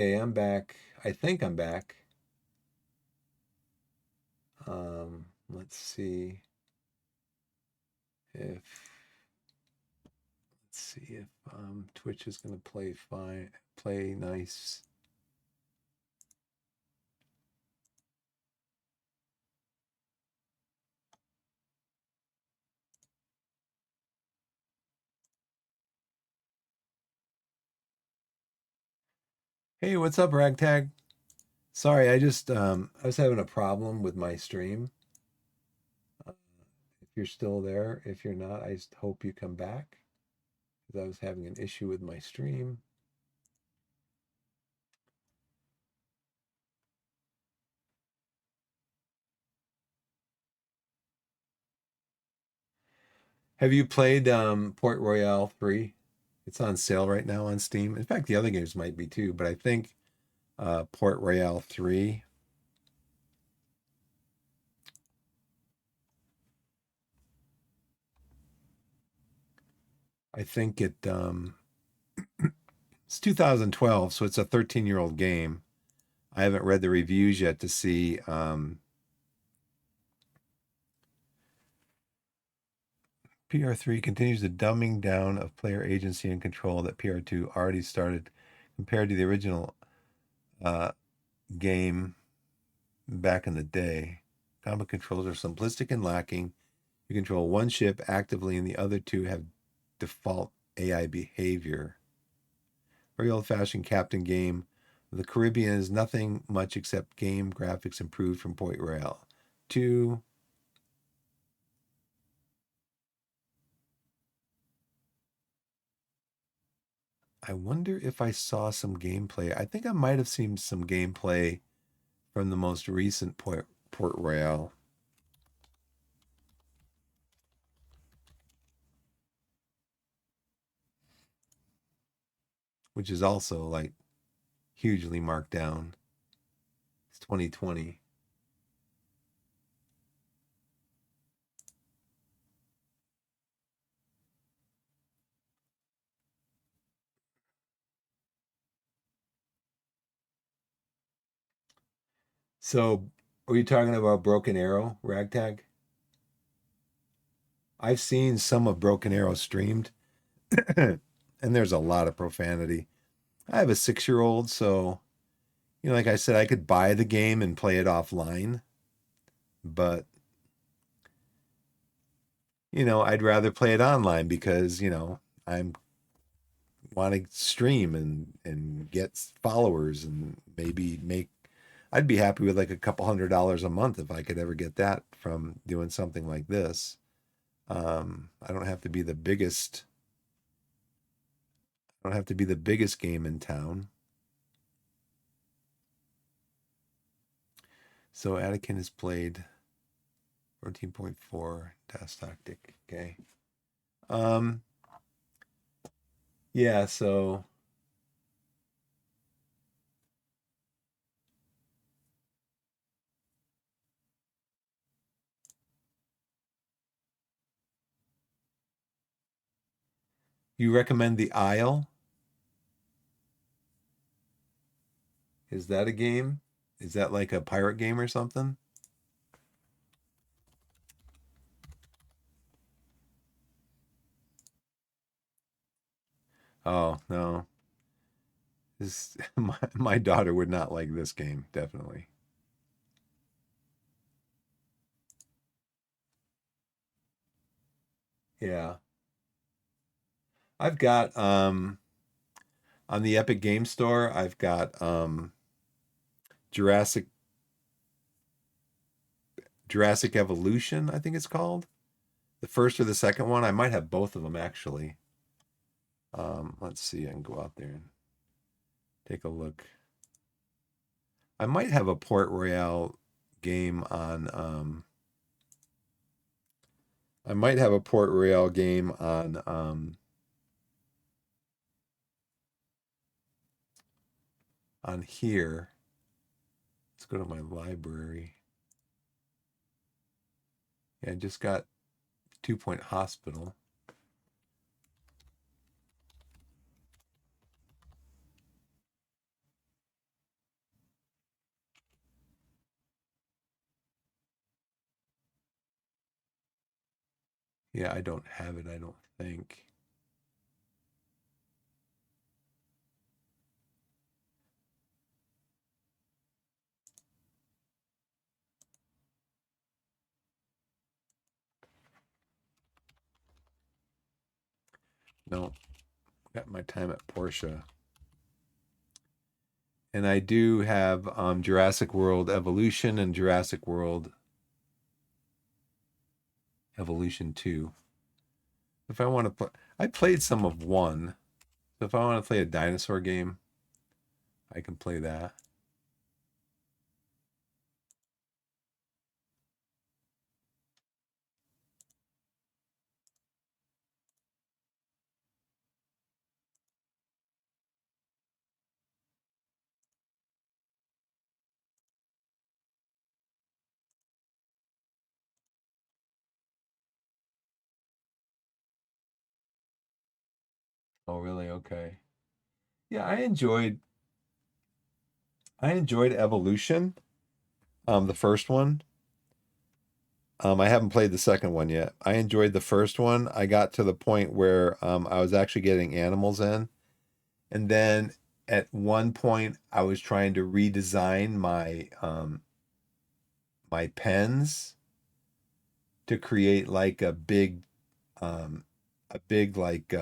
Okay, I'm back. I think I'm back. Let's see if let's see if Twitch is gonna play nice. Hey, what's up, Ragtag? Sorry, I was having a problem with my stream. Uh, if you're still there, if you're not, I just hope you come back because I was having an issue with my stream. Have you played Port Royale 3? It's on sale right now on Steam. In fact, the other games might be too, but I think Port Royale 3. I think it's 2012, so it's a 13-year-old game. I haven't read the reviews yet to see. PR3 continues the dumbing down of player agency and control that PR2 already started compared to the original uh, game back in the day. Combat controls are simplistic and lacking. You control one ship actively, and the other two have default AI behavior. Very old-fashioned captain game. The Caribbean is nothing much except game graphics improved from Port Royale. 2. I wonder if I saw some gameplay. I think I might have seen some gameplay from the most recent Port Royale, which is also like hugely marked down. It's 2020. So, are you talking about Broken Arrow, Ragtag? I've seen some of Broken Arrow streamed, and there's a lot of profanity. I have a 6-year-old, so like I said, I could buy the game and play it offline, but I'd rather play it online because I'm want to stream and get followers and maybe make. I'd be happy with like a couple $100 a month if I could ever get that from doing something like this. I don't have to be the biggest. I don't have to be the biggest game in town. So Anakin has played 14.4 task tactic. Okay. Um, yeah, so you recommend the Isle? Is that a game? Is that like a pirate game or something? Oh, no. This my daughter would not like this game, definitely. Yeah. I've got on the Epic Game Store, I've got Jurassic Jurassic Evolution, I think it's called. The first or the second one. I might have both of them actually. Let's see, I can go out there and take a look. I might have a Port Royale game I might have a Port Royale game on here. Let's go to my library. Yeah, I just got 2 Point Hospital. Yeah, I don't have it, I don't think. No, got my time at Porsche. And I do have Jurassic World Evolution and Jurassic World Evolution 2. If I want to play, I played some of one. So if I want to play a dinosaur game, I can play that. Oh, really? Okay. Yeah, I enjoyed Evolution, the first one. I haven't played the second one yet. I enjoyed the first one. I got to the point where I was actually getting animals in, and then at one point I was trying to redesign my pens to create like um, a big like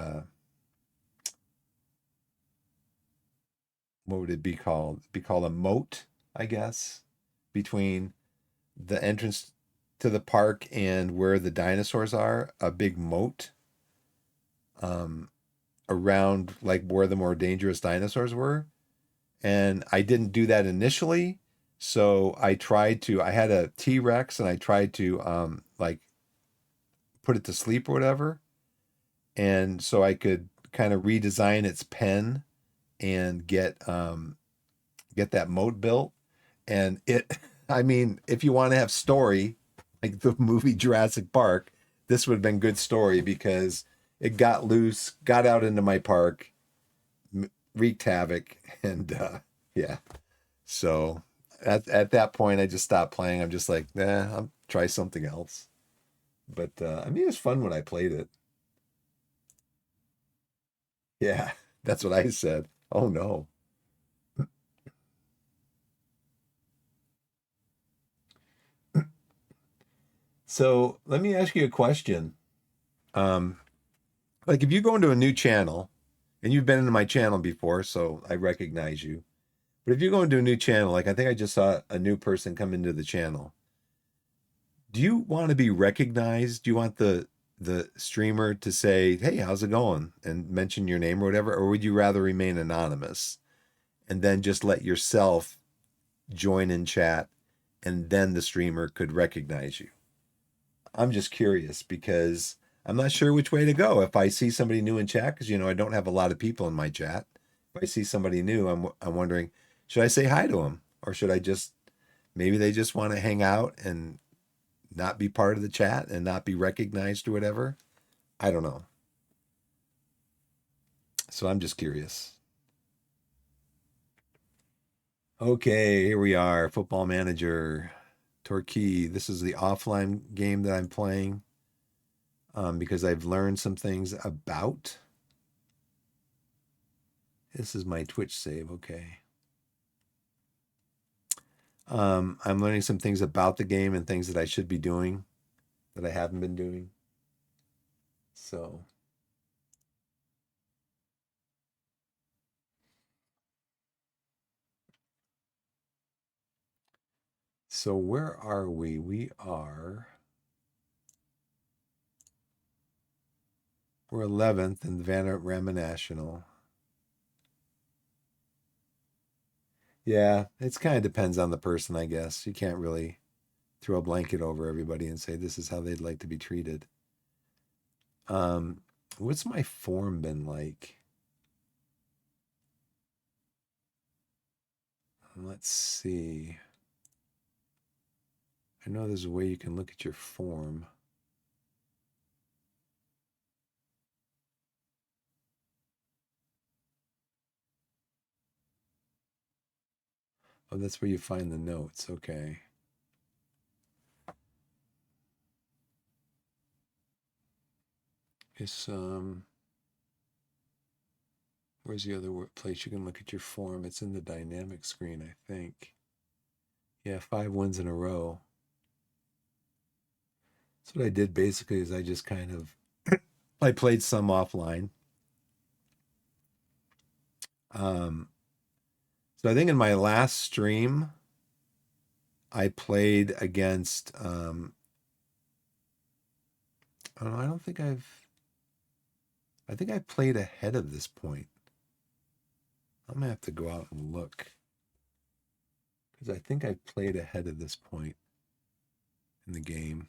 what would it be called? It'd be called a moat, I guess, between the entrance to the park and where the dinosaurs are. A big moat um, around like where the more dangerous dinosaurs were. And I didn't do that initially. So I had a T Rex and I tried to like put it to sleep or whatever. And so I could kind of redesign its pen and get that moat built. And it, I mean, if you want to have story, like the movie Jurassic Park, this would have been good story because it got loose, got out into my park, wreaked havoc, and yeah. So at that point, I just stopped playing. I'm just like, nah, I'll try something else. But I mean, it was fun when I played it. Yeah, that's what I said. Oh no. So let me ask you a question. Um, like if you go into a new channel, and you've been into my channel before, so I recognize you. But if you go into a new channel, like I think I just saw a new person come into the channel, do you want to be recognized? Do you want the streamer to say, "Hey, how's it going?" and mention your name or whatever, or would you rather remain anonymous and then just let yourself join in chat and then the streamer could recognize you? I'm just curious because I'm not sure which way to go. If I see somebody new in chat, because I don't have a lot of people in my chat. If I see somebody new, I'm wondering, should I say hi to them or should I just maybe they just want to hang out and not be part of the chat and not be recognized or whatever? I don't know. So I'm just curious. Okay, here we are, Football Manager, Torquay. This is the offline game that I'm playing because I've learned some things about. This is my Twitch save. Okay. I'm learning some things about the game and things that I should be doing that I haven't been doing. So, so where are we? We're 11th in Vanarama National. Yeah, it's kind of depends on the person, I guess. You can't really throw a blanket over everybody and say this is how they'd like to be treated. Um, what's my form been like? Let's see. I know there's a way you can look at your form. Oh, that's where you find the notes. Okay. It's where's the other place you can look at your form? It's in the dynamic screen, I think. Yeah, 5 wins in a row. So what I did basically is I just kind of I played some offline. So I think in my last stream, I played against I don't know, I think I played ahead of this point. I'm gonna have to go out and look. Because I think I played ahead of this point in the game.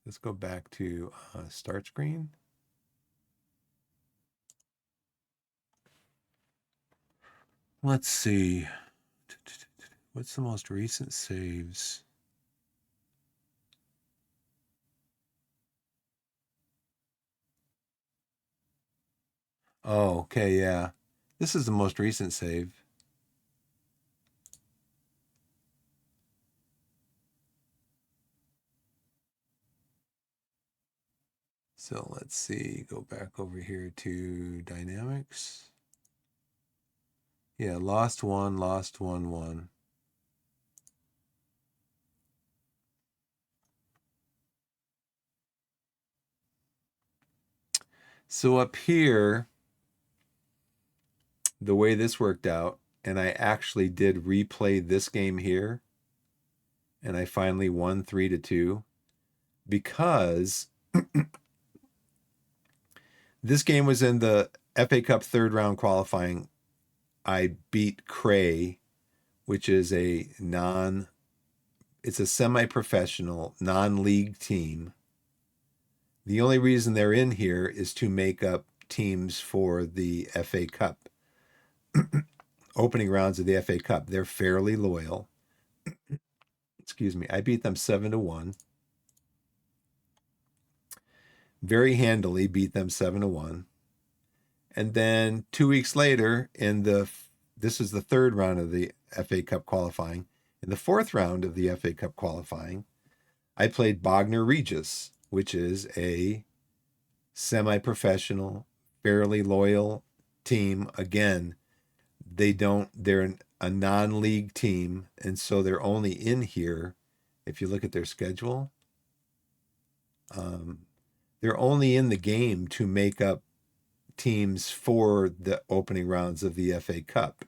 Let's go back to start screen. Let's see. What's the most recent saves? Oh, okay, yeah. This is the most recent save. So let's see, go back over here to dynamics. Yeah, lost one, won. So up here, the way this worked out, and I actually did replay this game here, and I finally won 3-2 because this game was in the FA Cup third round qualifying. I beat Cray, which is it's a semi-professional non-league team. The only reason they're in here is to make up teams for the FA Cup. Opening rounds of the FA Cup. They're fairly loyal. Excuse me. I beat them 7-1. Very handily beat them 7-1. And then 2 weeks later, this is the third round of the FA Cup qualifying. In the fourth round of the FA Cup qualifying, I played Bognor Regis, which is a semi-professional, fairly loyal team. Again, they're a non-league team, and so they're only in here. If you look at their schedule, they're only in the game to make up teams for the opening rounds of the FA Cup.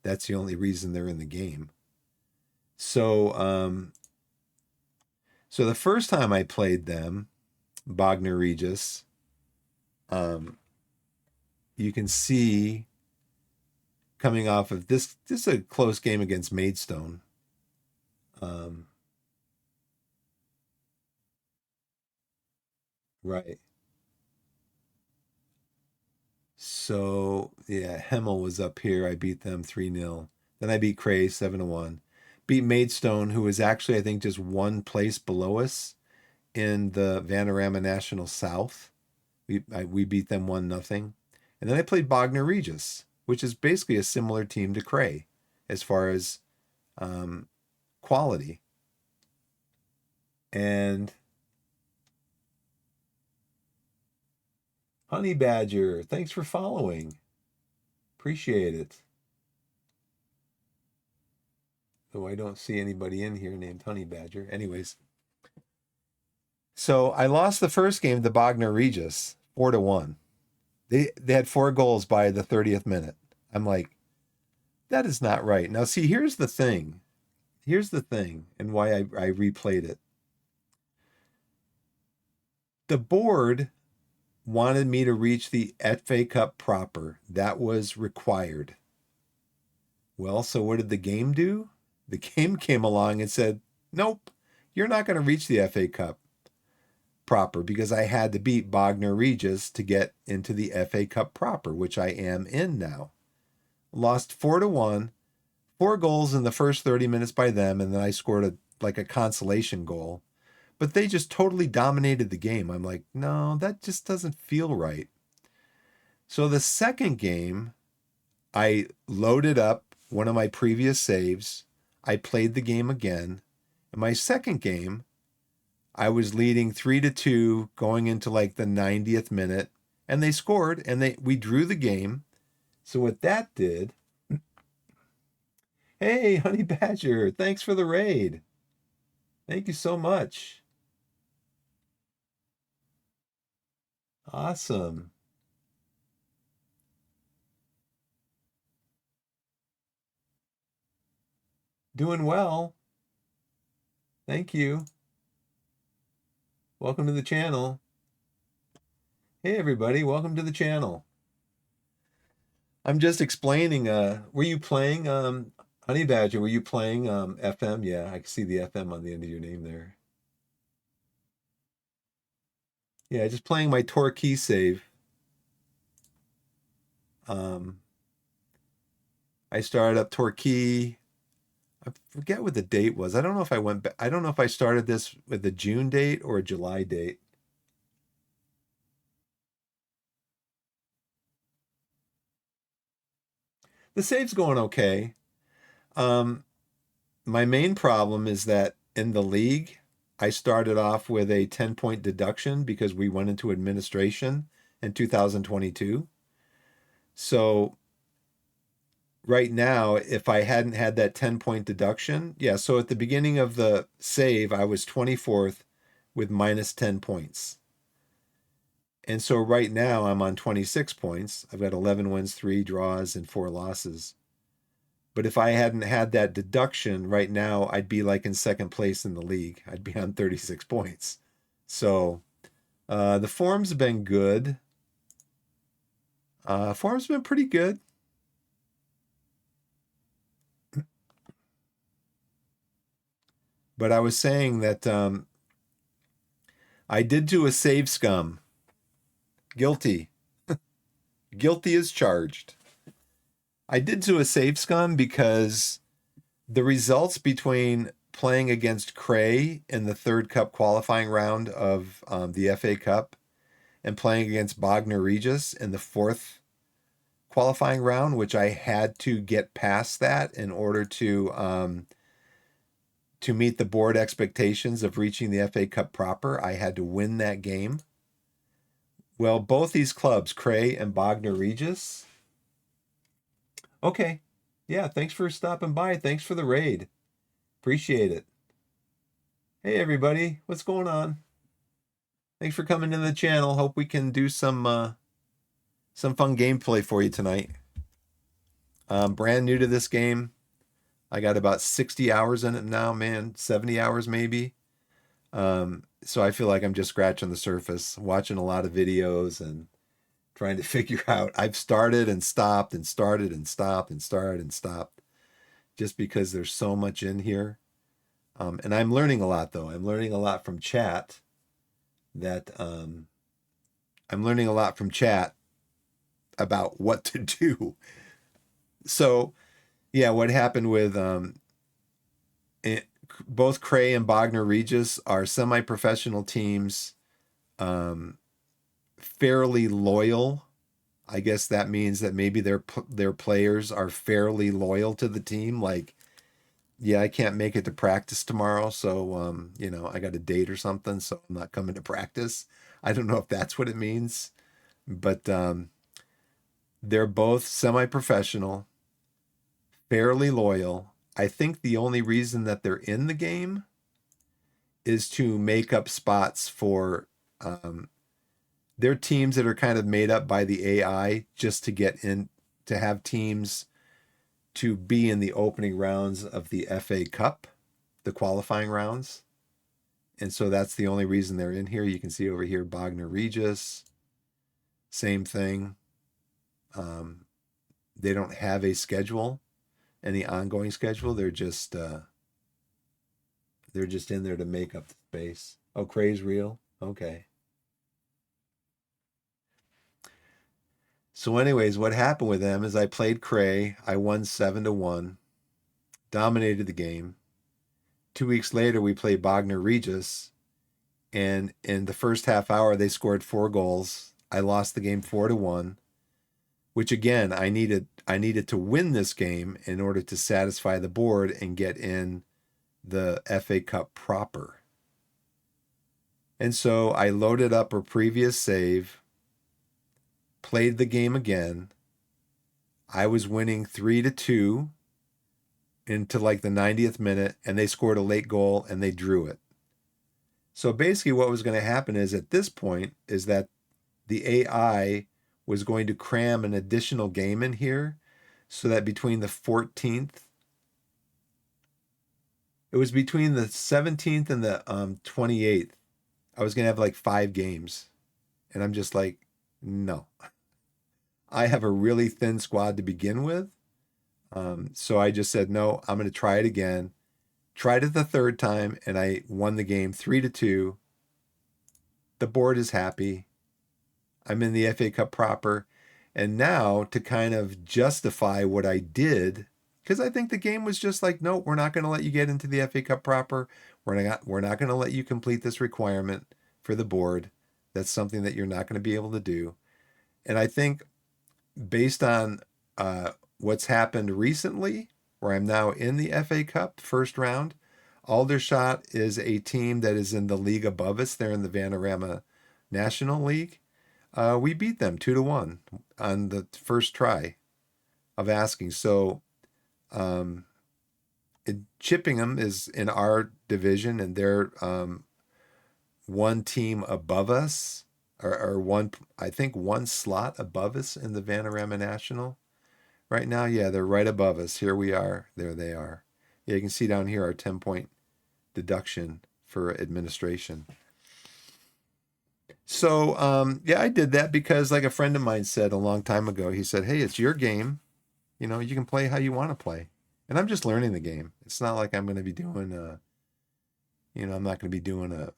That's the only reason they're in the game. So, so the first time I played them, Bognor Regis, you can see coming off of this is a close game against Maidstone. Right. So yeah, Hemmel was up here. I beat them 3-0. Then I beat Cray 7-1. Beat Maidstone, who was actually I think just one place below us in the Vanarama National South. We beat them 1-0. And then I played Bognor Regis, which is basically a similar team to Cray as far as quality. And Honey Badger, thanks for following. Appreciate it. Though I don't see anybody in here named Honey Badger. Anyways. So I lost the first game to Bognor Regis 4-1. They had 4 goals by the 30th minute. I'm like, that is not right. Now see, here's the thing. Here's the thing and why I replayed it. The board wanted me to reach the FA Cup proper. That was required. Well, so what did the game do? The game came along and said, nope, you're not going to reach the FA Cup proper because I had to beat Bognor Regis to get into the FA Cup proper, which I am in now. Lost 4-1, 4 goals in the first 30 minutes by them, and then I scored a consolation goal. But they just totally dominated the game. I'm like, no, that just doesn't feel right. So the second game, I loaded up one of my previous saves. I played the game again. In my second game, I was leading 3-2 going into like the 90th minute. and they scored, and we drew the game. So what that did, hey, Honey Badger, thanks for the raid. Thank you so much. Awesome. Doing well. Thank you. Welcome to the channel. Hey everybody, welcome to the channel. I'm just explaining, were you playing, Honey Badger, were you playing FM? Yeah, I can see the FM on the end of your name there. Yeah, just playing my Torquay save. I started up Torquay. I forget what the date was. I don't know if I went back. I don't know if I started this with a June date or a July date. The save's going okay. My main problem is that in the league, I started off with a 10-point deduction because we went into administration in 2022. So right now, if I hadn't had that 10-point deduction, yeah, so at the beginning of the save, I was 24th with minus 10 points. And so right now I'm on 26 points. I've got 11 wins, 3 draws, and 4 losses. But if I hadn't had that deduction right now, I'd be like in second place in the league. I'd be on 36 points. So the form's been good. Form's been pretty good. But I was saying that I did do a save scum. Guilty. Guilty as charged. I did do a save scum because the results between playing against Cray in the third cup qualifying round of the FA Cup and playing against Bognor Regis in the fourth qualifying round, which I had to get past that in order to meet the board expectations of reaching the FA Cup proper. I had to win that game. Well, both these clubs, Cray and Bognor Regis. Okay. Yeah, thanks for stopping by. Thanks for the raid. Appreciate it. Hey everybody, what's going on? Thanks for coming to the channel. Hope we can do some fun gameplay for you tonight. I'm brand new to this game. I got about 60 hours in it now, man. 70 hours maybe. So I feel like I'm just scratching the surface, watching a lot of videos and trying to figure out. I've started and stopped and started and stopped and started and stopped just because there's so much in here. And I'm learning a lot though. I'm learning a lot from chat about what to do. So yeah, what happened with both Cray and Bognor Regis are semi-professional teams, fairly loyal. I guess that means that maybe their players are fairly loyal to the team. Like, yeah, I can't make it to practice tomorrow, so I got a date or something, so I'm not coming to practice. I don't know if that's what it means, but they're both semi-professional, fairly loyal. I think the only reason that they're in the game is to make up spots for their teams that are kind of made up by the AI just to get in, to have teams to be in the opening rounds of the FA Cup, the qualifying rounds. And so that's the only reason they're in here. You can see over here, Bognor Regis, same thing. They don't have a schedule, any ongoing schedule. They're just in there to make up the space. Oh, Cray's real? Okay. So anyways, what happened with them is I played Cray. I won 7-1, dominated the game. 2 weeks later, we played Bognor Regis, and in the first half hour, they scored 4 goals. I lost the game 4-1, which again, I needed to win this game in order to satisfy the board and get in the FA Cup proper. And so I loaded up a previous save, played the game again. I was winning 3-2 into like the 90th minute, and they scored a late goal and they drew it. So basically what was going to happen is at this point is that the AI was going to cram an additional game in here so that between the 14th, it was between the 17th and the 28th, I was going to have like 5 games. And I'm just like, no. I have a really thin squad to begin with. So I just said, no, I'm going to try it again. Tried it the third time, and I won the game 3-2. The board is happy. I'm in the FA Cup proper. And now to kind of justify what I did, because I think the game was just like, no, we're not going to let you get into the FA Cup proper. We're not going to let you complete this requirement for the board. That's something that you're not going to be able to do. And I think based on what's happened recently, where I'm now in the FA Cup first round, Aldershot is a team that is in the league above us. They're in the Vanarama National League. We beat them 2-1 on the first try of asking. So Chippingham is in our division, and they're one team above us, or one, I think one slot above us in the Vanarama National right now. Yeah, they're right above us. Here we are. There they are. Yeah, you can see down here our 10-point deduction for administration. So yeah, I did that because, like a friend of mine said a long time ago, he said, hey, it's your game. You know, you can play how you want to play. And I'm just learning the game. It's not like I'm going to be doing I'm not going to be doing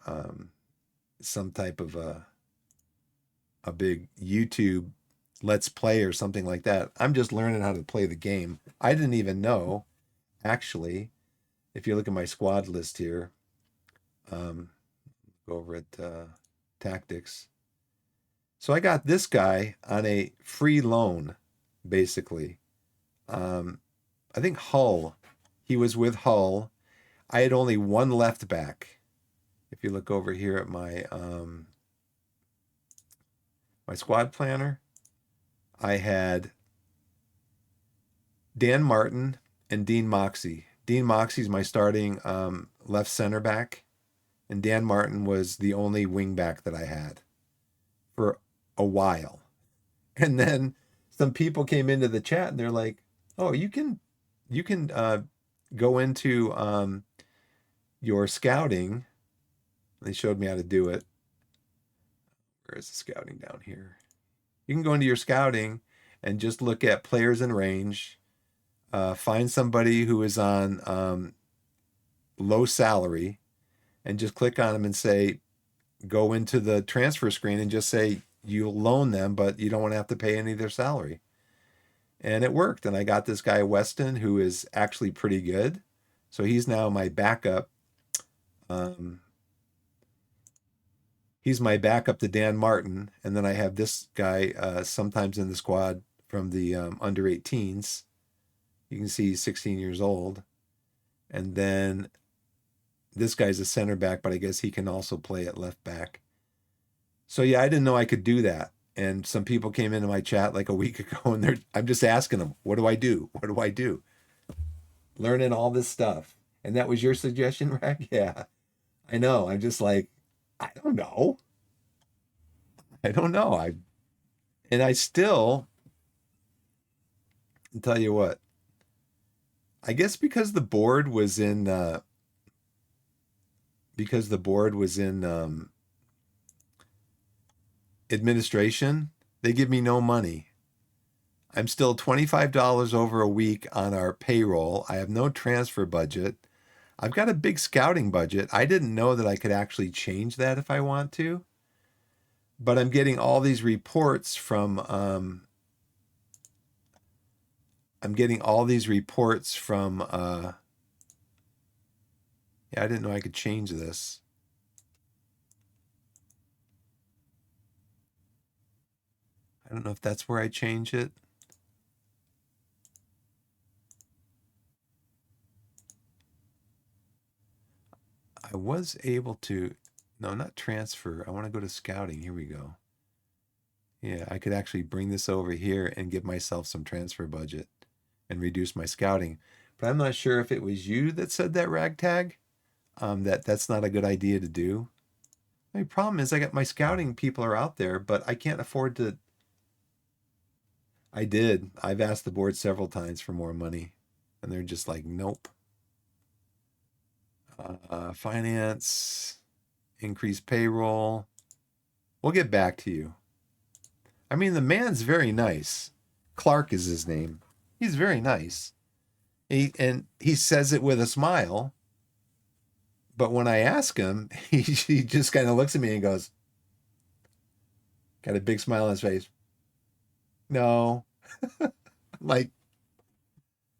some type of a big YouTube let's play or something like that. I'm just learning how to play the game. I didn't even know, actually, if you look at my squad list here, go over at tactics. So I got this guy on a free loan, basically. I think Hull. He was with Hull. I had only one left back. If you look over here at my squad planner, I had Dan Martin and Dean Moxey. Dean Moxey's my starting left center back, and Dan Martin was the only wing back that I had for a while. And then some people came into the chat and they're like, "Oh, you can go into your scouting." They showed me how to do it. Where is the scouting down here? You can go into your scouting and just look at players in range. Find somebody who is on low salary, and just click on them and say, go into the transfer screen and just say you'll loan them, but you don't want to have to pay any of their salary. And it worked. And I got this guy, Weston, who is actually pretty good. So he's now my backup. He's my backup to Dan Martin. And then I have this guy sometimes in the squad from the under 18s. You can see he's 16 years old. And then this guy's a center back, but I guess he can also play at left back. So yeah, I didn't know I could do that. And some people came into my chat like a week ago, and I'm just asking them, what do I do? What do I do? Learning all this stuff. And that was your suggestion, Rag? Yeah, I know. I'm just like, I don't know. I don't know. I still, I'll tell you what, I guess because the board was in administration, they give me no money. I'm still $25 over a week on our payroll. I have no transfer budget. I've got a big scouting budget. I didn't know that I could actually change that if I want to. But I'm getting all these reports from yeah, I didn't know I could change this. I don't know if that's where I change it. I was able to, no, not transfer. I want to go to scouting. Here we go. Yeah, I could actually bring this over here and give myself some transfer budget and reduce my scouting. But I'm not sure if it was you that said that, Ragtag, that's not a good idea to do. My problem is I got my scouting people are out there, but I can't afford to. I did. I've asked the board several times for more money, and they're just like, nope. Finance, increase payroll. We'll get back to you. I mean, the man's very nice. Clark is his name. He's very nice. And he says it with a smile. But when I ask him, he just kind of looks at me and goes, got a big smile on his face. No. Like,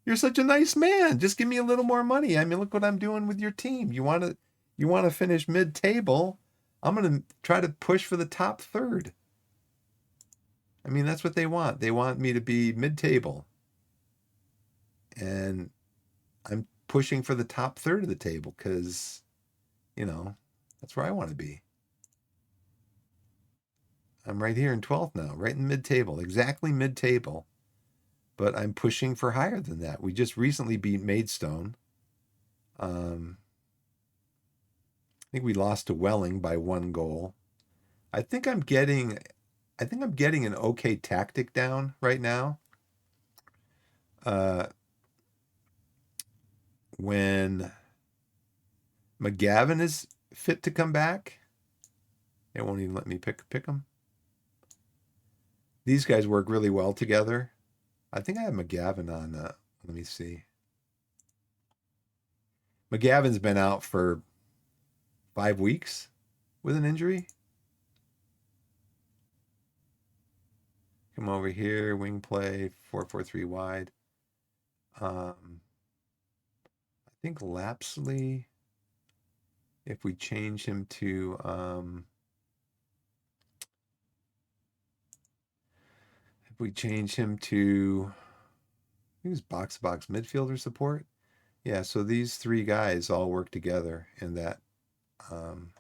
you're such a nice man. Just give me a little more money. I mean, look what I'm doing with your team. You want to finish mid-table? I'm going to try to push for the top third. I mean, that's what they want. They want me to be mid-table. And I'm pushing for the top third of the table because, that's where I want to be. I'm right here in 12th now, right in mid-table, exactly mid-table. But I'm pushing for higher than that. We just recently beat Maidstone. I think we lost to Welling by 1 goal. I think I'm getting an okay tactic down right now. When McGavin is fit to come back, it won't even let me pick them. These guys work really well together. I think I have McGavin on. Let me see. McGavin's been out for 5 weeks with an injury. Come over here, wing play, 4-4-3 wide. I think Lapsley, if we change him to I think it's box midfielder support. Yeah, so these three guys all work together um,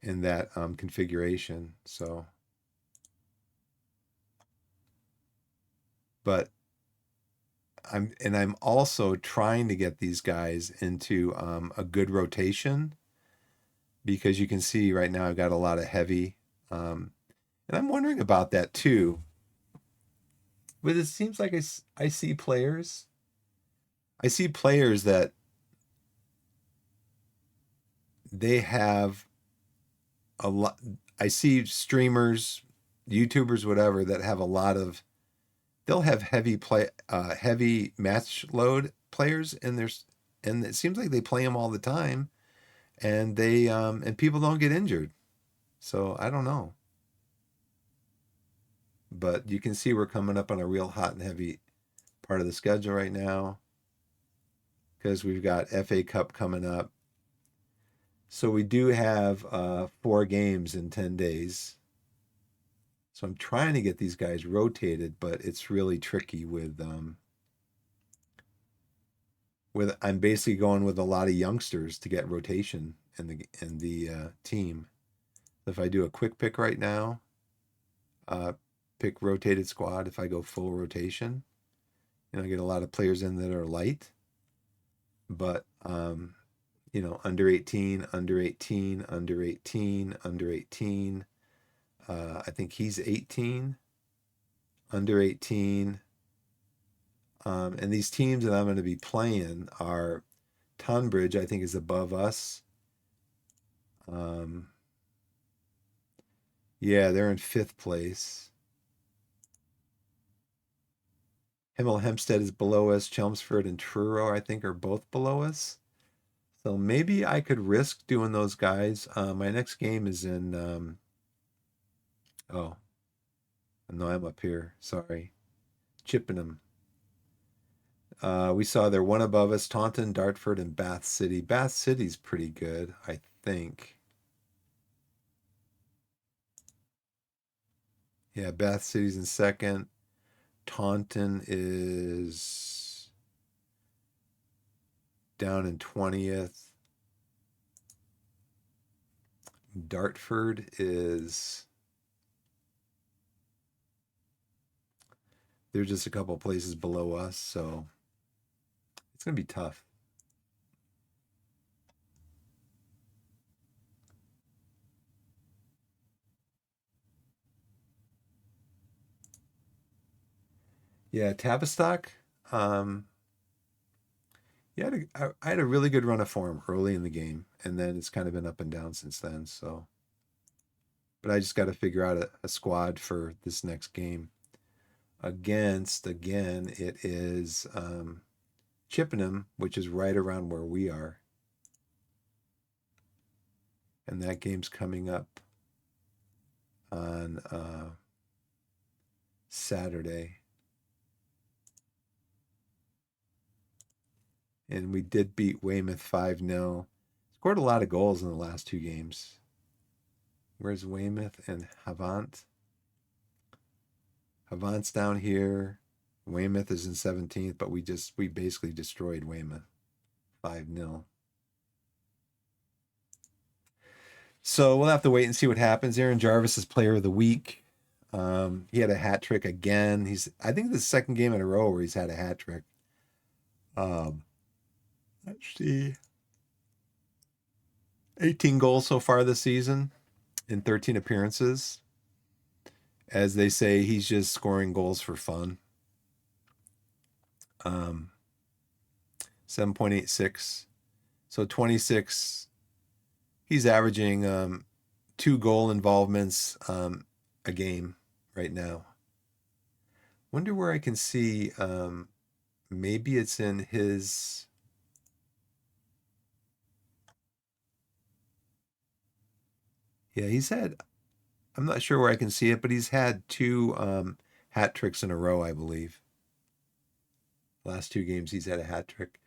in that configuration. So, but I'm also trying to get these guys into a good rotation because you can see right now I've got a lot of heavy, and I'm wondering about that too. But it seems like I see players. I see players that they have a lot. I see streamers, YouTubers, whatever, that have a lot of. They'll have heavy match load players, and it seems like they play them all the time, and and people don't get injured. So I don't know, but you can see we're coming up on a real hot and heavy part of the schedule right now because we've got FA Cup coming up. So we do have 4 games in 10 days. So I'm trying to get these guys rotated, but it's really tricky with I'm basically going with a lot of youngsters to get rotation in the team. If I do a quick pick right now, pick rotated squad, if I go full rotation, I get a lot of players in that are light, but under 18, under 18, under 18, under 18. I think he's 18, under 18. And these teams that I'm going to be playing are Tonbridge, I think, is above us. Yeah, they're in 5th place. Hemel Hempstead is below us. Chelmsford and Truro, I think, are both below us. So maybe I could risk doing those guys. My next game is in. Oh, no, I'm up here. Sorry. Chippenham. We saw they're one above us, Taunton, Dartford, and Bath City. Bath City's pretty good, I think. Yeah, Bath City's in 2nd. Taunton is down in 20th. Dartford is, they're just a couple places below us, so it's going to be tough. Yeah, Tavistock. Um, yeah, I had a really good run of form early in the game, and then it's kind of been up and down since then. So, but I just got to figure out a squad for this next game. Again, it is Chippenham, which is right around where we are, and that game's coming up on Saturday. And we did beat Weymouth 5-0. Scored a lot of goals in the last two games. Where's Weymouth and Havant? Havant's down here. Weymouth is in 17th, but we basically destroyed Weymouth 5-0. So we'll have to wait and see what happens. Aaron Jarvis is player of the week. He had a hat trick again. I think the second game in a row where he's had a hat trick. Let's see. 18 goals so far this season in 13 appearances. As they say, he's just scoring goals for fun. 7.86. So 26. He's averaging 2 goal involvements a game right now. Wonder where I can see. Maybe it's in his. Yeah, he's had. I'm not sure where I can see it, but he's had 2 hat tricks in a row, I believe. Last 2 games, he's had a hat trick.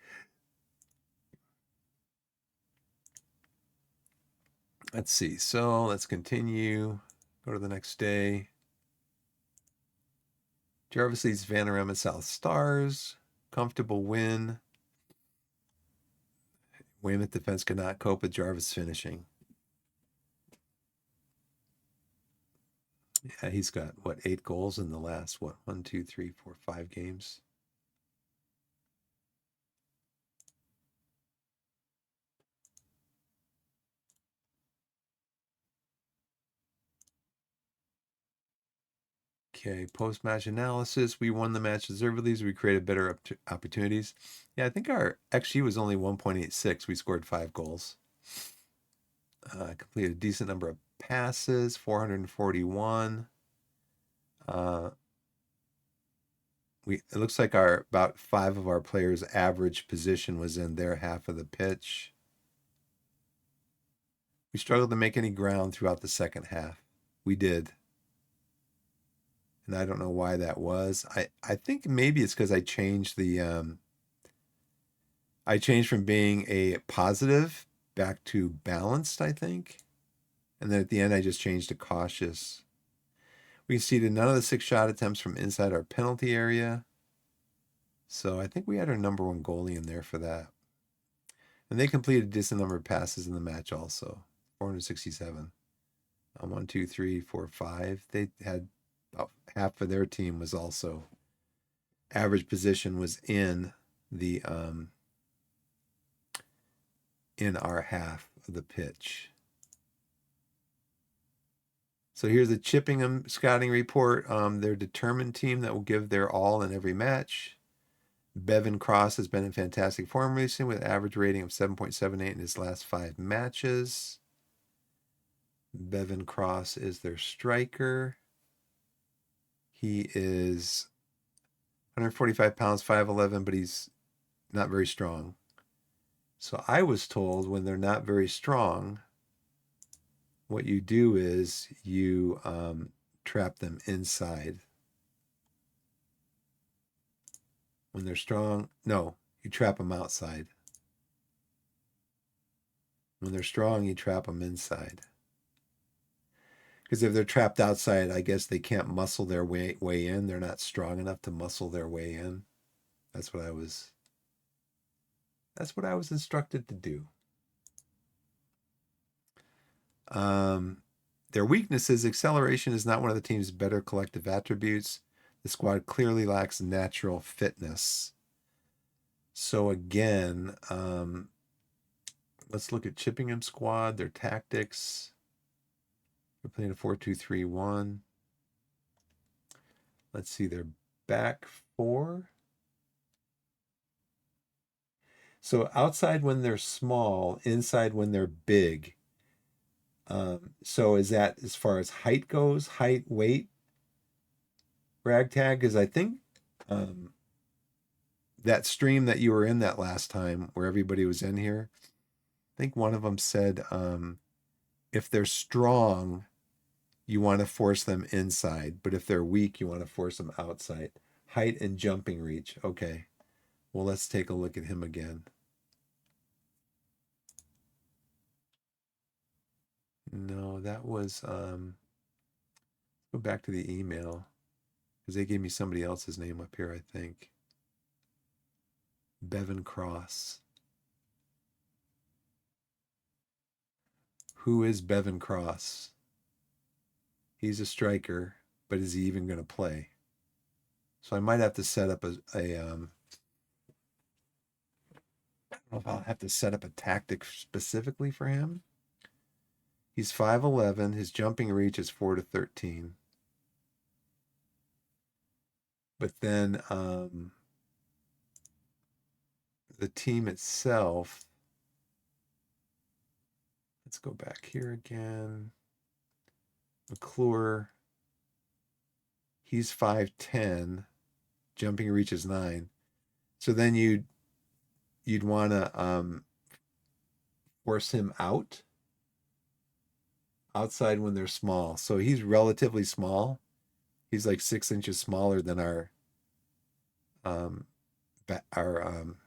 Let's see. So let's continue. Go to the next day. Jarvis leads Vanarama South Stars. Comfortable win. Weymouth defense could not cope with Jarvis finishing. Yeah, he's got, what, 8 goals in the last, 1, 2, 3, 4, 5 games? Okay, post-match analysis. We won the match deservedly. We created better opportunities. Yeah, I think our XG was only 1.86. We scored 5 goals. Completed a decent number of passes, 441. It looks like about 5 of our players' average position was in their half of the pitch. We struggled to make any ground throughout the second half. We did. And I don't know why that was. I think maybe it's because I changed I changed from being a positive back to balanced, I think. And then at the end I just changed to cautious. We conceded none of the 6 shot attempts from inside our penalty area. So I think we had our number 1 goalie in there for that. And they completed a decent number of passes in the match also. 467. 1, 2, 3, 4, 5. They had about half of their team was also average position was in the in our half of the pitch. So here's the Chippingham scouting report. They're a determined team that will give their all in every match. Bevan Cross has been in fantastic form recently with an average rating of 7.78 in his last 5 matches. Bevan Cross is their striker. He is 145 pounds, 5'11", but he's not very strong. So I was told when they're not very strong, what you do is you trap them inside. When they're strong, no, you trap them outside. When they're strong, you trap them inside. Because if they're trapped outside, I guess they can't muscle their way in. They're not strong enough to muscle their way in. That's what I was instructed to do. Their weaknesses: acceleration is not one of the team's better collective attributes. The squad clearly lacks natural fitness. So again, let's look at Chippingham squad, their tactics. We're playing a 4-2-3-1. Let's see their back four. So outside when they're small, inside when they're big. So is that as far as height goes, height, weight, ragtag? Because I think that stream that you were in that last time where everybody was in here, I think one of them said if they're strong, you want to force them inside, but if they're weak, you want to force them outside. Height and jumping reach. Okay. Well, let's take a look at him again. No, that was go back to the email because they gave me somebody else's name up here, I think. Bevan Cross. Who is Bevan Cross? He's a striker, but is he even going to play? So I might have to set up I don't know if I'll have to set up a tactic specifically for him. He's 5'11". His jumping reach is 4-13. But then the team itself, let's go back here again. McClure, he's 5'10". Jumping reach is 9. So then you'd want to force him outside when they're small. So he's relatively small. He's like 6 inches smaller than our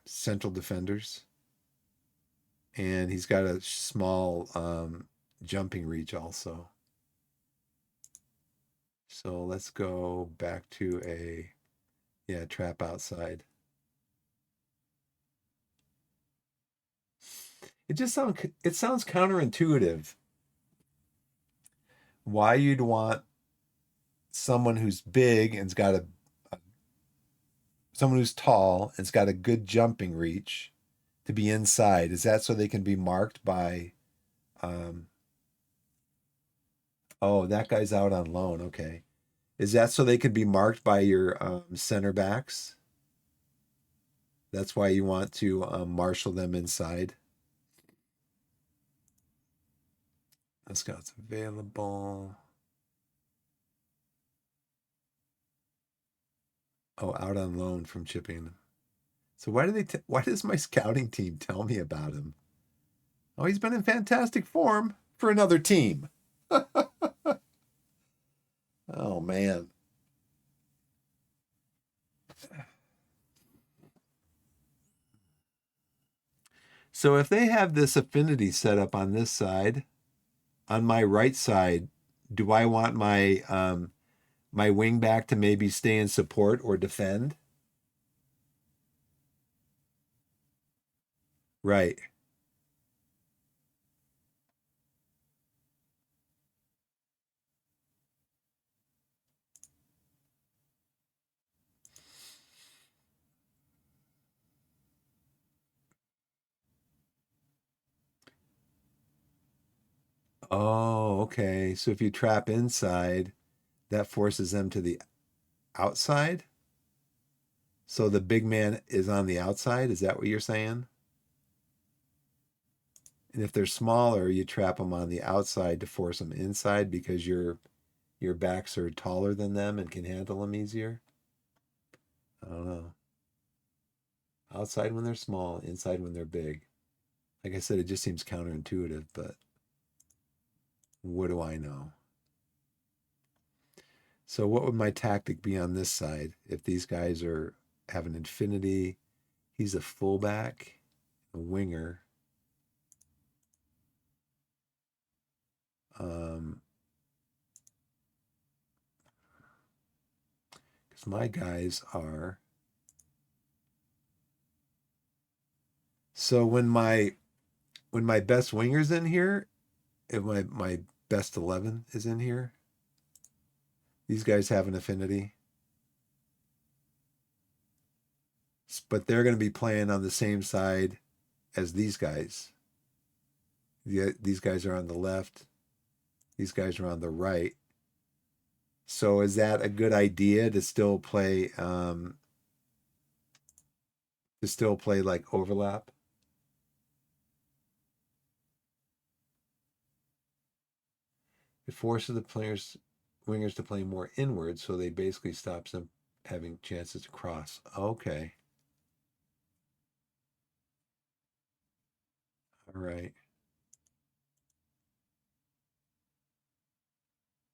central defenders, and he's got a small jumping reach also. So let's go back to trap outside. It sounds counterintuitive why you'd want someone who's big and's got someone who's tall and's got a good jumping reach to be inside. Is that so they can be marked by oh, that guy's out on loan. Okay. Is that so they could be marked by your center backs? That's why you want to marshal them inside. Scouts available. Oh, out on loan from Chipping. So why does my scouting team tell me about him? Oh, he's been in fantastic form for another team. Oh man. So if they have this affinity set up on this side, on my right side, do I want my my wing back to maybe stay in support or defend? Right. Oh, okay. So if you trap inside, that forces them to the outside. So the big man is on the outside. Is that what you're saying? And if they're smaller, you trap them on the outside to force them inside because your backs are taller than them and can handle them easier. I don't know. Outside when they're small, inside when they're big. Like I said, it just seems counterintuitive, but what do I know? So what would my tactic be on this side if these guys have an infinity? He's a fullback, a winger. Because my guys are. So when my best winger's in here, if my best 11 is in here. These guys have an affinity, but they're going to be playing on the same side as these guys. These guys are on the left. These guys are on the right. So is that a good idea to still play like overlap? It forces the wingers to play more inward, so they basically stops them having chances to cross. Okay. All right.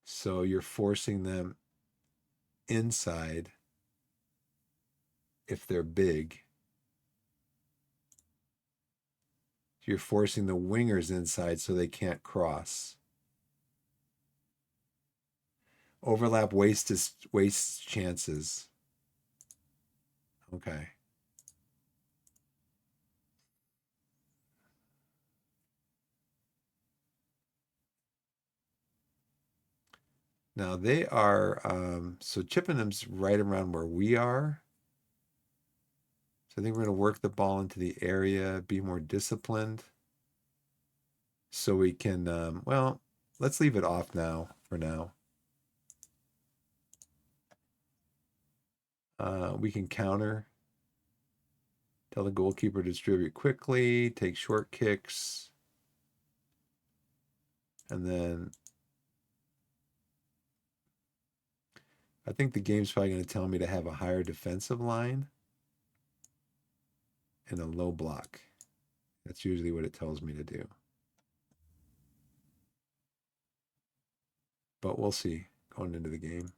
So you're forcing them inside if they're big. You're forcing the wingers inside so they can't cross. Overlap wastes chances. Okay. Now they are so Chippenham's right around where we are. So I think we're going to work the ball into the area, be more disciplined, so we can. Well, let's leave it off now for now. We can counter. Tell the goalkeeper to distribute quickly, take short kicks, and then I think the game's probably going to tell me to have a higher defensive line and a low block. That's usually what it tells me to do. But we'll see going into the game.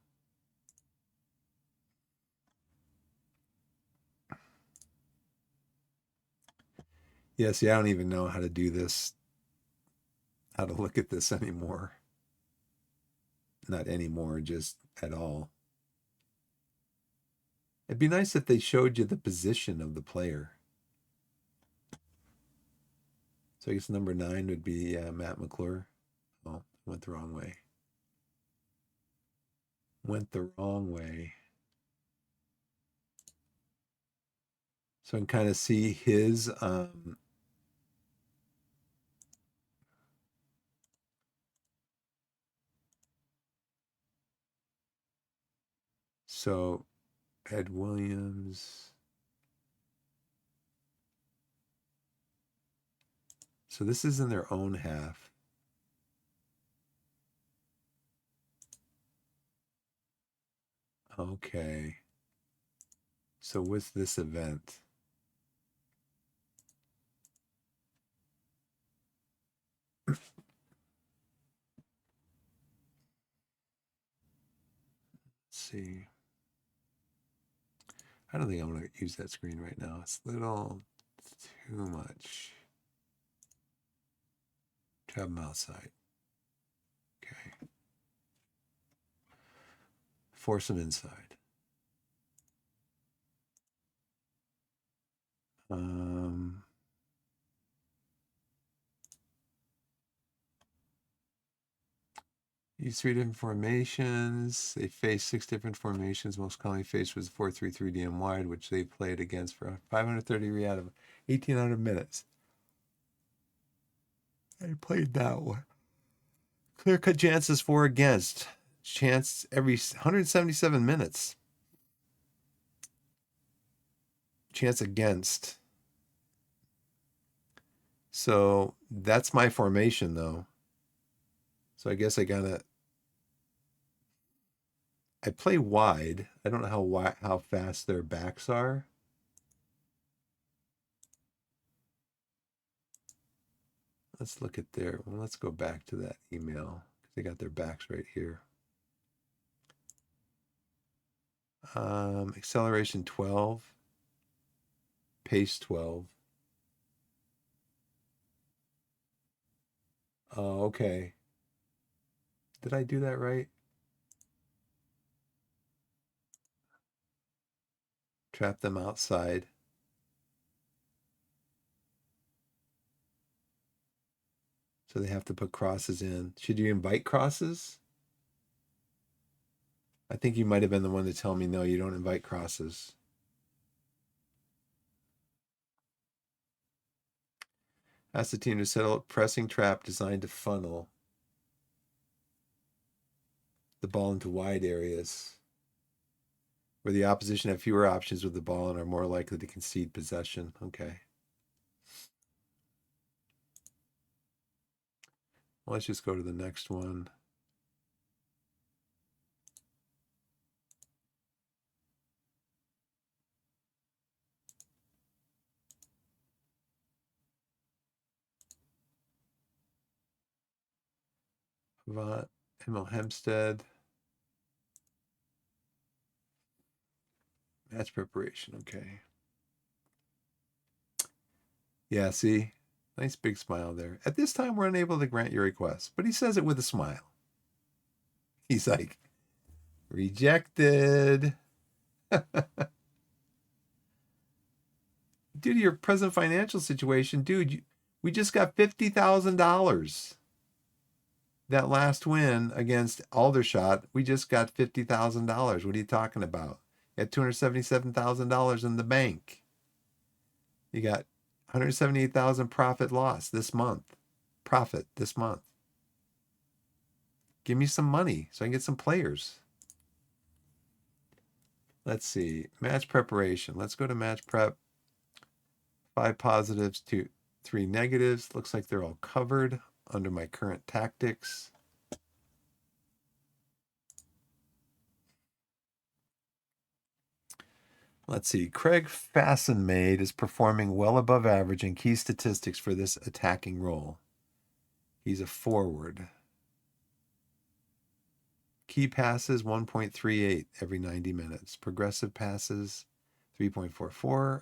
Yeah, see, I don't even know how to do this, how to look at this anymore. Not anymore, just at all. It'd be nice if they showed you the position of the player. So I guess number 9 would be Matt McClure. Oh, went the wrong way. Went the wrong way. So I can kind of see his so Ed Williams. So this is in their own half. Okay. So what's this event? Let's see. I don't think I'm going to use that screen right now. It's a little too much. Have them outside. Okay. Force them inside. Use 3 different formations. They face 6 different formations. Most commonly faced was 4-3-3 DM wide, which they played against for 530 out of 1,800 minutes. They played that one. Clear cut chances for against. Chance every 177 minutes. Chance against. So that's my formation though. So I guess I play wide. I don't know how fast their backs are. Let's look at let's go back to that email because they got their backs right here. Acceleration 12, pace 12. Oh, okay. Did I do that right? Trap them outside. So they have to put crosses in. Should you invite crosses? I think you might have been the one to tell me, no, you don't invite crosses. Ask the team to settle a pressing trap designed to funnel the ball into wide areas where the opposition have fewer options with the ball and are more likely to concede possession. Okay. Well, let's just go to the next one. Avant, Emil Hempstead. Match preparation. Okay. Yeah, see? Nice big smile there. At this time, we're unable to grant your request, but he says it with a smile. He's like, rejected. Due to your present financial situation, dude, we just got $50,000. That last win against Aldershot, we just got $50,000. What are you talking about? You had $277,000 in the bank. You got 178,000 profit loss this month. Profit this month. Give me some money so I can get some players. Let's see. Match preparation. Let's go to match prep. 5 positives to 3 negatives. Looks like they're all covered under my current tactics. Let's see. Craig Fastenmaid is performing well above average in key statistics for this attacking role. He's a forward. Key passes 1.38 every 90 minutes. Progressive passes 3.44.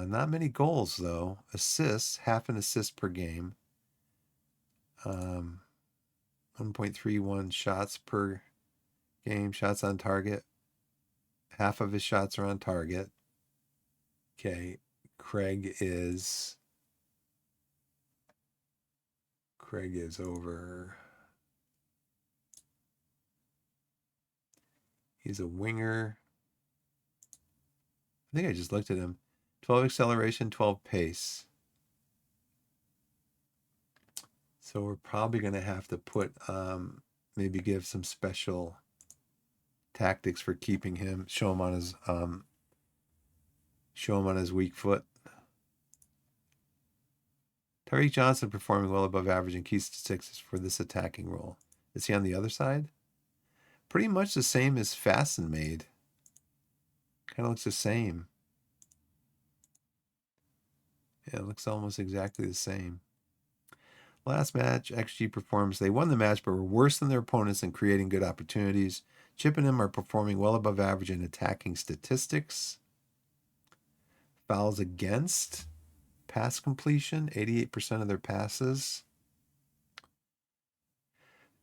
Not many goals though. Assists, half an assist per game. 1.31 shots per game. Shots on target. Half of his shots are on target. Okay, Craig is over. He's a winger. I think I just looked at him. 12 acceleration, 12 pace. So we're probably going to have to put, maybe give some special tactics for keeping him, show him on his weak foot. Tariq Johnson performing well above average in key statistics for this attacking role. Is he on the other side? Pretty much the same as Fastenmaid. Kind of looks the same. Yeah, it looks almost exactly the same. Last match, XG performs. They won the match, but were worse than their opponents in creating good opportunities. Chip and him are performing well above average in attacking statistics. Fouls against. Pass completion, 88% of their passes.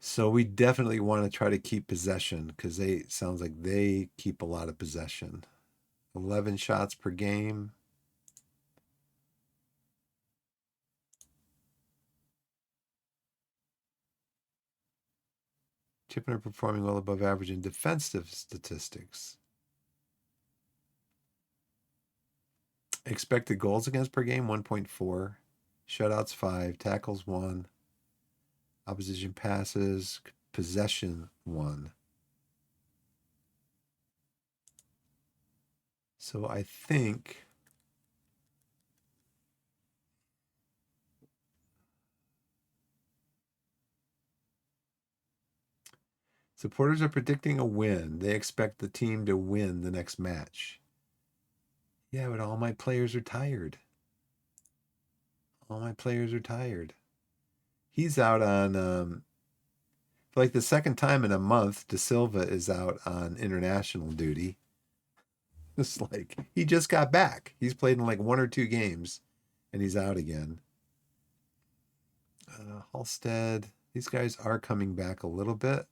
So we definitely want to try to keep possession because sounds like they keep a lot of possession. 11 shots per game. Chip and are performing well above average in defensive statistics. Expected goals against per game, 1.4. Shutouts, 5. Tackles, 1. Opposition passes, possession, 1. So I think supporters are predicting a win. They expect the team to win the next match. Yeah, but all my players are tired. All my players are tired. He's out on, for like the second time in a month, De Silva is out on international duty. It's like he just got back. He's played in like 1 or 2 games and he's out again. Halstead, these guys are coming back a little bit.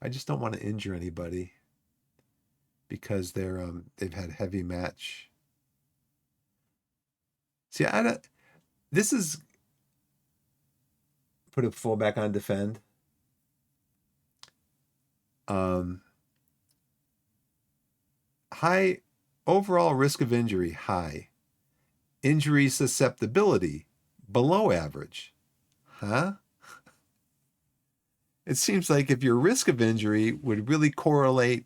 I just don't want to injure anybody because they've had heavy match. See, this is put a fullback on defend. High overall risk of injury, high. Injury susceptibility, below average. Huh? It seems like if your risk of injury would really correlate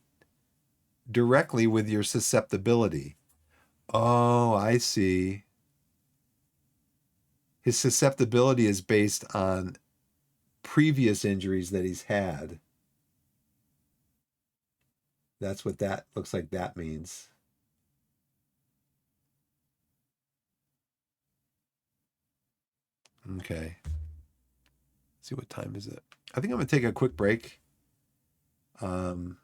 directly with your susceptibility. Oh, I see. His susceptibility is based on previous injuries that he's had. That's what that looks like that means. Okay. Let's see, what time is it? I think I'm going to take a quick break. And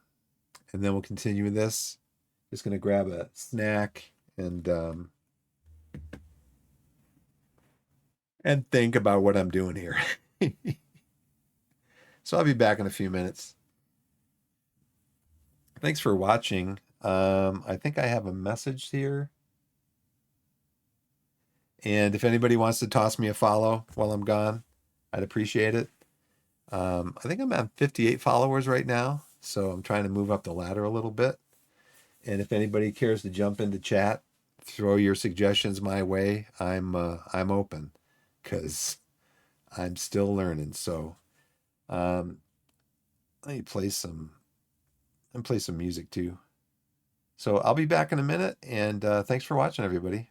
then we'll continue with this. Just going to grab a snack and think about what I'm doing here. So I'll be back in a few minutes. Thanks for watching. I think I have a message here. And if anybody wants to toss me a follow while I'm gone, I'd appreciate it. I think I'm at 58 followers right now, so I'm trying to move up the ladder a little bit. And if anybody cares to jump into chat, throw your suggestions my way. I'm open because I'm still learning. So let me play some music too. So I'll be back in a minute, and thanks for watching, everybody.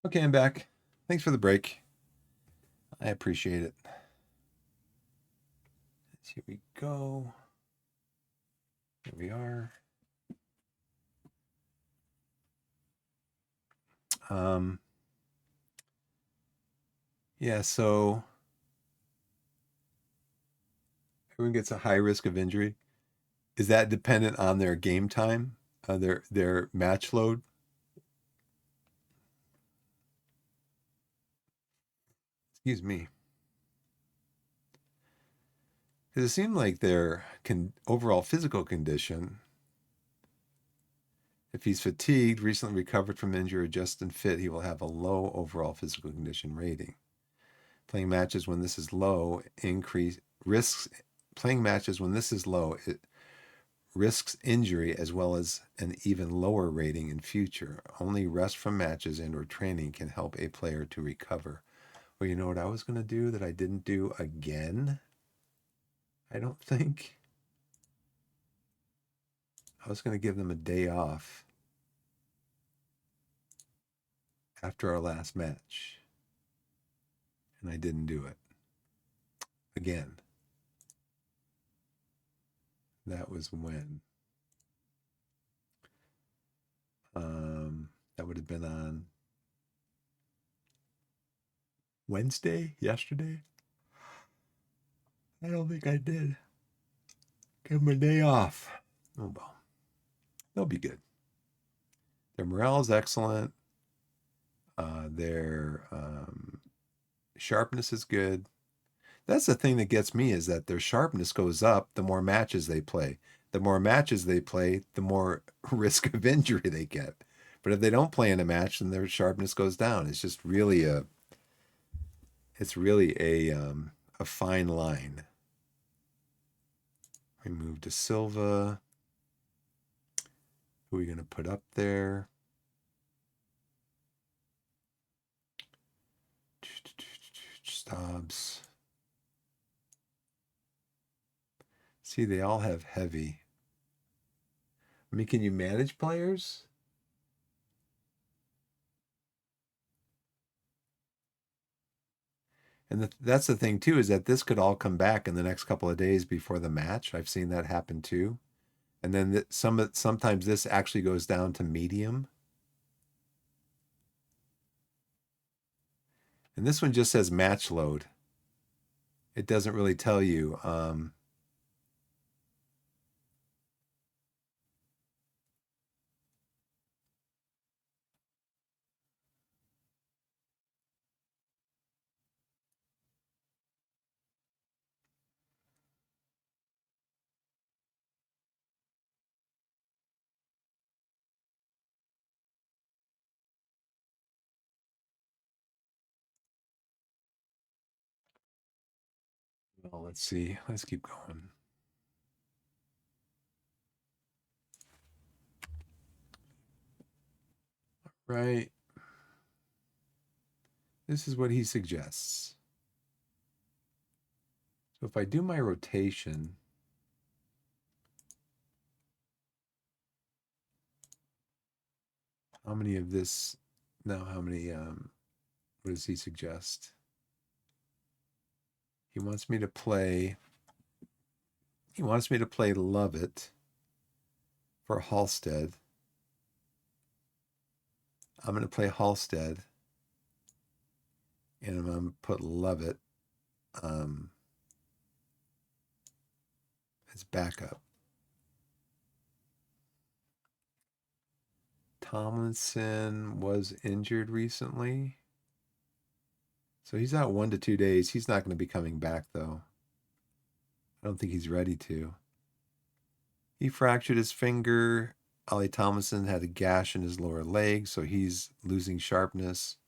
Okay, I'm back. Thanks for the break. I appreciate it. Here we go. Here we are. Yeah, so everyone gets a high risk of injury. Is that dependent on their game time, their match load? Excuse me. Because it seemed like their overall physical condition, if he's fatigued, recently recovered from injury, or just and fit, he will have a low overall physical condition rating. Playing matches when this is low increase risks. Playing matches when this is low, it risks injury as well as an even lower rating in future. Only rest from matches and or training can help a player to recover. Well, you know what I was going to do that I didn't do again? I don't think. I was going to give them a day off after our last match. And I didn't do it. Again. That was when? That would have been on Wednesday, yesterday. I don't think I did. Give them a day off. Oh well. They'll be good. Their morale is excellent. Their sharpness is good. That's the thing that gets me is that their sharpness goes up the more matches they play. The more matches they play, the more risk of injury they get. But if they don't play in a match, then their sharpness goes down. It's just really a fine line. We move to Silva. Who are we going to put up there? Stobbs. See, they all have heavy. I mean, can you manage players? And that's the thing too, is that this could all come back in the next couple of days before the match. I've seen that happen too. And then sometimes this actually goes down to medium. And this one just says match load. It doesn't really tell you. Well, let's see. Let's keep going. Right. This is what he suggests. So if I do my rotation, how many of this? No, how many? What does he suggest? He wants me to play. He wants me to play Lovett for Halstead. I'm going to play Halstead, and I'm going to put Lovett as backup. Tomlinson was injured recently, so he's out 1 to 2 days. He's not going to be coming back, though. I don't think he's ready to. He fractured his finger. Ollie Tomlinson had a gash in his lower leg, so he's losing sharpness.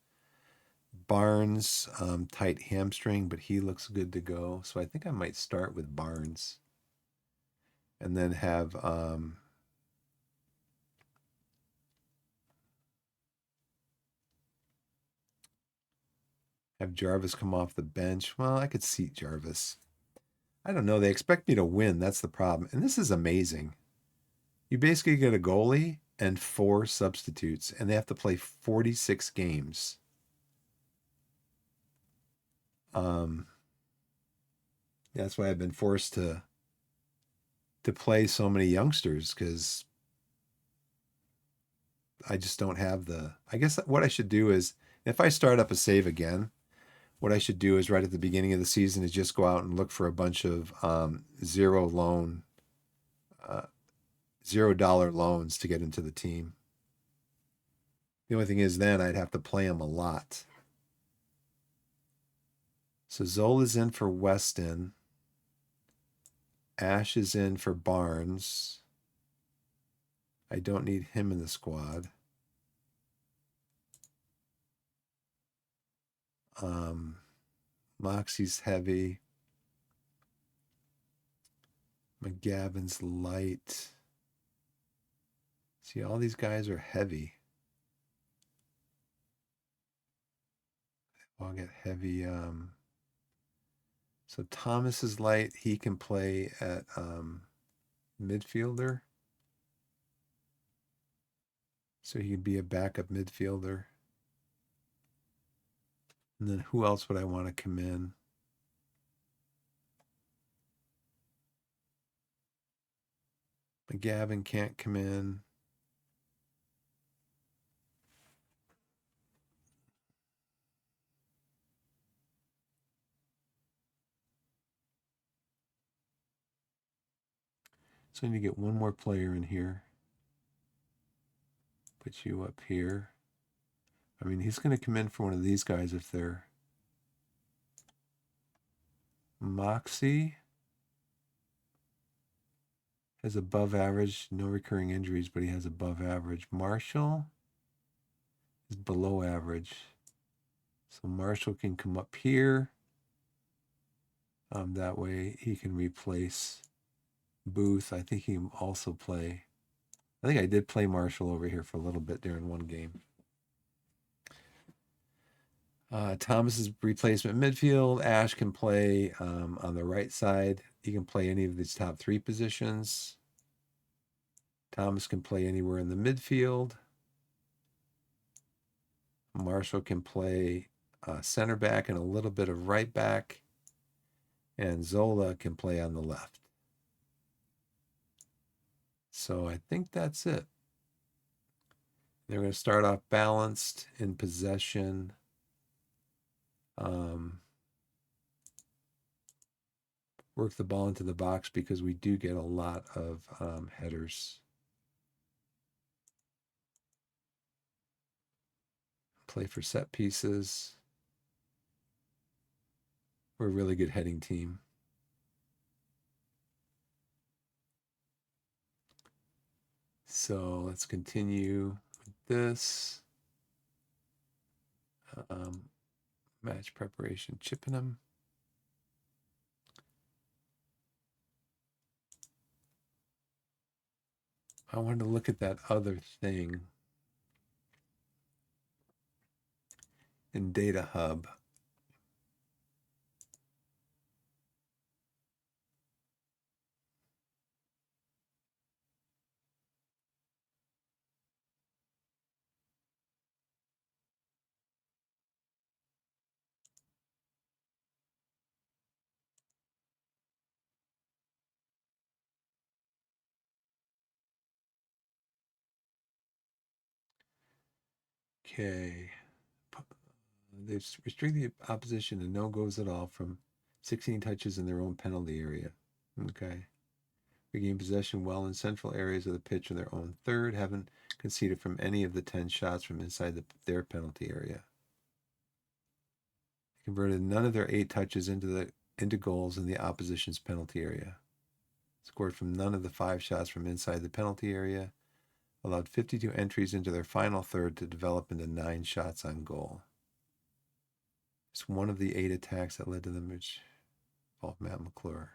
Barnes, tight hamstring, but he looks good to go. So I think I might start with Barnes and then have Jarvis come off the bench. Well, I could seat Jarvis. I don't know. They expect me to win. That's the problem. And this is amazing. You basically get a goalie and 4 substitutes, and they have to play 46 games. That's why I've been forced to play so many youngsters because I just don't have the. I guess what I should do is if I start up a save again, what I should do is right at the beginning of the season is just go out and look for a bunch of zero loan, uh, $0 loans to get into the team. The only thing is then I'd have to play them a lot. So Zola's in for Weston. Ash is in for Barnes. I don't need him in the squad. Moxie's heavy. McGavin's light. See, all these guys are heavy. I'll get heavy. So Thomas is light. He can play at midfielder. So he could be a backup midfielder. And then who else would I want to come in? McGavin can't come in. So I need to get one more player in here. Put you up here. I mean, he's going to come in for one of these guys if they're Moxie has above average, no recurring injuries, but he has above average. Marshall is below average. So Marshall can come up here. That way he can replace Booth. I think he can also play. I think I did play Marshall over here for a little bit during one game. Thomas's replacement midfield. Ash can play on the right side. He can play any of these top 3 positions. Thomas can play anywhere in the midfield. Marshall can play center back and a little bit of right back. And Zola can play on the left. So I think that's it. They're going to start off balanced in possession. Work the ball into the box because we do get a lot of headers. Play for set pieces. We're a really good heading team. So let's continue with this. Match preparation, Chippenham. I wanted to look at that other thing in Data Hub. Okay. They restrict the opposition to no goals at all from 16 touches in their own penalty area. Okay. Regain possession well in central areas of the pitch in their own third. Haven't conceded from any of the 10 shots from inside their penalty area. Converted none of their 8 touches into goals in the opposition's penalty area. Scored from none of the 5 shots from inside the penalty area. Allowed 52 entries into their final third to develop into 9 shots on goal. It's one of the 8 attacks that led to them, which involved Matt McClure.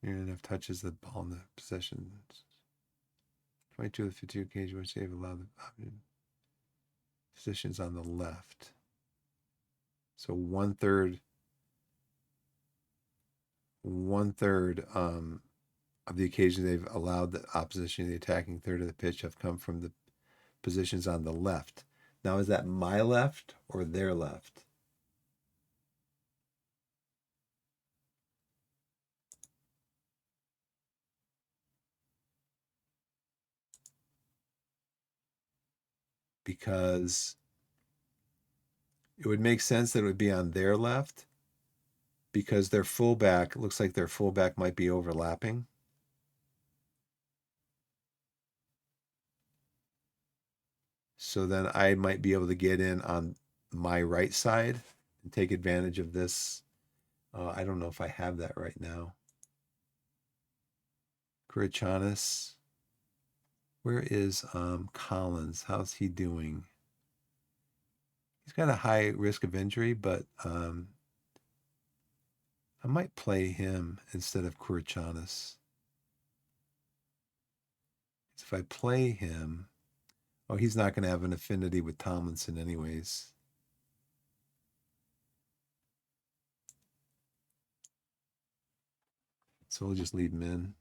Near enough touches the ball in the possession. 22 of the 52 occasions which they've allowed the positions on the left. So one third of the occasions they've allowed the opposition, the attacking third of the pitch, have come from the positions on the left. Now, is that my left or their left? because it would make sense that it would be on their left because their fullback looks like their fullback might be overlapping. So then I might be able to get in on my right side and take advantage of this. I don't know if I have that right now. Kurichanis. Where is Collins? How's he doing? He's got a high risk of injury, but I might play him instead of Kurichanis. If I play him, oh, he's not going to have an affinity with Tomlinson anyways. So we'll just leave him in.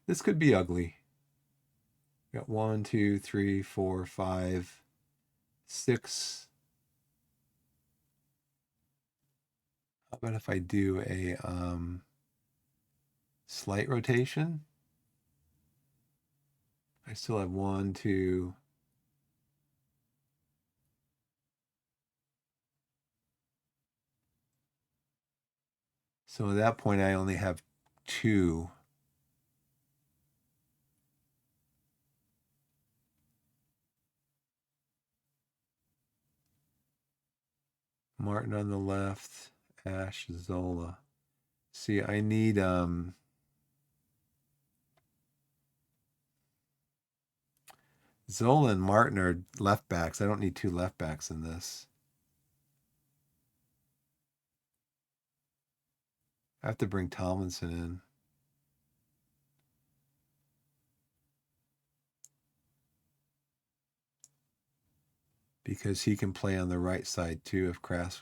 This could be ugly. Got 1, 2, 3, 4, 5, 6. How about if I do a slight rotation? I still have 1, 2. So at that point, I only have 2. Martin on the left, Ash, Zola. See, I need Zola and Martin are left backs. I don't need 2 left backs in this. I have to bring Tomlinson in. Because he can play on the right side too if Krask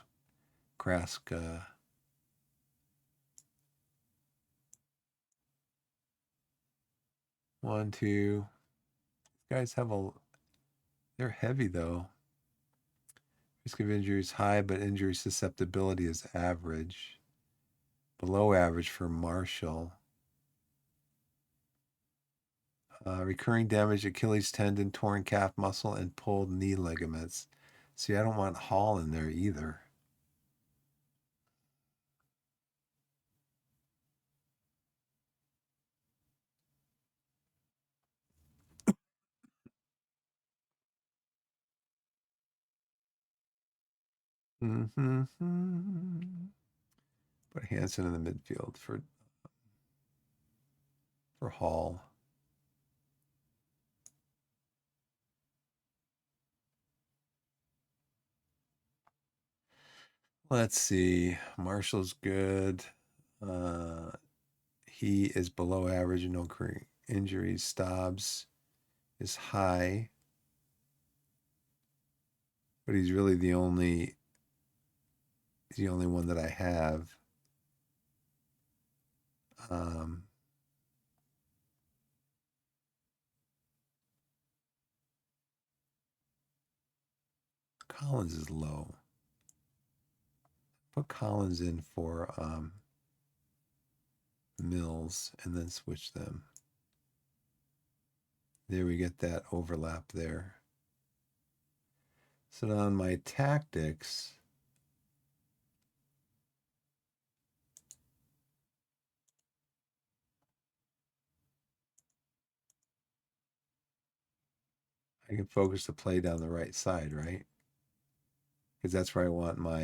1, 2. These guys have they're heavy though. Risk of injury is high, but injury susceptibility is average. Below average for Marshall. Recurring damage, Achilles tendon, torn calf muscle, and pulled knee ligaments. See, I don't want Hall in there either. Put Hansen in the midfield for Hall. Let's see. Marshall's good. He is below average, no injuries. Stobbs is high, but he's really the only one that I have. Collins is low. Put Collins in for Mills and then switch them. There we get that overlap there. So on my tactics, I can focus the play down the right side, right? Because that's where I want my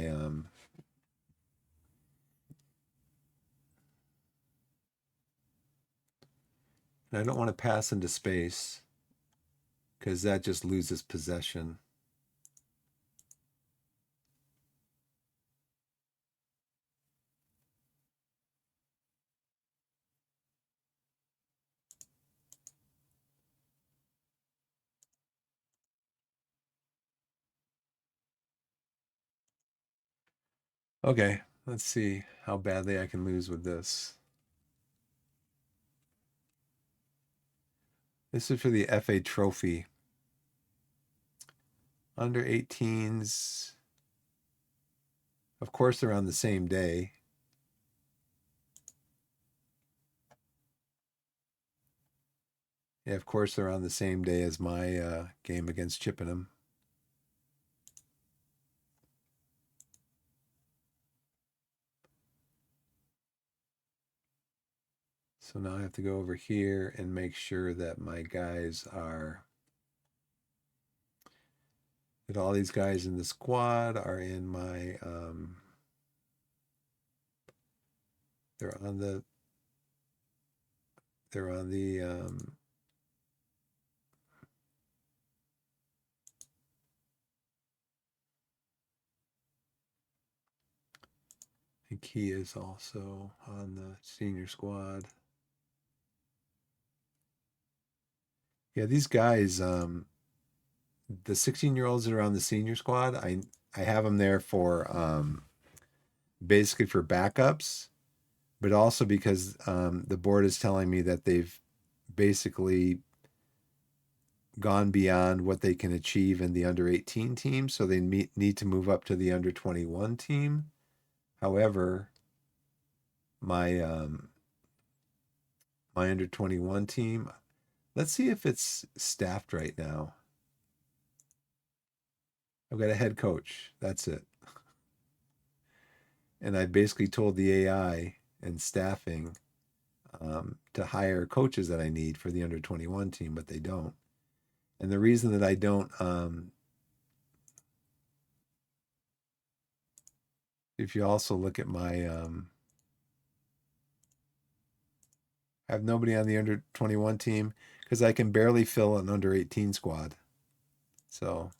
and I don't want to pass into space because that just loses possession. Okay, let's see how badly I can lose with this. This is for the FA Trophy. Under 18s, of course, they're on the same day. Yeah, of course, they're on the same day as my game against Chippenham. So now I have to go over here and make sure that my guys are, that all these guys in the squad are in my, they're on the, they're on the, I think he is also on the senior squad. Yeah, these guys, the 16-year-olds that are on the senior squad, I have them there for basically for backups, but also because the board is telling me that they've basically gone beyond what they can achieve in the under 18 team, so they need to move up to the under 21 team. However, my my under 21 team, let's see if it's staffed right now. I've got a head coach. That's it. And I basically told the AI and staffing to hire coaches that I need for the under 21 team, but they don't. And the reason that I don't, if you also look at my, I have nobody on the under 21 team because I can barely fill an under 18 squad. So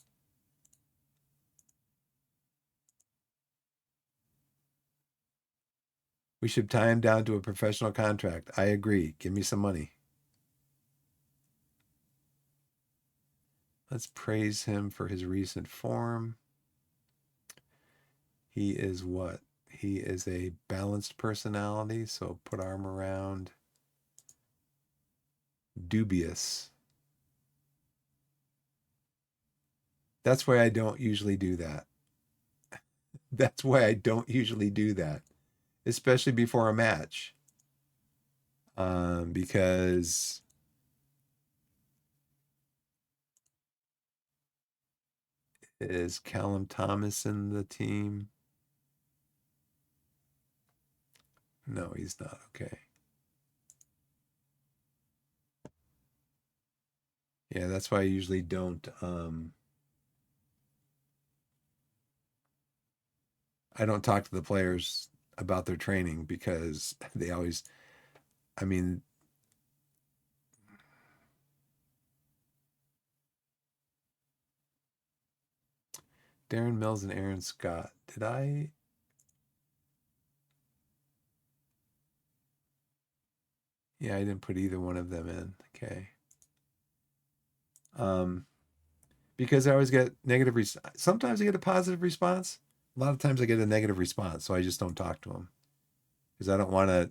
we should tie him down to a professional contract. I agree. Give me some money. Let's praise him for his recent form. He is what? He is a balanced personality. So put arm around. Dubious. That's why I don't usually do that. That's why I don't usually do that, especially before a match. Because is Callum Thomas in the team? No, he's not. Okay. Yeah, that's why I usually don't I don't talk to the players about their training because they always, I mean, Darren Mills and Aaron Scott. Did I? Yeah, I didn't put either one of them in. Okay. Um, because I always get negative. Sometimes I get a positive response. A lot of times I get a negative response, so I just don't talk to them because I don't want to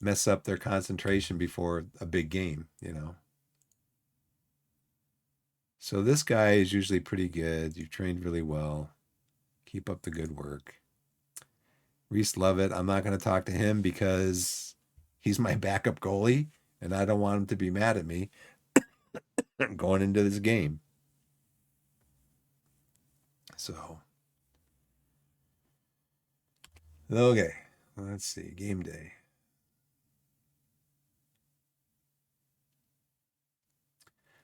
mess up their concentration before a big game, you know. So this guy is usually pretty good. You've trained really well. Keep up the good work. Reese Lovett, I'm not going to talk to him because he's my backup goalie and I don't want him to be mad at me going into this game. So, okay, let's see. Game day.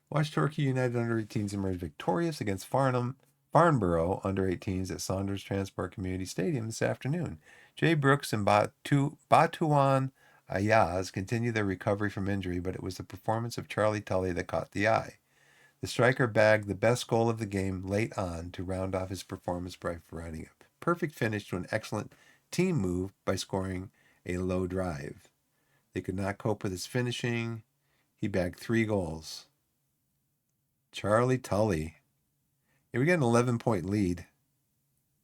Watch Torquay United under 18s emerge victorious against Farnborough under 18s at Saunders Transport Community Stadium this afternoon. Jay Brooks and Batuan Ayaz continue their recovery from injury, but it was the performance of Charlie Tully that caught the eye. The striker bagged the best goal of the game late on to round off his performance by providing a perfect finish to an excellent team move by scoring a low drive. They could not cope with his finishing. He bagged 3 goals. Charlie Tully. Yeah, we got an 11-point lead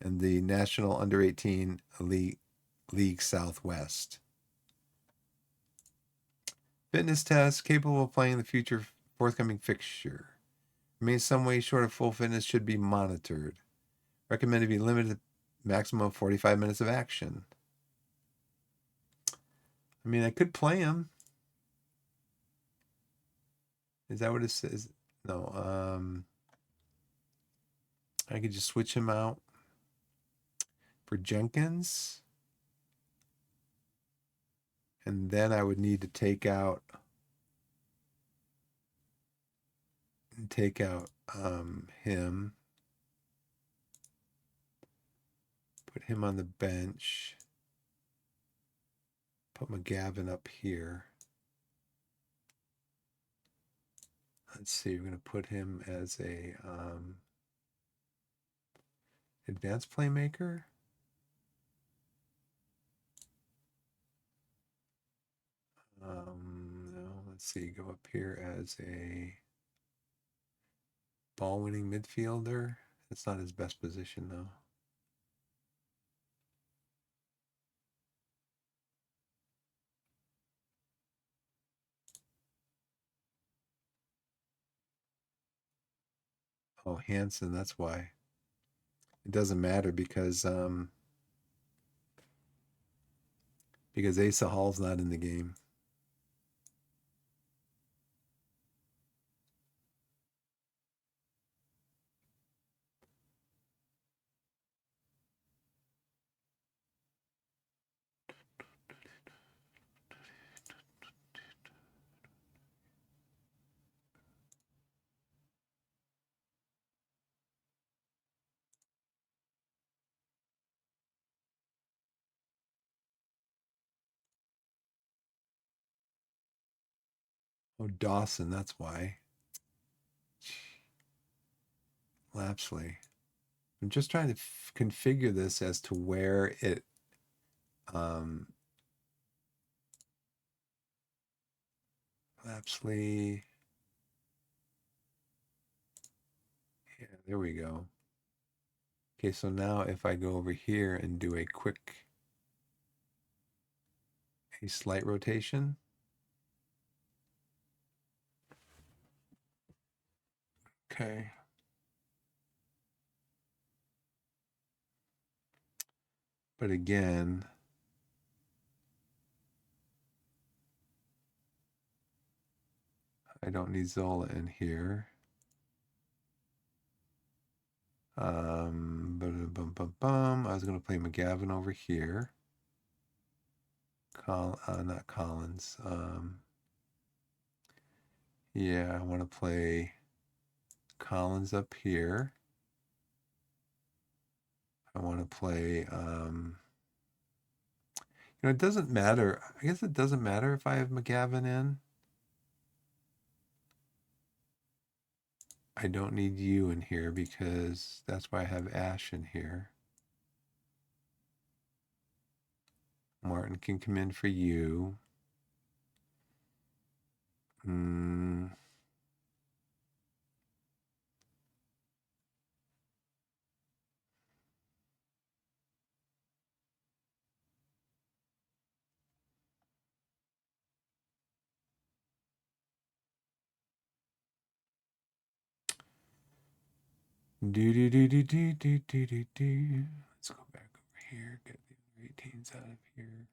in the National Under 18 League Southwest. Fitness test, capable of playing the future forthcoming fixture. Remains some way short of full fitness, should be monitored. Recommended to be limited to maximum of 45 minutes of action. I mean, I could play him. Is that what it says? No. I could just switch him out for Jenkins. And then I would need to take out him. Put him on the bench. Put McGavin up here. Let's see, we're going to put him as a advanced playmaker. No, let's see, go up here as a ball-winning midfielder. That's not his best position, though. Oh, Hansen, that's why. It doesn't matter because Asa Hall's not in the game. Oh, Dawson, that's why. Lapsley. I'm just trying to configure this as to where it Lapsley. Yeah, there we go. Okay, so now if I go over here and do a slight rotation. Okay. But again, I don't need Zola in here. I was going to play McGavin over here. Not Collins. Yeah, I want to play Collins up here. I want to play, it doesn't matter. I guess it doesn't matter if I have McGavin in. I don't need you in here because that's why I have Ash in here. Martin can come in for you. Let's go back over here, get the 18s out of here.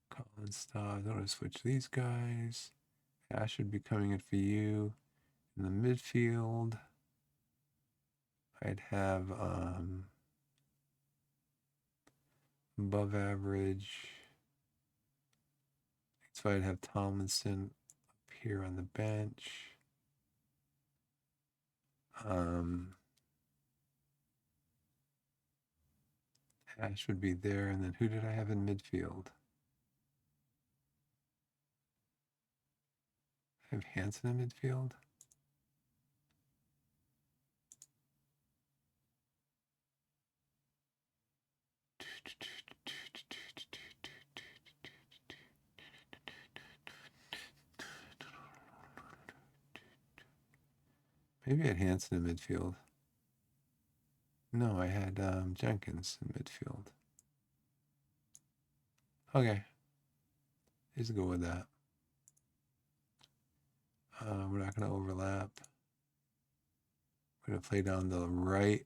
Collins stars. I'm gonna switch these guys. Ash should be coming in for you. In the midfield, I'd have above average. So I'd have Tomlinson up here on the bench. Ash would be there, and then who did I have in midfield? I have Hansen in midfield. Maybe I had Hansen in midfield. No, I had Jenkins in midfield. Okay. Let's go with that. We're not going to overlap. We're going to play down the right.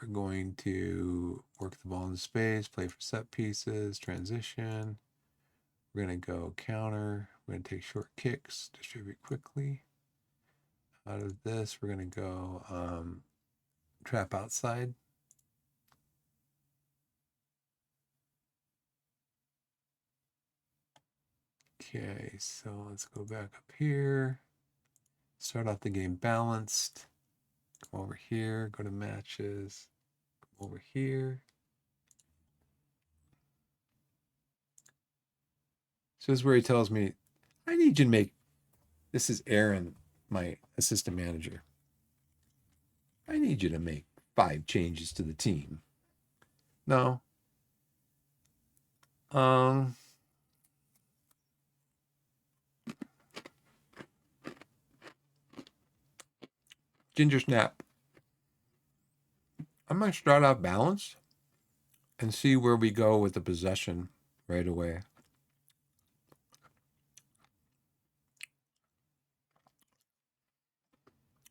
We're going to work the ball in space, play for set pieces, transition. We're going to go counter. We're going to take short kicks, distribute quickly. Out of this, we're going to go trap outside. Okay, so let's go back up here. Start off the game balanced. Come over here, go to matches. Come over here. So this is where he tells me, I need you to make, this is Aaron, my assistant manager. I need you to make 5 changes to the team. No. Ginger snap. I'm going to start out balanced and see where we go with the possession right away.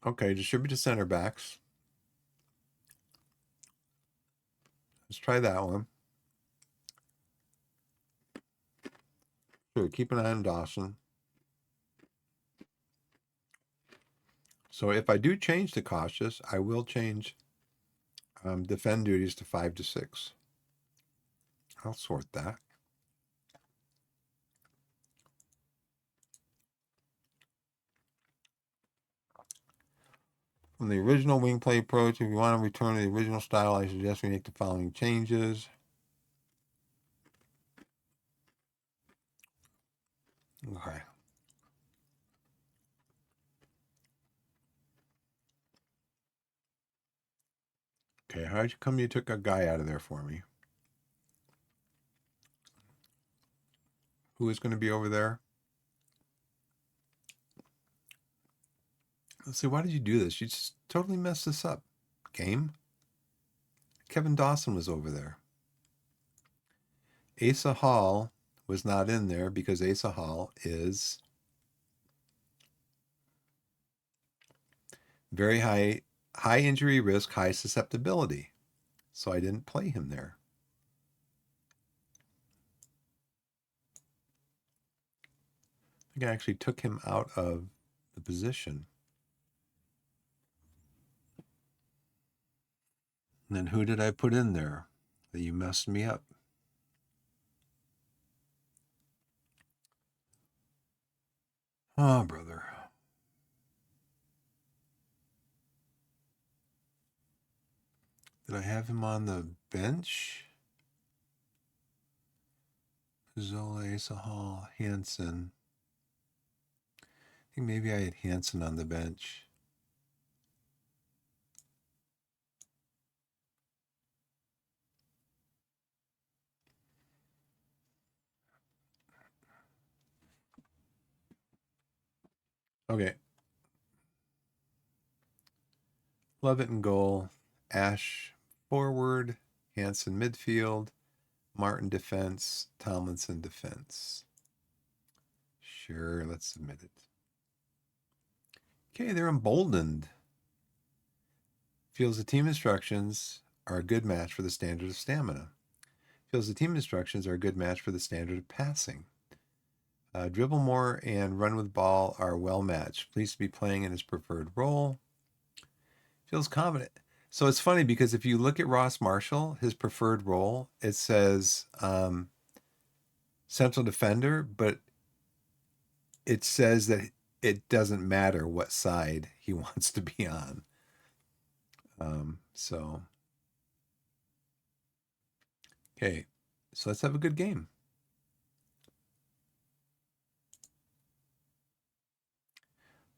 Okay, distribute to center backs. Let's try that one. Sure, keep an eye on Dawson. So if I do change to cautious, I will change defend duties to 5 to 6. I'll sort that. From the original wing play approach, if you want to return to the original style, I suggest we make the following changes. Okay. Okay, how'd you come you took a guy out of there for me? Who is going to be over there? Let's see, why did you do this? You just totally messed this up. Game? Kevin Dawson was over there. Asa Hall was not in there because Asa Hall is very high injury risk, high susceptibility. So I didn't play him there. I think I actually took him out of the position. And then who did I put in there that you messed me up? Oh, brother. Did I have him on the bench? Zola, Asa Hall, Hansen. I think maybe I had Hansen on the bench. Okay. Lovett in goal. Ash forward. Hansen midfield. Martin defense. Tomlinson defense. Sure, let's submit it. Okay, they're emboldened. Feels the team instructions are a good match for the standard of stamina. Feels the team instructions are a good match for the standard of passing. Dribble more and run with ball are well matched. Pleased to be playing in his preferred role. Feels confident. So it's funny because if you look at Ross Marshall, his preferred role, it says central defender, but it says that it doesn't matter what side he wants to be on. Okay, so let's have a good game.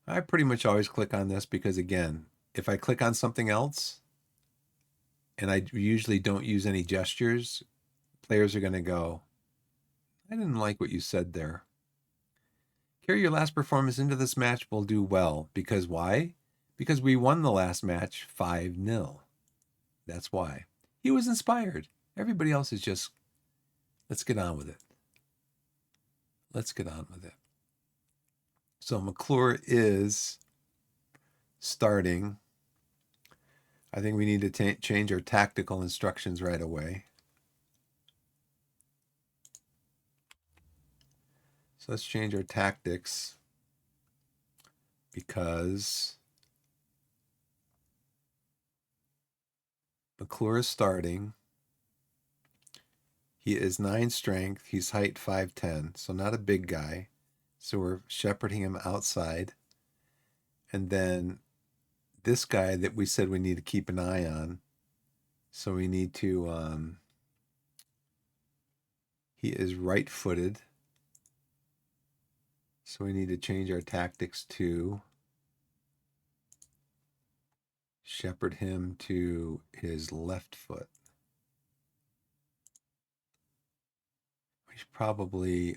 I pretty much always click on this because, again, if I click on something else and I usually don't use any gestures, players are going to go, I didn't like what you said there. Carry your last performance into this match will do well. Because why? Because we won the last match 5-0. That's why. He was inspired. Everybody else is just, let's get on with it. Let's get on with it. So McClure is starting. I think we need to change our tactical instructions right away. So let's change our tactics because McClure is starting. He is 9 strength. He's height 5'10", so not a big guy. So we're shepherding him outside. And then this guy that we said we need to keep an eye on. So we need to, he is right-footed. So we need to change our tactics to shepherd him to his left foot. We should probably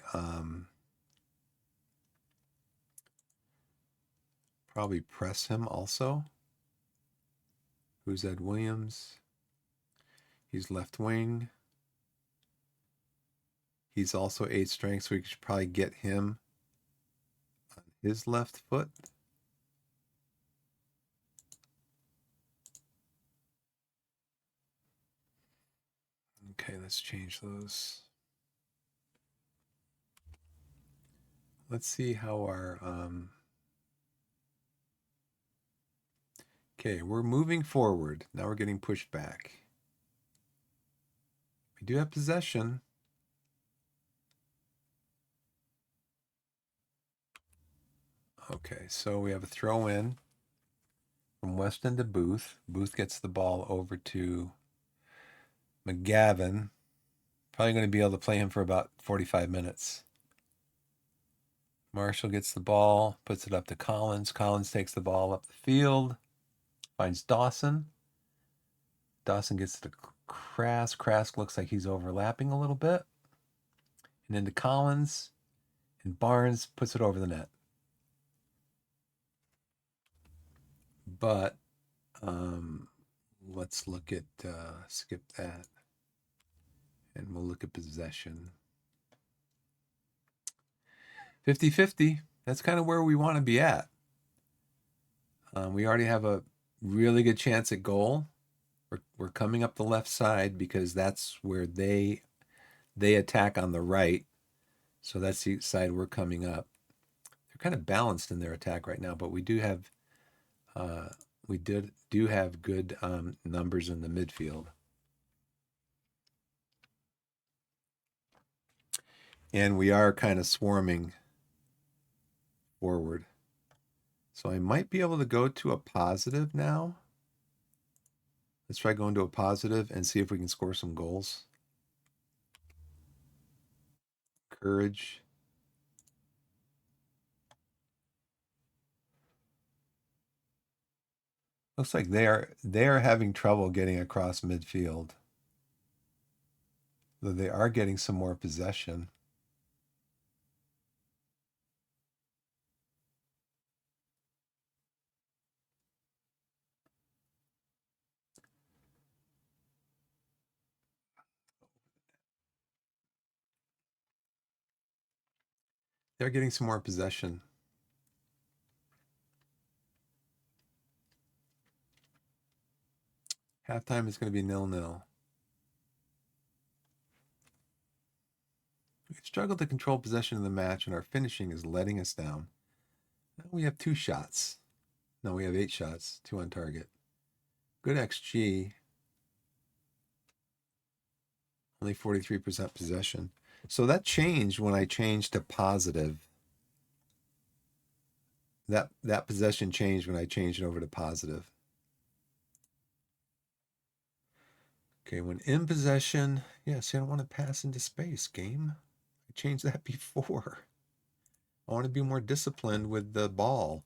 press him also. Who's Ed Williams? He's left wing. He's also 8 strength, so we should probably get him on his left foot. Okay, let's change those. Let's see how our okay, we're moving forward. Now we're getting pushed back. We do have possession. Okay, so we have a throw in from Weston to Booth. Booth gets the ball over to McGavin. Probably going to be able to play him for about 45 minutes. Marshall gets the ball, puts it up to Collins. Collins takes the ball up the field, finds Dawson. Dawson gets to Krask. Krask looks like he's overlapping a little bit. And into Collins. And Barnes puts it over the net. But let's look at, skip that. And we'll look at possession. 50-50. That's kind of where we want to be at. We already have a really good chance at goal. We're coming up the left side because that's where they attack on the right. So that's the side we're coming up. They're kind of balanced in their attack right now, but we do have good numbers in the midfield. And we are kind of swarming forward. So I might be able to go to a positive now. Let's try going to a positive and see if we can score some goals. Courage. Looks like they are having trouble getting across midfield. Though they are getting some more possession. They're getting some more possession. Halftime is going to be 0-0. We've struggled to control possession of the match, and our finishing is letting us down. Now we have 2 shots. No, we have 8 shots, 2 on target. Good XG. Only 43% possession. So that changed when I changed to positive. That possession changed when I changed it over to positive. Okay, when in possession, see, I don't want to pass into space, game. I changed that before. I want to be more disciplined with the ball.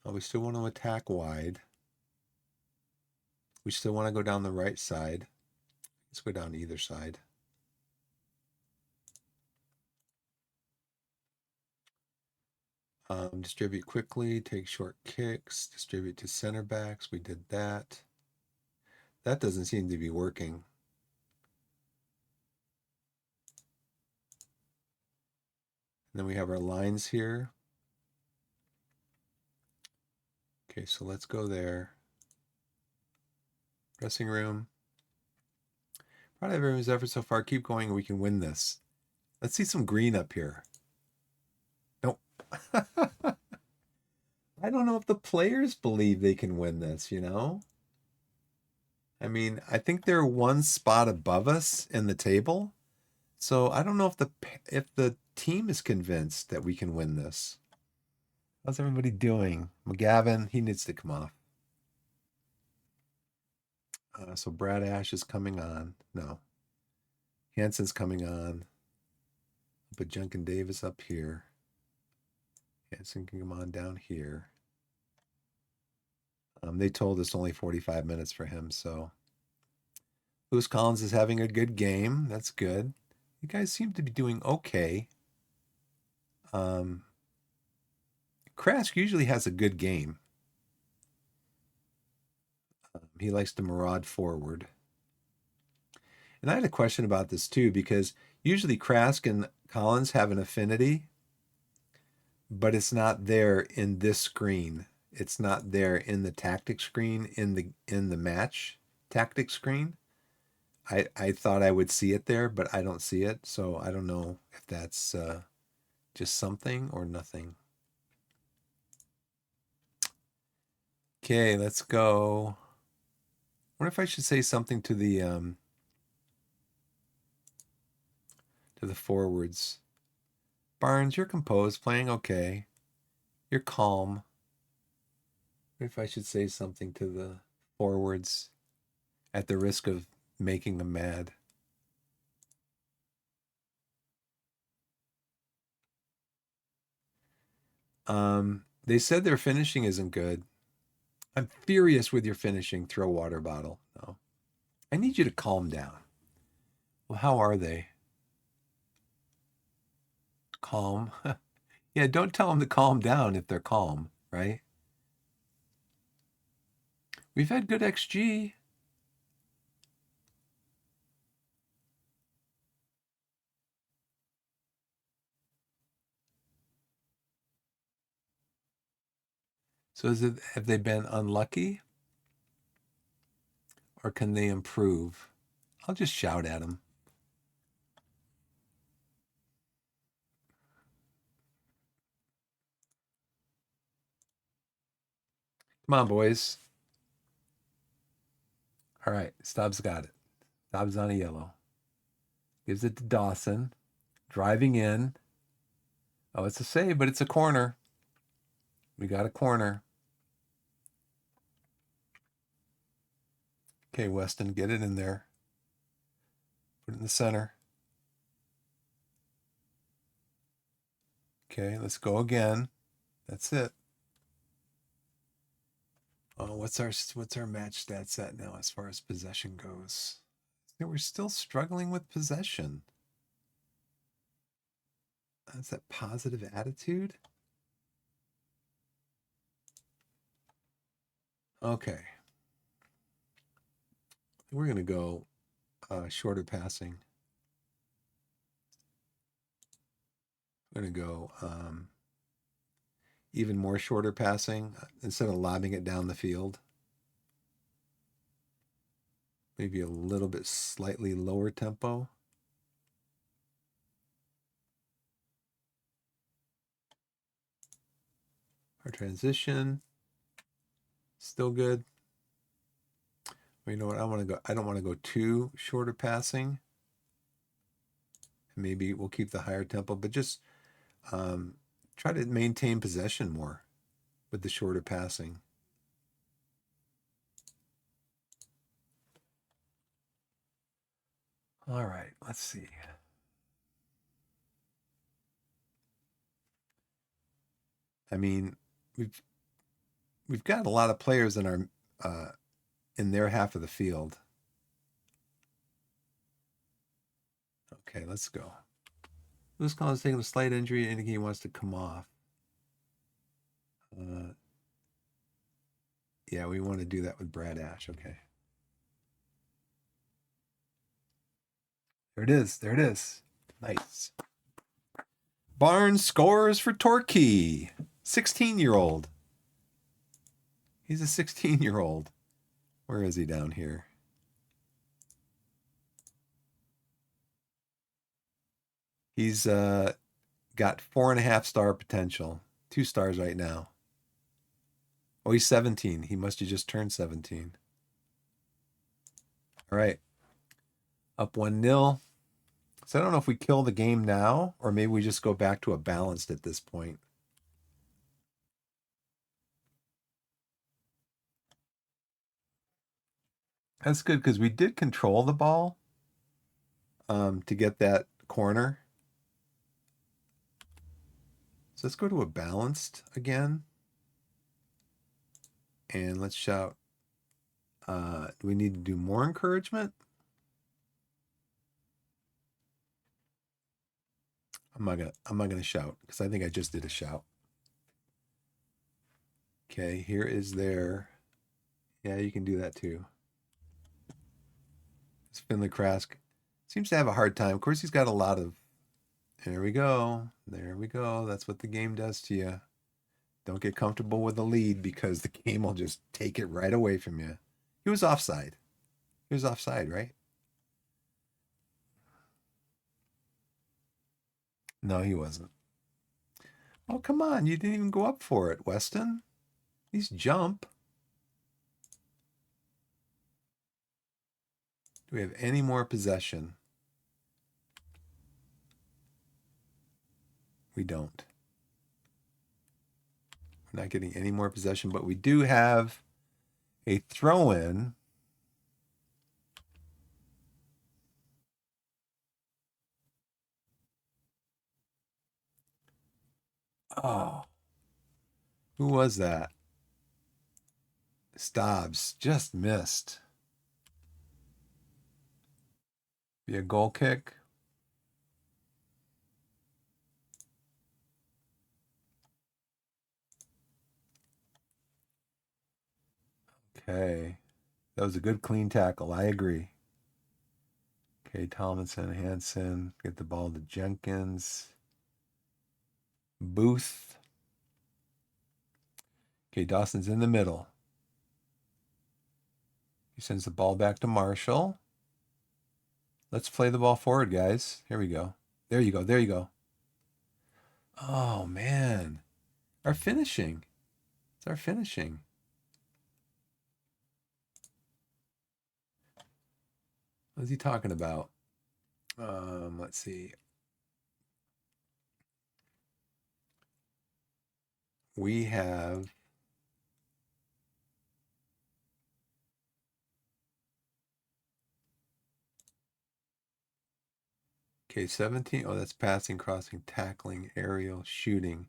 Oh, we still want to attack wide. We still want to go down the right side. Let's go down either side. Distribute quickly, take short kicks, distribute to center backs. We did that. That doesn't seem to be working. And then we have our lines here. Okay, so let's go there. Dressing room. Proud of everyone's effort so far. Keep going and we can win this. Let's see some green up here. Nope. I don't know if the players believe they can win this, you know? I mean, I think they're one spot above us in the table. So I don't know if the team is convinced that we can win this. How's everybody doing? McGavin, he needs to come off. So Brad Ash is coming on. No. Hanson's coming on. Put Junkin Davis up here. Hanson can come on down here. They told us only 45 minutes for him, so. Lewis Collins is having a good game. That's good. You guys seem to be doing okay. Krask usually has a good game. He likes to maraud forward. And I had a question about this too, because usually Krask and Collins have an affinity, but it's not there in this screen. It's not there in the tactic screen, in the match tactic screen. I thought I would see it there, but I don't see it. So I don't know if that's just something or nothing. Okay, let's go. I wonder if I should say something to the forwards. Barnes, you're composed, playing okay. You're calm. What if I should say something to the forwards at the risk of making them mad? They said their finishing isn't good. I'm furious with your finishing. Throw water bottle. No. I need you to calm down. Well, how are they? Calm. Yeah, don't tell them to calm down if they're calm, right? We've had good XG. So have they been unlucky? Or can they improve? I'll just shout at them. Come on, boys. All right, Stubbs got it. Stubbs on a yellow. Gives it to Dawson. Driving in. Oh, it's a save, but it's a corner. We got a corner. Okay, Weston, get it in there. Put it in the center. Okay, let's go again. That's it. Oh, what's our match stats at now as far as possession goes? We're still struggling with possession. That's that positive attitude. Okay. We're going to go shorter passing. We're going to go even more shorter passing instead of lobbing it down the field. Maybe a little bit slightly lower tempo. Our transition, still good. Well, you know what? I don't want to go too shorter passing. Maybe we'll keep the higher tempo, but just try to maintain possession more with the shorter passing. All right, let's see. I mean, we've got a lot of players in our in their half of the field. Okay, let's go. Lewis Collins taking a slight injury, indicating he wants to come off. Yeah, we want to do that with Brad Ash. Okay. There it is. There it is. Nice. Barnes scores for Torquay. 16-year-old. He's a 16-year-old. Where is he down here? He's got 4.5 star potential. 2 stars right now. Oh, he's 17. He must have just turned 17. All right. Up 1-0. So I don't know if we kill the game now or maybe we just go back to a balanced at this point. That's good because we did control the ball to get that corner. So let's go to a balanced again. And let's shout. Do we need to do more encouragement? I'm not gonna shout because I think I just did a shout. Okay, here is their. Yeah, you can do that too. It's Finley Krask seems to have a hard time. Of course, he's got a lot of. There we go. There we go. That's what the game does to you. Don't get comfortable with the lead because the game will just take it right away from you. He was offside. He was offside, right? No, he wasn't. Oh, come on. You didn't even go up for it, Weston. He's jump. Do we have any more possession? We don't. We're not getting any more possession, but we do have a throw-in. Oh, who was that? Stobbs just missed. Be a goal kick. Okay. That was a good clean tackle. I agree. Okay, Tomlinson, Hansen, get the ball to Jenkins. Booth. Okay, Dawson's in the middle. He sends the ball back to Marshall. Let's play the ball forward, guys. Here we go. There you go. There you go. Oh, man. Our finishing. It's our finishing. What is he talking about? Let's see. We have okay, 17. Oh, that's passing, crossing, tackling, aerial, shooting.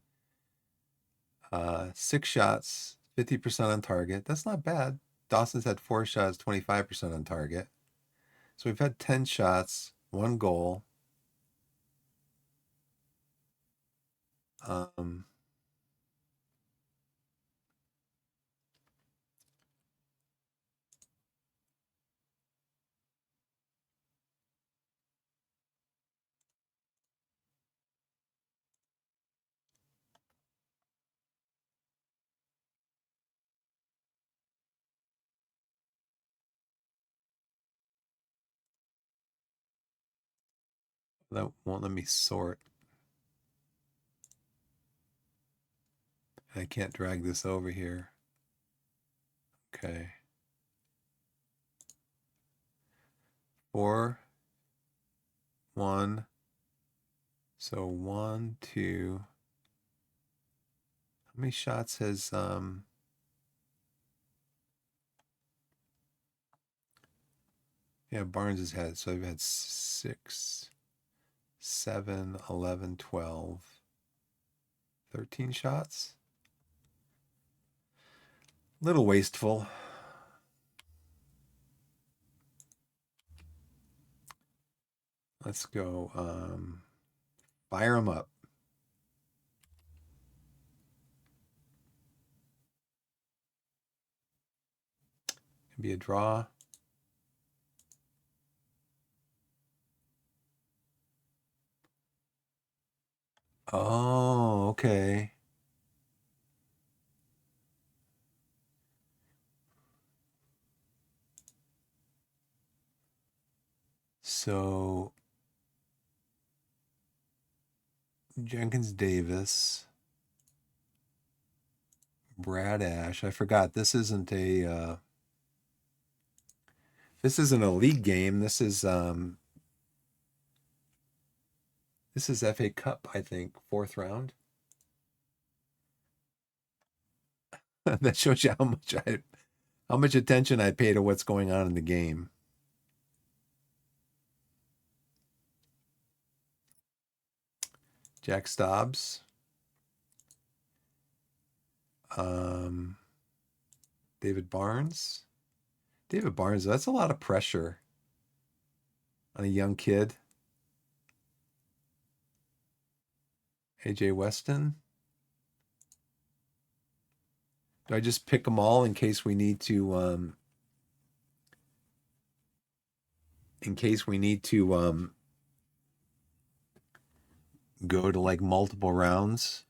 6 shots, 50% on target. That's not bad. Dawson's had 4 shots, 25% on target. So we've had 10 shots, 1 goal. Um, that won't let me sort. I can't drag this over here. Okay. 4, 1. So 1, 2. How many shots has yeah, Barnes has had? So I've had 6, 7, 11, 12, 13 shots. Little wasteful. Let's go fire them up. Can be a draw. Oh, okay. So Jenkins Davis. Brad Ash. I forgot this isn't a league game. This is FA Cup, I think, 4th round. That shows you how much attention I pay to what's going on in the game. Jack Stobbs. David Barnes. David Barnes, that's a lot of pressure on a young kid. AJ Weston. Do I just pick them all in case we need to go to like multiple rounds?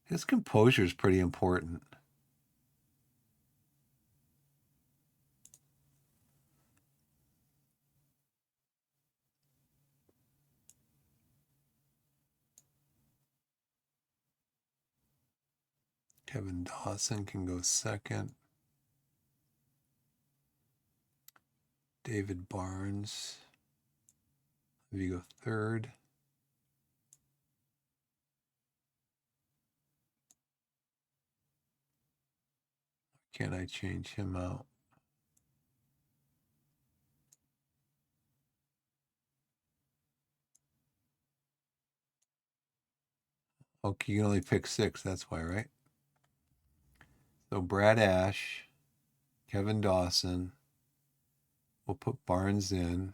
His composure is pretty important. Kevin Dawson can go second. David Barnes. If you go third. Can I change him out? Okay, you can only pick 6. That's why, right? So Brad Ash, Kevin Dawson. We'll put Barnes in.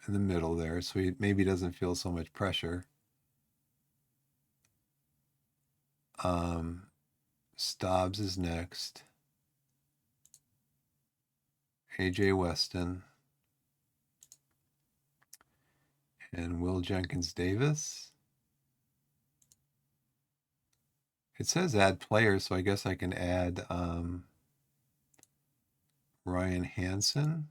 In the middle there, so he maybe doesn't feel so much pressure. Stobbs is next. AJ Weston. And Will Jenkins Davis. It says add players, so I guess I can add Ryan Hansen.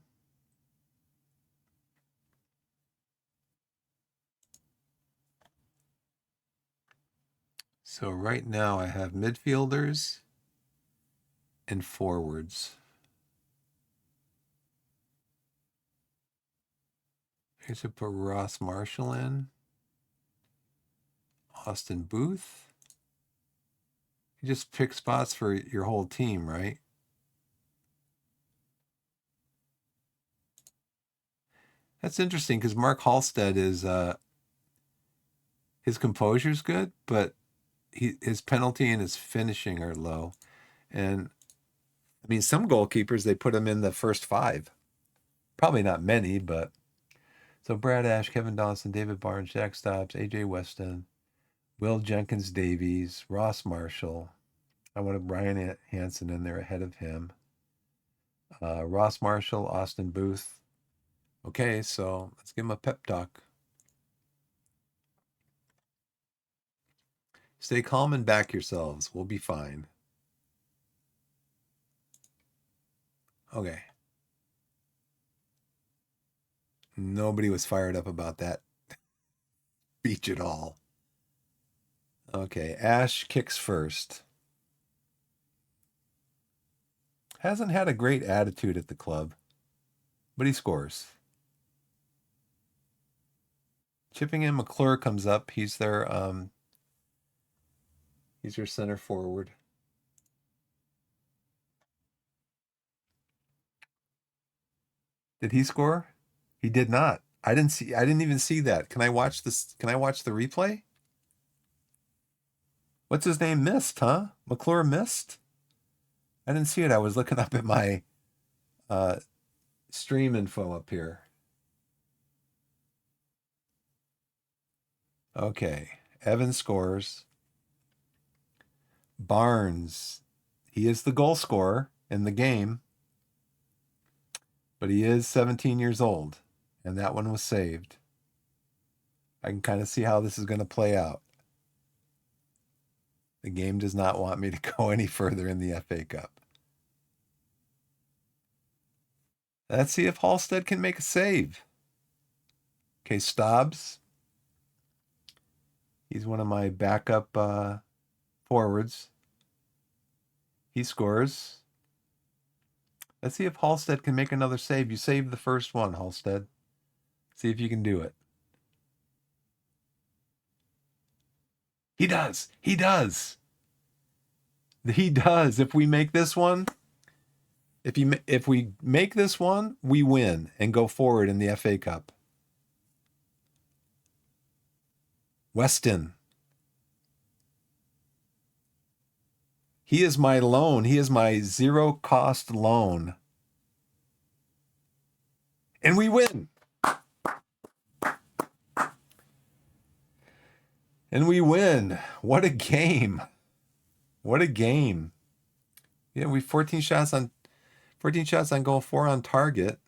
So right now I have midfielders and forwards. I should put Ross Marshall in. Austin Booth. You just pick spots for your whole team, right? That's interesting because Mark Halstead is his composure's good, but his penalty and his finishing are low. And I mean, some goalkeepers they put him in the first 5. Probably not many, but so Brad Ash, Kevin Dawson, David Barnes, Jack Stobbs, AJ Weston, Will Jenkins Davies, Ross Marshall. I wanted Brian Hansen in there ahead of him. Ross Marshall, Austin Booth. Okay, so let's give him a pep talk. Stay calm and back yourselves. We'll be fine. Okay. Nobody was fired up about that speech at all. Okay, Ash kicks first. Hasn't had a great attitude at the club, but he scores. Chipping in McClure comes up. He's their center forward. Did he score? He did not. I didn't even see that. Can I watch this? Can I watch the replay? What's his name missed, huh? McClure missed? I didn't see it. I was looking up at my stream info up here. Okay. Evan scores. Barnes, he is the goal scorer in the game, but he is 17 years old, and that one was saved. I can kind of see how this is going to play out. The game does not want me to go any further in the FA Cup. Let's see if Halstead can make a save. Okay, Stobbs. He's one of my backup forwards. He scores. Let's see if Halstead can make another save. You saved the first one, Halstead. See if you can do it. He does. He does. He does. If we make this one, if we make this one, we win and go forward in the FA Cup. Weston. He is my loan. He is my zero cost loan. And we win. And we win. What a game. What a game. Yeah, we 14 shots on goal, 4 on target.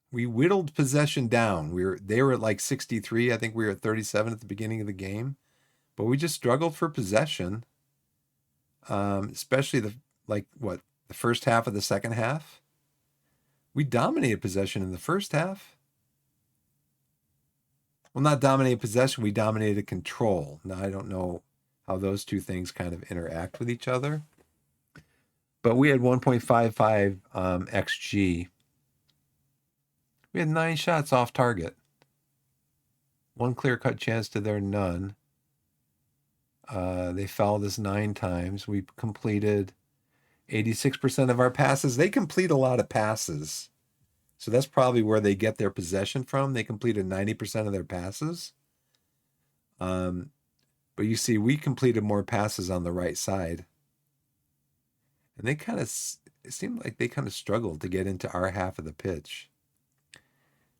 We whittled possession down. They were at like 63. I think we were at 37 at the beginning of the game. But we just struggled for possession. Especially the first half of the second half. We dominated possession in the first half. Well, not dominated possession, we dominated control. Now, I don't know how those two things kind of interact with each other. But we had 1.55 XG. We had 9 shots off target. 1 clear-cut chance to their none. They fouled us 9 times. We completed 86% of our passes. They complete a lot of passes. So that's probably where they get their possession from. They completed 90% of their passes. But you see, we completed more passes on the right side. And it seemed like they kind of struggled to get into our half of the pitch.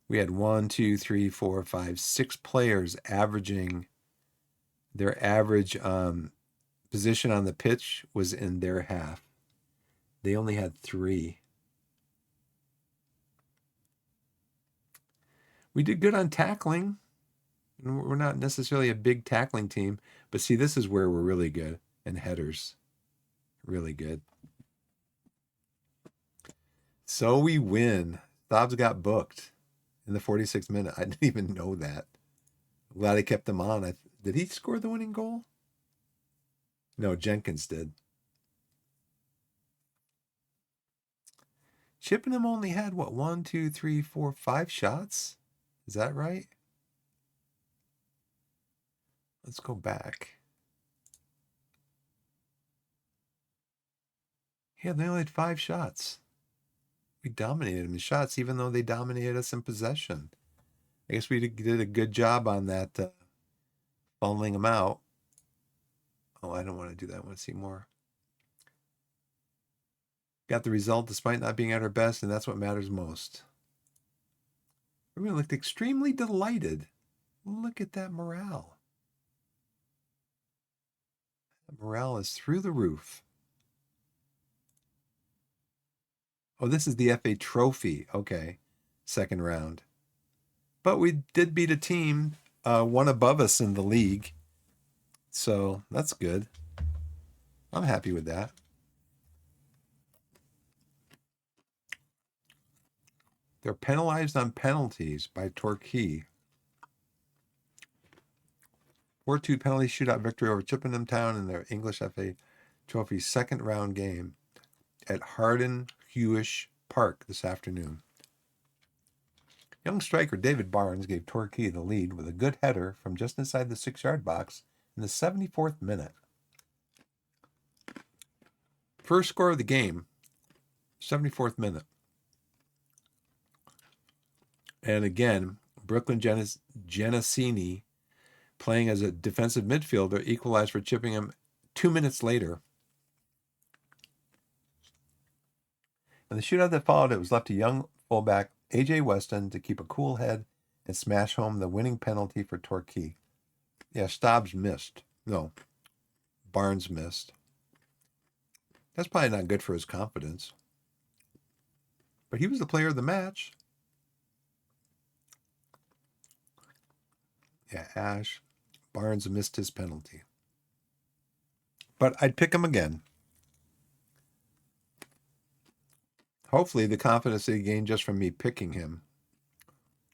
We had 1, 2, 3, 4, 5, 6 players averaging, their average position on the pitch was in their half. They only had 3. We did good on tackling. We're not necessarily a big tackling team, but see, this is where we're really good. And headers, really good. So we win. Stobbs got booked in the 46th minute. I didn't even know that. I'm glad I kept him on. Did he score the winning goal? No, Jenkins did. Chippenham only had, 1, 2, 3, 4, 5 shots? Is that right? Let's go back. Yeah, they only had 5 shots. We dominated them in shots, even though they dominated us in possession. I guess we did a good job on that, funneling them out. Oh, I don't want to do that. I want to see more. Got the result despite not being at our best, and that's what matters most. Everyone looked extremely delighted. Look at that morale. The morale is through the roof. Oh, this is the FA Trophy. Okay, second round. But we did beat a team, one above us in the league. So that's good. I'm happy with that. They're penalized on penalties by Torquay. 4-2 penalty shootout victory over Chippenham Town in their English FA Trophy second round game at Harden Hewish Park this afternoon. Young striker David Barnes gave Torquay the lead with a good header from just inside the 6-yard box in the 74th minute. First score of the game, 74th minute. And again, Brooklyn Genesini, playing as a defensive midfielder, equalized for Chippenham 2 minutes later. In the shootout that followed, it was left to young fullback A.J. Weston to keep a cool head and smash home the winning penalty for Torquay. Yeah, Stobbs missed. No, Barnes missed. That's probably not good for his confidence. But he was the player of the match. Yeah, Ash, Barnes missed his penalty. But I'd pick him again. Hopefully the confidence that he gained just from me picking him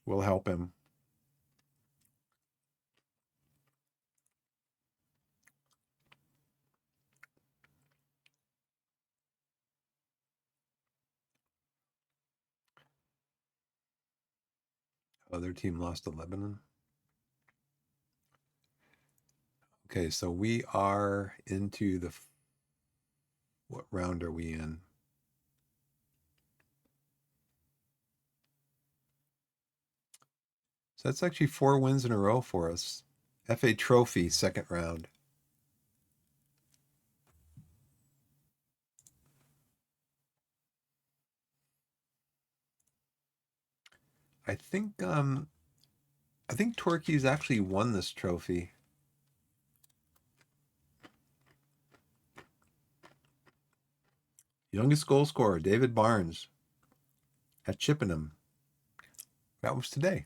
will help him. Other team lost to Lebanon. Okay, so we are into the, what round are we in? So that's actually 4 wins in a row for us. FA Trophy, second round. I think Torquay's actually won this trophy. Youngest goal scorer, David Barnes at Chippenham. That was today.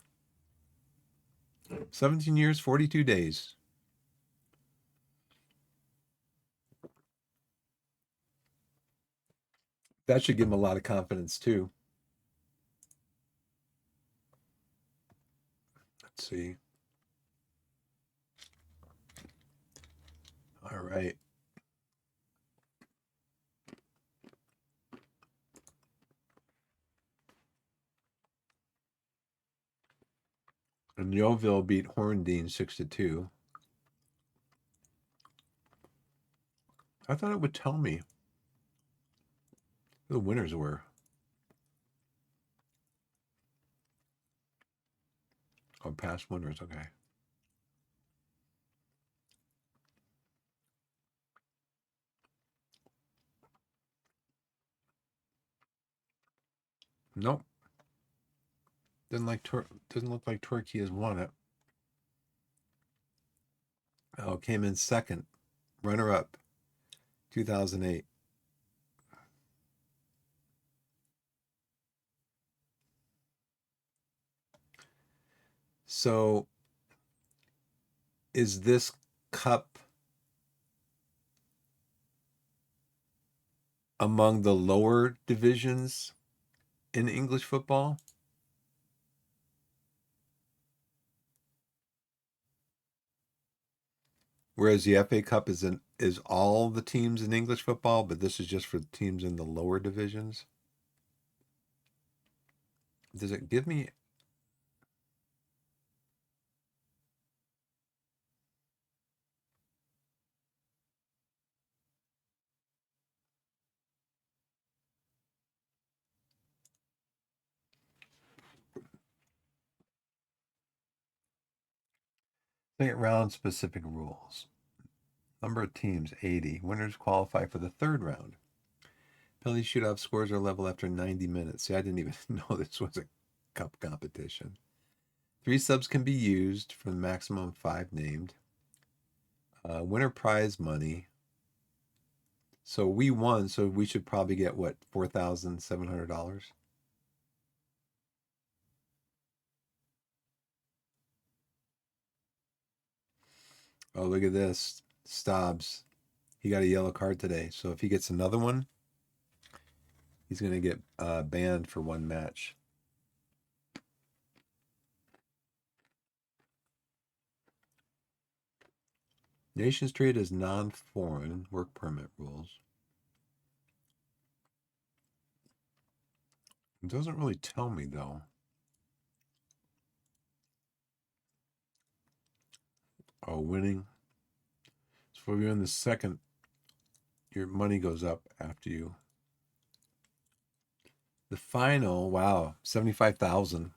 17 years, 42 days. That should give him a lot of confidence too. Let's see. All right. And Yeovil beat Horndean 6-2. I thought it would tell me who the winners were. Oh, past winners. Okay. Nope. Doesn't look like Torquay has won it. Oh, came in second, runner up, 2008. So, is this cup among the lower divisions in English football? Whereas the FA Cup is all the teams in English football, but this is just for teams in the lower divisions. Does it give me? Second round specific rules. Number of teams 80. Winners qualify for the third round. Penalty shootout scores are level after 90 minutes. See, I didn't even know this was a cup competition. 3 subs can be used for the maximum of 5 named. Winner prize money. So we won, so we should probably get what, $4,700? Oh, look at this. Stobbs. He got a yellow card today. So if he gets another one, he's going to get banned for 1 match. Nations treated as non-foreign work permit rules. It doesn't really tell me, though. Oh, winning. So if you're in the second, your money goes up after you. The final, wow, 75,000.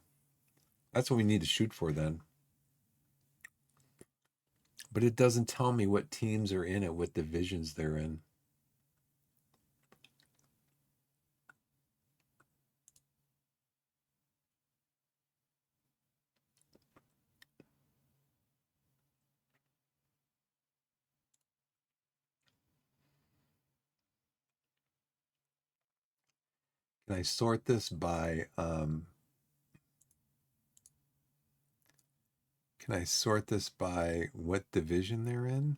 That's what we need to shoot for then. But it doesn't tell me what teams are in it, what divisions they're in. Can I sort this by Can I sort this by what division they're in?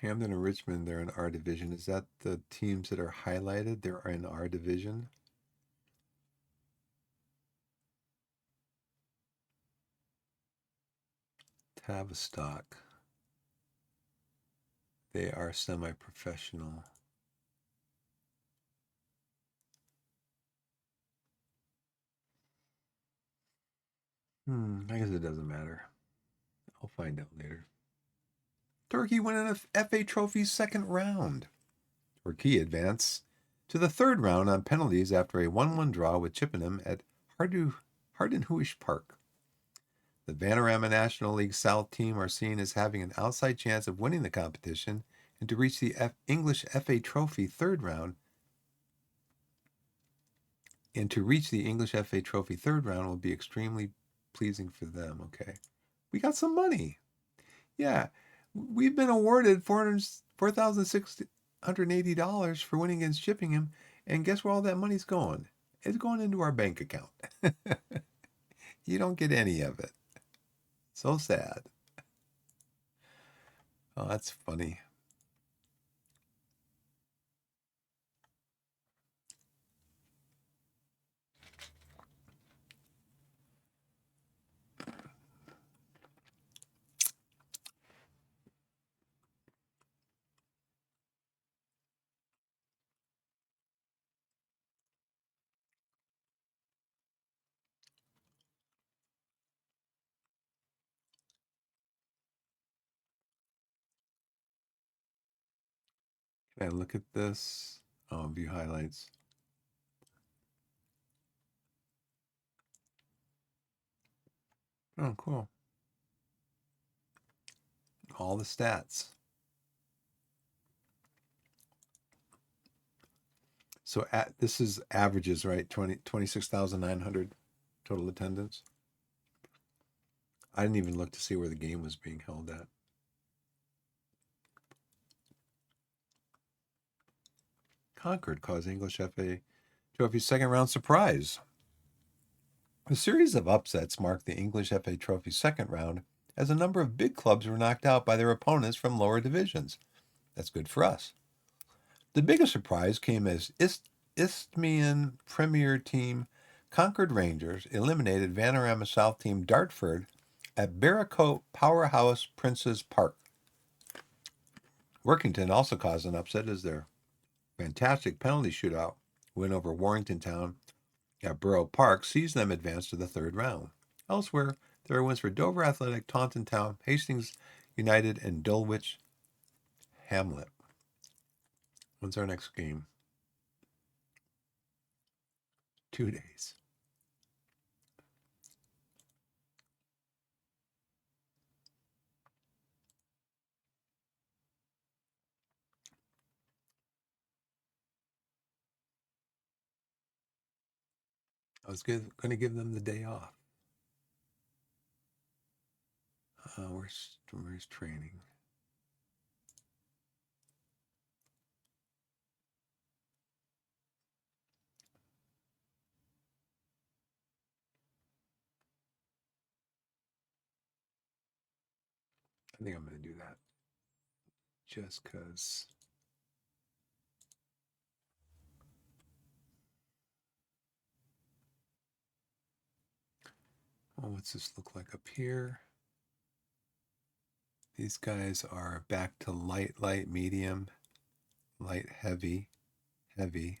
Hamden and Richmond, they're in our division. Is that the teams that are highlighted? They're in our division. Tavistock. They are semi-professional. I guess it doesn't matter. I'll find out later. Torquay won an FA Trophy's second round. Torquay advanced to the third round on penalties after a 1-1 draw with Chippenham at Hardenhuish Park. The Vanarama National League South team are seen as having an outside chance of winning the competition, and to reach the English FA Trophy third round will be extremely pleasing for them. Okay. We got some money. Yeah. We've been awarded $4,680 for winning against Chippingham. And guess where all that money's going? It's going into our bank account. You don't get any of it. So sad. Oh, that's funny. Can I look at this? Oh, view highlights. Oh, cool. All the stats. So this is averages, right? 26,900 total attendance. I didn't even look to see where the game was being held at. Concord caused English FA Trophy second round surprise. A series of upsets marked the English FA Trophy second round as a number of big clubs were knocked out by their opponents from lower divisions. That's good for us. The biggest surprise came as Isthmian Premier team Concord Rangers eliminated Vanarama South team Dartford at Barracote Powerhouse Princes Park. Workington also caused an upset as their fantastic penalty shootout win over Warrington Town at Borough Park sees them advance to the third round. Elsewhere, there are wins for Dover Athletic, Taunton Town, Hastings United, and Dulwich Hamlet. When's our next game? 2 days. I was going to give them the day off. Where's training? I think I'm going to do that just because. Oh, what's this look like up here? These guys are back to light, medium, light, heavy, heavy.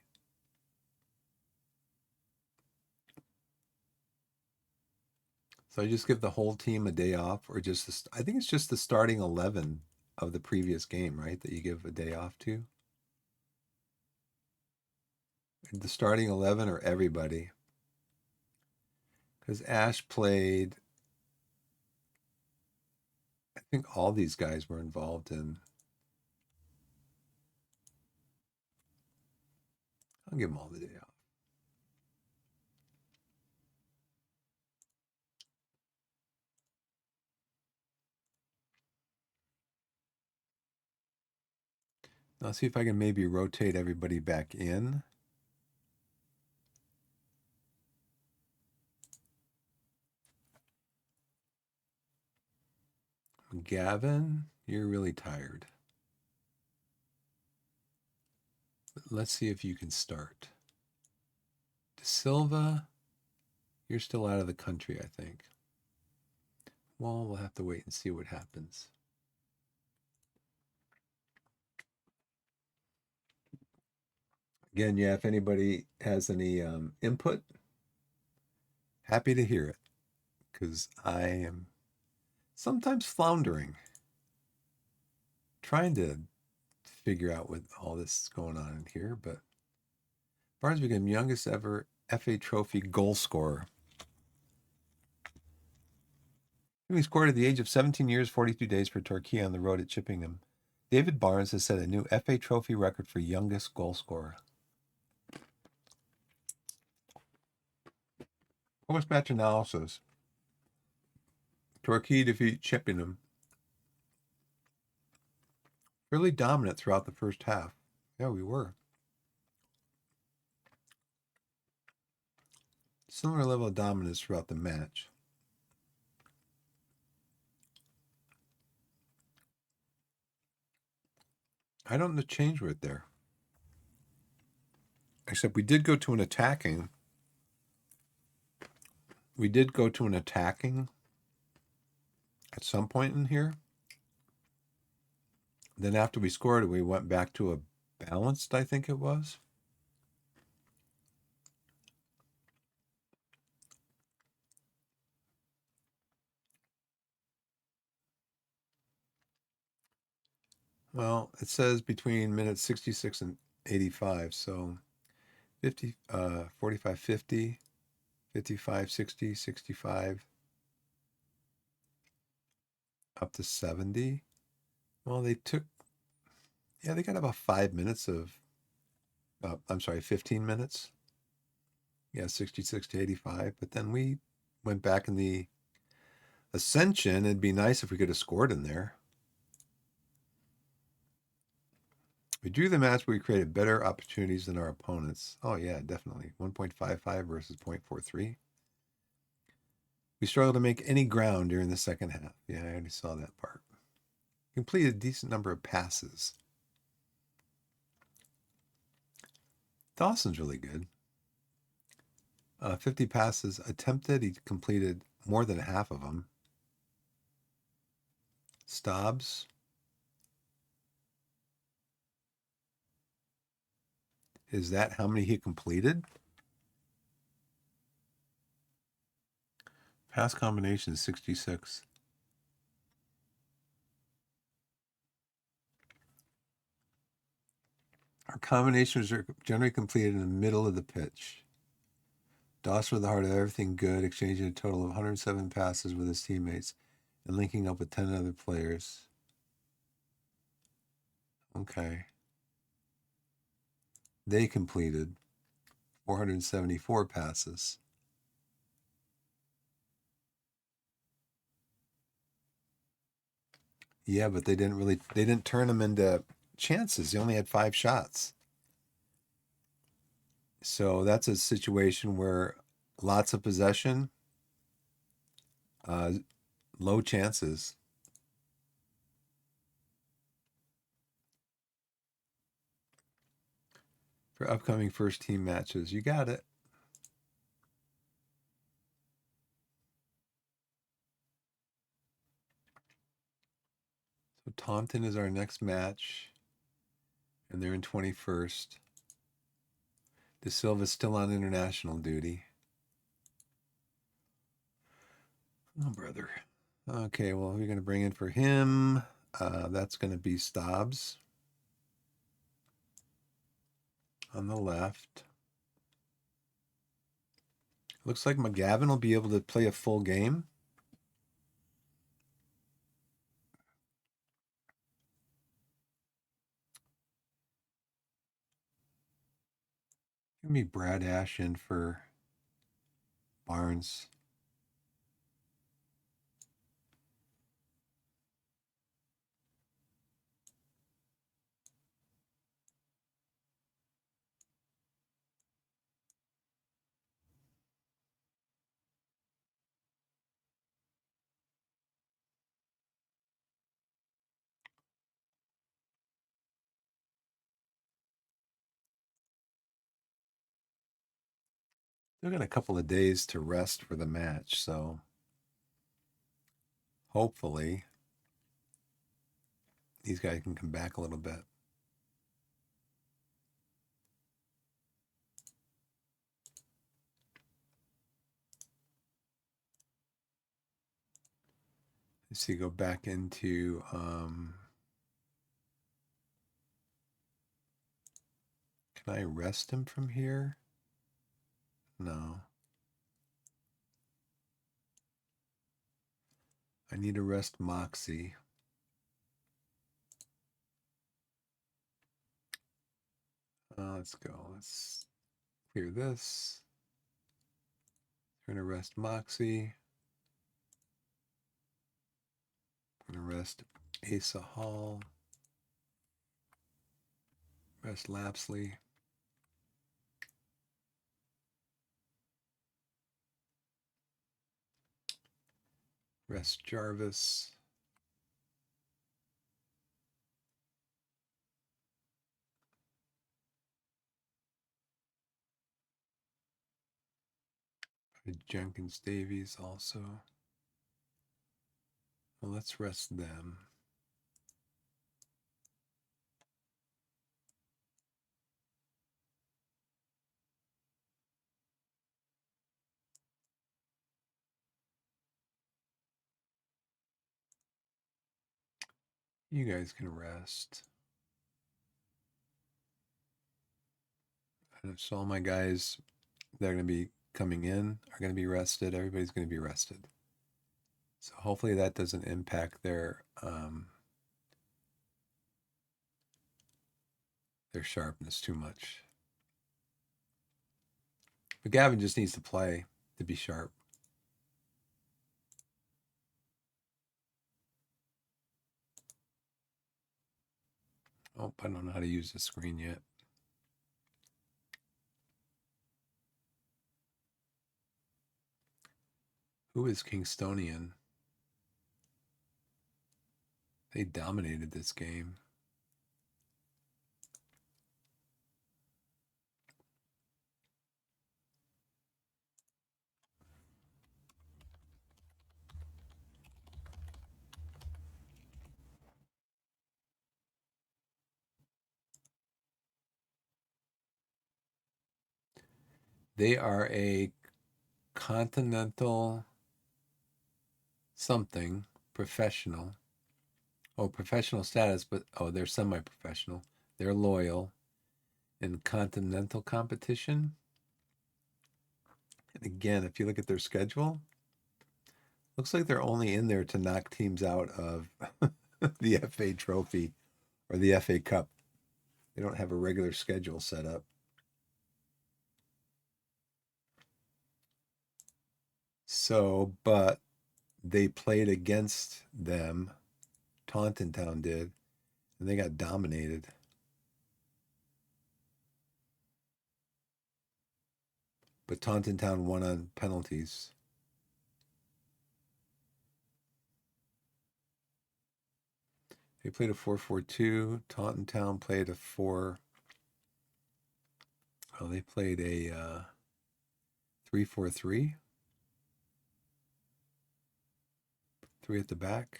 So I just give the whole team a day off, or just I think it's just the starting 11 of the previous game, right? That you give a day off to. The starting 11 or everybody. Because Ash played, I think all these guys were involved in. I'll give them all the day off. I'll see if I can maybe rotate everybody back in. Gavin, you're really tired. Let's see if you can start. De Silva, you're still out of the country, I think. Well, we'll have to wait and see what happens. Again, yeah, if anybody has any input, happy to hear it, because I am sometimes floundering, trying to figure out what all this is going on in here. But Barnes became youngest ever FA Trophy goal scorer. He scored at the age of 17 years, 42 days for Torquay on the road at Chippingham. David Barnes has set a new FA Trophy record for youngest goal scorer. Post-match analysis. Torquay defeat Chippingham. Really dominant throughout the first half. Yeah, we were. Similar level of dominance throughout the match. I don't know the change right there. Except we did go to an attacking. We did go to an attacking at some point in here. Then after we scored it, we went back to a balanced, I think it was. Well, it says between minutes 66 and 85, so 50, 45, 50, 55, 60, 65, up to 70. Well, they got about 5 minutes of, I'm sorry, 15 minutes. Yeah, 66 to 85. But then we went back in the Ascension. It'd be nice if we could have scored in there. We drew the match where we created better opportunities than our opponents. Oh, yeah, definitely. 1.55 versus 0.43. We struggled to make any ground during the second half. Yeah, I already saw that part. Completed a decent number of passes. Dawson's really good. 50 passes attempted. He completed more than half of them. Stobbs. Is that how many he completed? Pass combination 66. Our combinations are generally completed in the middle of the pitch. Dawson with the heart of everything good, exchanging a total of 107 passes with his teammates and linking up with 10 other players. Okay. They completed 474 passes. Yeah, but they didn't turn them into chances. They only had 5 shots. So that's a situation where lots of possession, low chances. For upcoming first team matches. You got it. So Taunton is our next match, and they're in 21st. De Silva's still on international duty. Oh, brother. Okay, well, we're going to bring in for him. That's going to be Stobbs on the left. Looks like McGavin will be able to play a full game. Give me Brad Ash in for Barnes. Still got a couple of days to rest for the match, so hopefully these guys can come back a little bit. Let's see, go back into can I rest him from here? No. I need to rest Moxie. Let's go. Let's clear this. We're going to rest Moxie. I'm going to rest Asa Hall. Rest Lapsley. Rest Jarvis. Jenkins Davies also. Well, let's rest them. You guys can rest. And so all my guys that are going to be coming in are going to be rested. Everybody's going to be rested. So hopefully that doesn't impact their sharpness too much. But Gavin just needs to play to be sharp. Oh, I don't know how to use the screen yet. Who is Kingstonian? They dominated this game. They are a continental something professional. Oh, professional status, but they're semi-professional. They're loyal in continental competition. And again, if you look at their schedule, looks like they're only in there to knock teams out of the FA Trophy or the FA Cup. They don't have a regular schedule set up. So, but they played against them. Taunton Town did, and they got dominated. But Taunton Town won on penalties. They played a 4-4-2. Taunton Town played a 4. Oh, they played a 3-4-3. 3 at the back.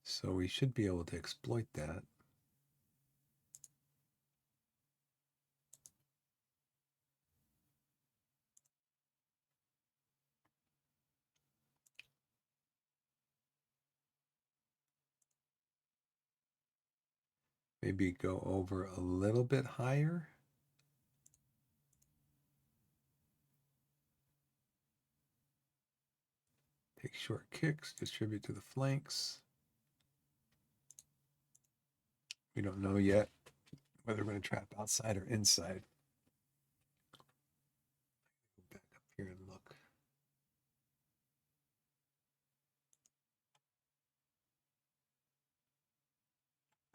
So we should be able to exploit that. Maybe go over a little bit higher. Take short kicks, distribute to the flanks. We don't know yet whether we're going to trap outside or inside. Go back up here and look.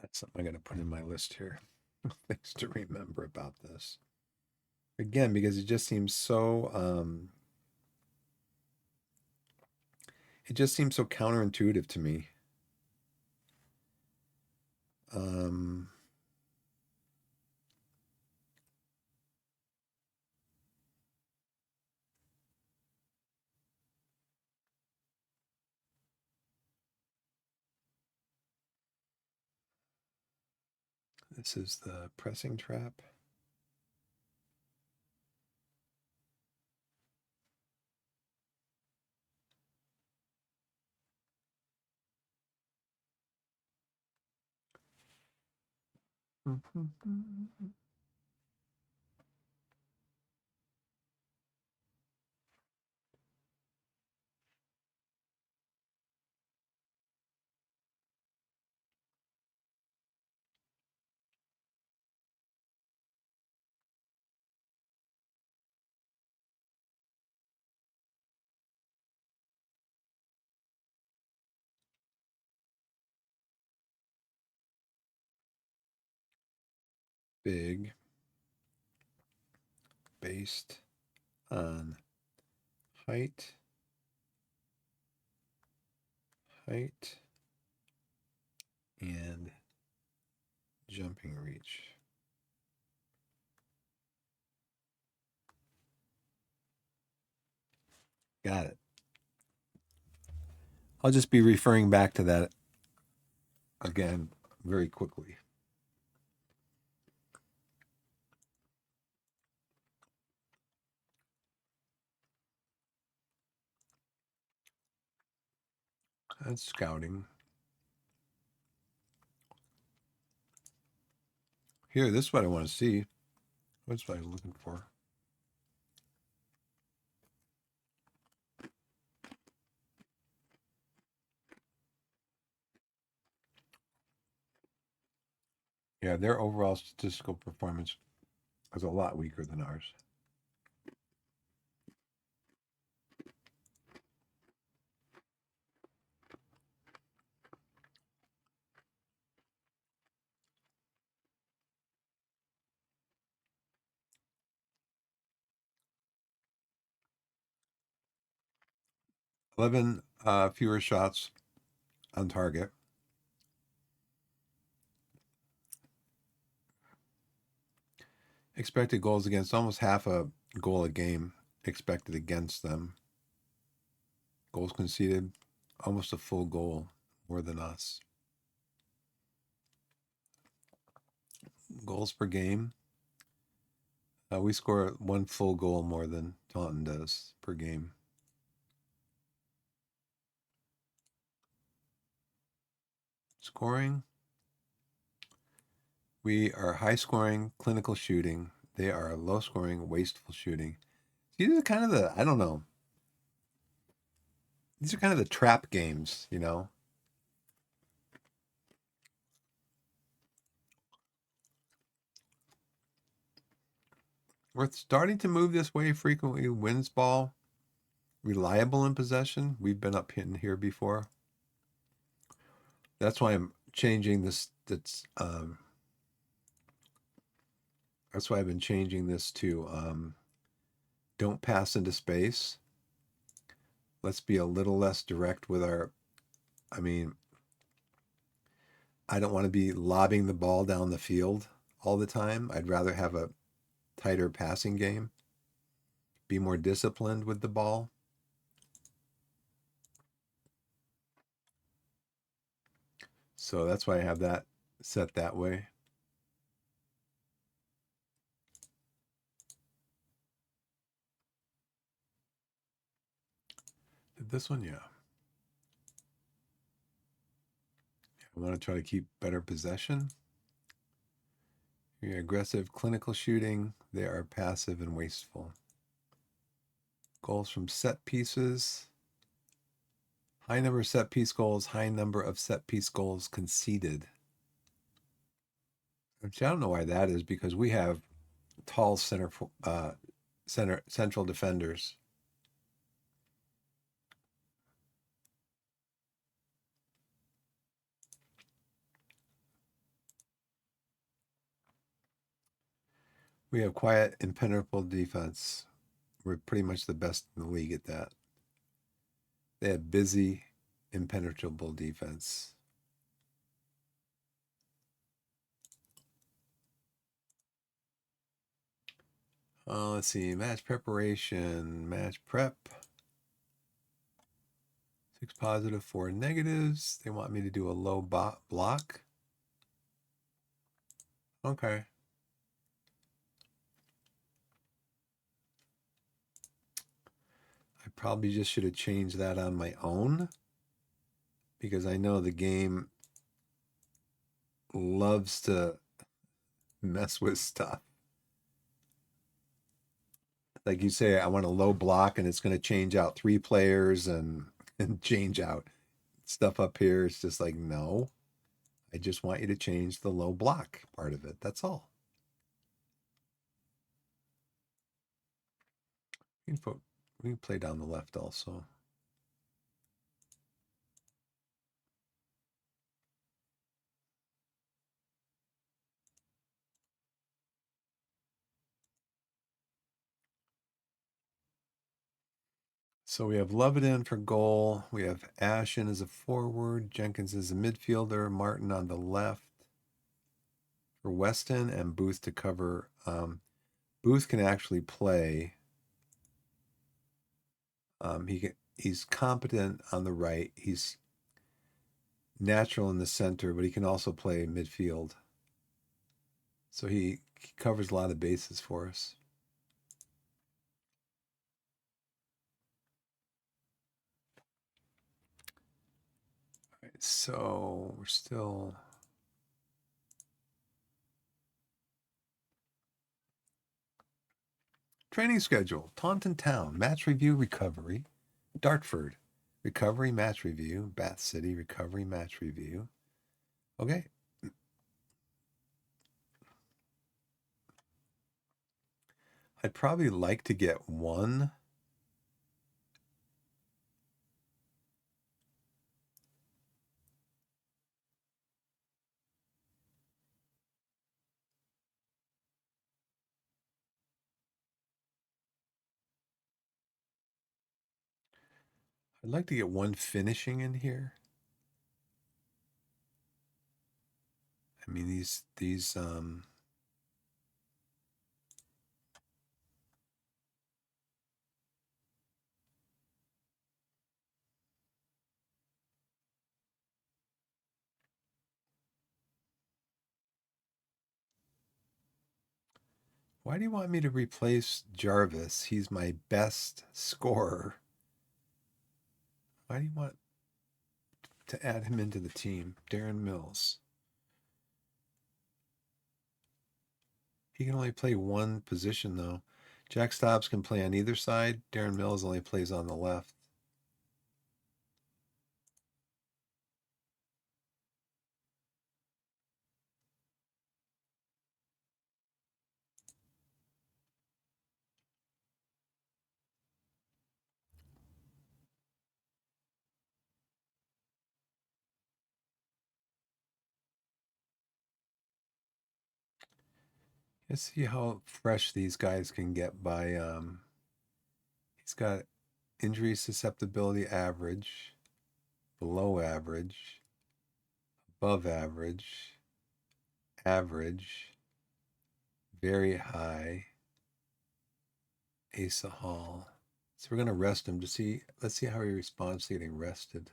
That's something I'm going to put in my list here. Things to remember about this. Again, because it just seems so counterintuitive to me. This is the pressing trap. Big, based on height, and jumping reach. Got it. I'll just be referring back to that again very quickly. That's scouting. Here, this is what I want to see. What's what I was looking for? Yeah, their overall statistical performance is a lot weaker than ours. Eleven fewer shots on target. Expected goals against, almost half a goal a game expected against them. Goals conceded, almost a full goal more than us. Goals per game. We score one full goal more than Taunton does per game. Scoring. We are high scoring, clinical shooting. They are low scoring, wasteful shooting. These are kind of the, I don't know. These are kind of the trap games, you know? We're starting to move this way frequently. Wins ball, reliable in possession. We've been up in here before. That's why I'm changing this. That's why I've been changing this to don't pass into space. Let's be a little less direct with our, I mean, I don't want to be lobbing the ball down the field all the time. I'd rather have a tighter passing game, be more disciplined with the ball. So that's why I have that set that way. Did this one? Yeah. I want to try to keep better possession. You're aggressive, clinical shooting. They are passive and wasteful. Goals from set pieces. High number of set piece goals, high number of set piece goals conceded. Which I don't know why that is, because we have tall central defenders. We have quiet, impenetrable defense. We're pretty much the best in the league at that. They have busy, impenetrable defense. Let's see. Match preparation. Match prep. 6 positive, 4 negatives. They want me to do a low block. Okay. I probably just should have changed that on my own because I know the game loves to mess with stuff. Like you say, I want a low block and it's going to change out 3 players and change out stuff up here. It's just like, no, I just want you to change the low block part of it. That's all. We can play down the left also. So we have Levitin for goal. We have Ashen as a forward. Jenkins as a midfielder. Martin on the left for Weston, and Booth to cover. Booth can actually play. He's competent on the right. He's natural in the center, but he can also play midfield. So he covers a lot of bases for us. All right, so we're still training schedule. Taunton Town, match review, recovery. Dartford, recovery, match review. Bath City, recovery, match review. Okay. I'd probably like to get one. I'd like to get one finishing in here. I mean, these why do you want me to replace Jarvis? He's my best scorer. Why do you want to add him into the team? Darren Mills. He can only play one position though. Jack Stobbs can play on either side. Darren Mills only plays on the left. Let's see how fresh these guys can get by he's got injury susceptibility average, below average, above average, average, very high, Asa Hall. So we're gonna rest him to see. Let's see how he responds to getting rested.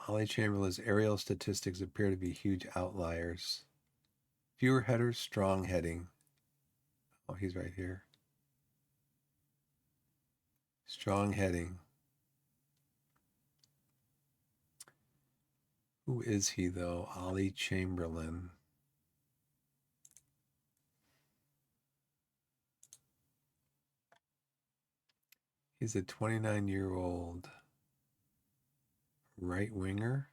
Ollie Chamberlain's aerial statistics appear to be huge outliers. Fewer headers, strong heading. Oh, he's right here. Strong heading. Who is he though? Ollie Chamberlain. He's a 29-year-old right winger.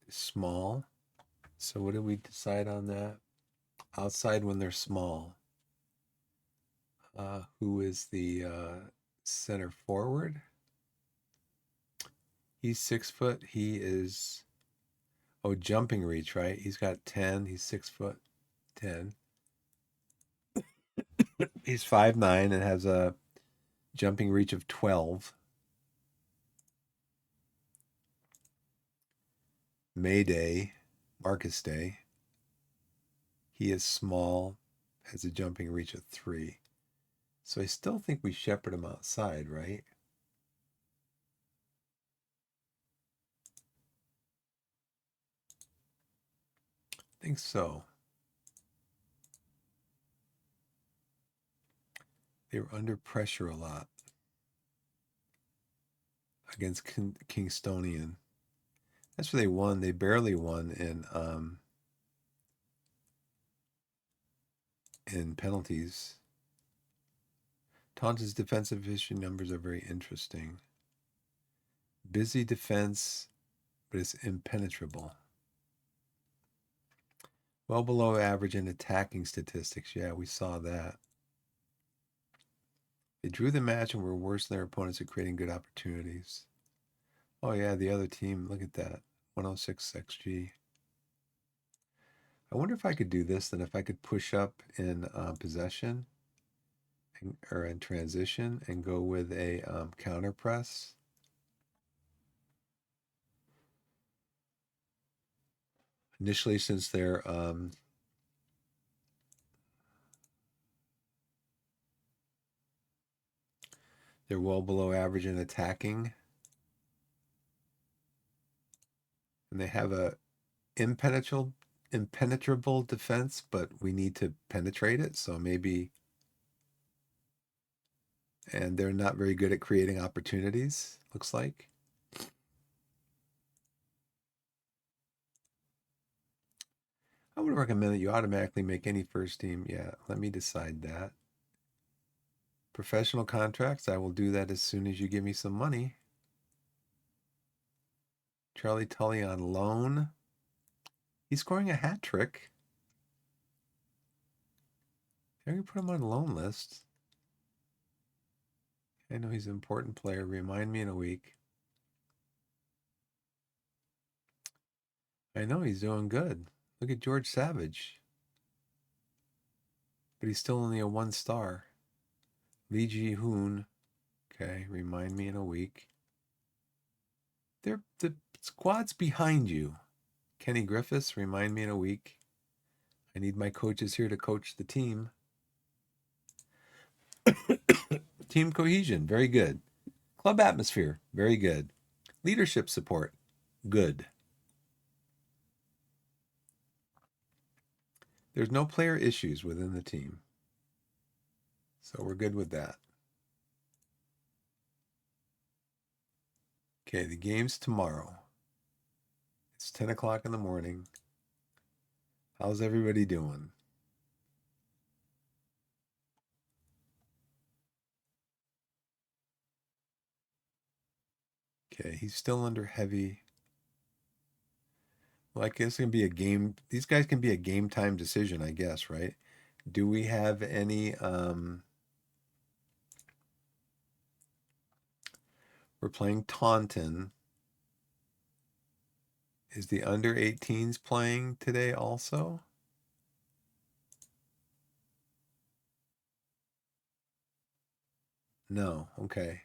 Small. So what did we decide on that? Outside when they're small. Who is the center forward? He's 6 foot. He is jumping reach, right? He's got 10. He's 6 foot 10. He's 5'9" and has a jumping reach of 12. Mayday, Marcus Day. He is small, has a jumping reach of 3. So I still think we shepherd him outside, right? I think so. They were under pressure a lot against Kingstonian. That's where they won. They barely won in penalties. Taunton's defensive vision numbers are very interesting. Busy defense, but it's impenetrable. Well below average in attacking statistics. Yeah, we saw that. They drew the match and were worse than their opponents at creating good opportunities. Oh yeah, the other team, look at that. 106 XG. I wonder if I could do this, then if I could push up in possession or in transition and go with a counter press. Initially, since they're well below average in attacking, and they have a impenetrable defense, but we need to penetrate it. So maybe, and they're not very good at creating opportunities, looks like. I would recommend that you automatically make any first team. Yeah, let me decide that. Professional contracts, I will do that as soon as you give me some money. Charlie Tully on loan. He's scoring a hat trick. I can put him on loan list. I know he's an important player. Remind me in a week. I know he's doing good. Look at George Savage. But he's still only a 1-star. Lee Ji Hoon. Okay, remind me in a week. They're the squad's behind you. Kenny Griffiths, remind me in a week. I need my coaches here to coach the team. Team cohesion, very good. Club atmosphere, very good. Leadership support, good. There's no player issues within the team. So we're good with that. Okay, the game's tomorrow. It's 10 o'clock in the morning. How's everybody doing? Okay, he's still under heavy. Well, I guess it can be a game. These guys can be a game time decision, I guess, right? Do we have any we're playing Taunton. Is the under 18s playing today also? No. Okay.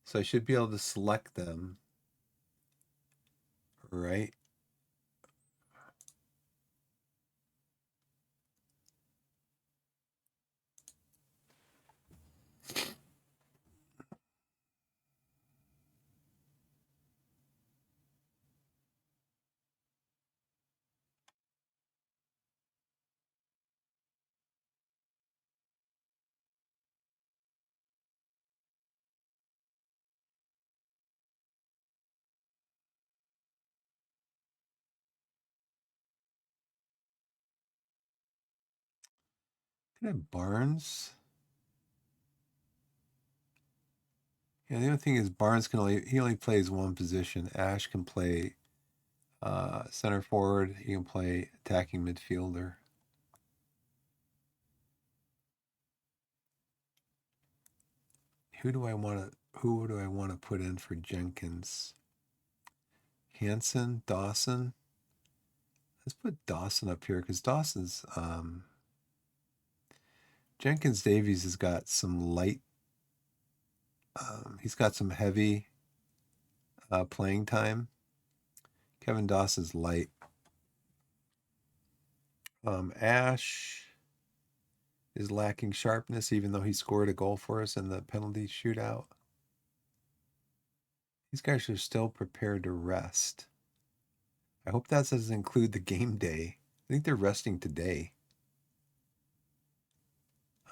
So I should be able to select them, right? Can I have Barnes? Yeah, the other thing is Barnes can only plays one position. Ash can play center forward. He can play attacking midfielder. Who do I want to put in for Jenkins? Hanson, Dawson. Let's put Dawson up here because Dawson's Jenkins Davies has got some light. He's got some heavy playing time. Kevin Dawson's light. Ash is lacking sharpness, even though he scored a goal for us in the penalty shootout. These guys are still prepared to rest. I hope that doesn't include the game day. I think they're resting today.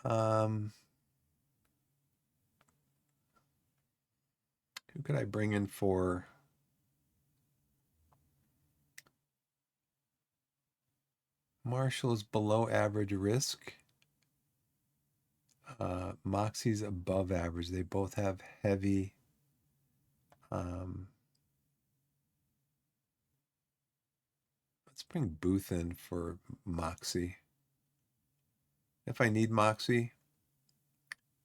Who could I bring in for? Marshall is below average risk. Moxie's above average. They both have heavy. Let's bring Booth in for Moxie. If I need Moxie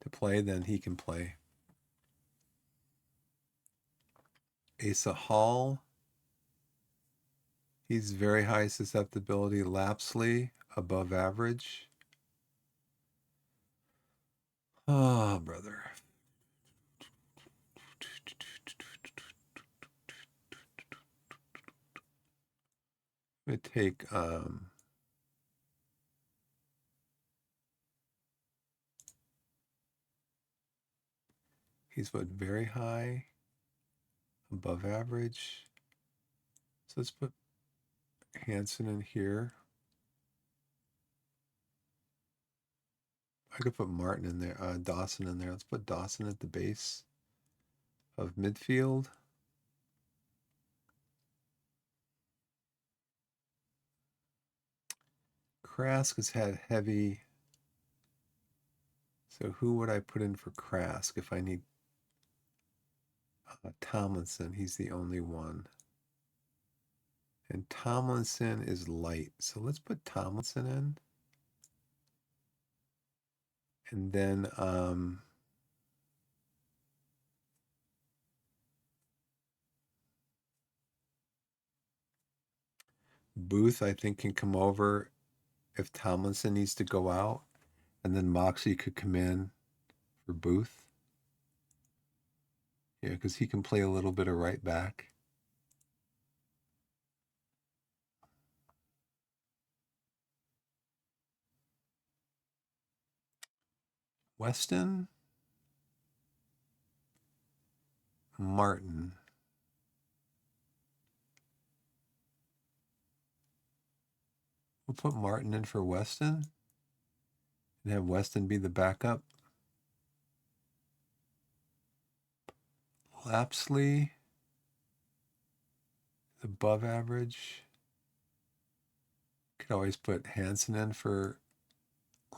to play, then he can play. Asa Hall. He's very high susceptibility. Lapsley, above average. Oh, brother. I'm going to take he's what, very high, above average. So let's put Hansen in here. I could put Martin in there, Dawson in there. Let's put Dawson at the base of midfield. Krask has had heavy. So who would I put in for Krask if I need Tomlinson? He's the only one. And Tomlinson is light. So let's put Tomlinson in. And then Booth, I think, can come over if Tomlinson needs to go out. And then Moxie could come in for Booth. Yeah, because he can play a little bit of right back. Weston. Martin. We'll put Martin in for Weston and have Weston be the backup. Lapsley, above average. Could always put Hansen in for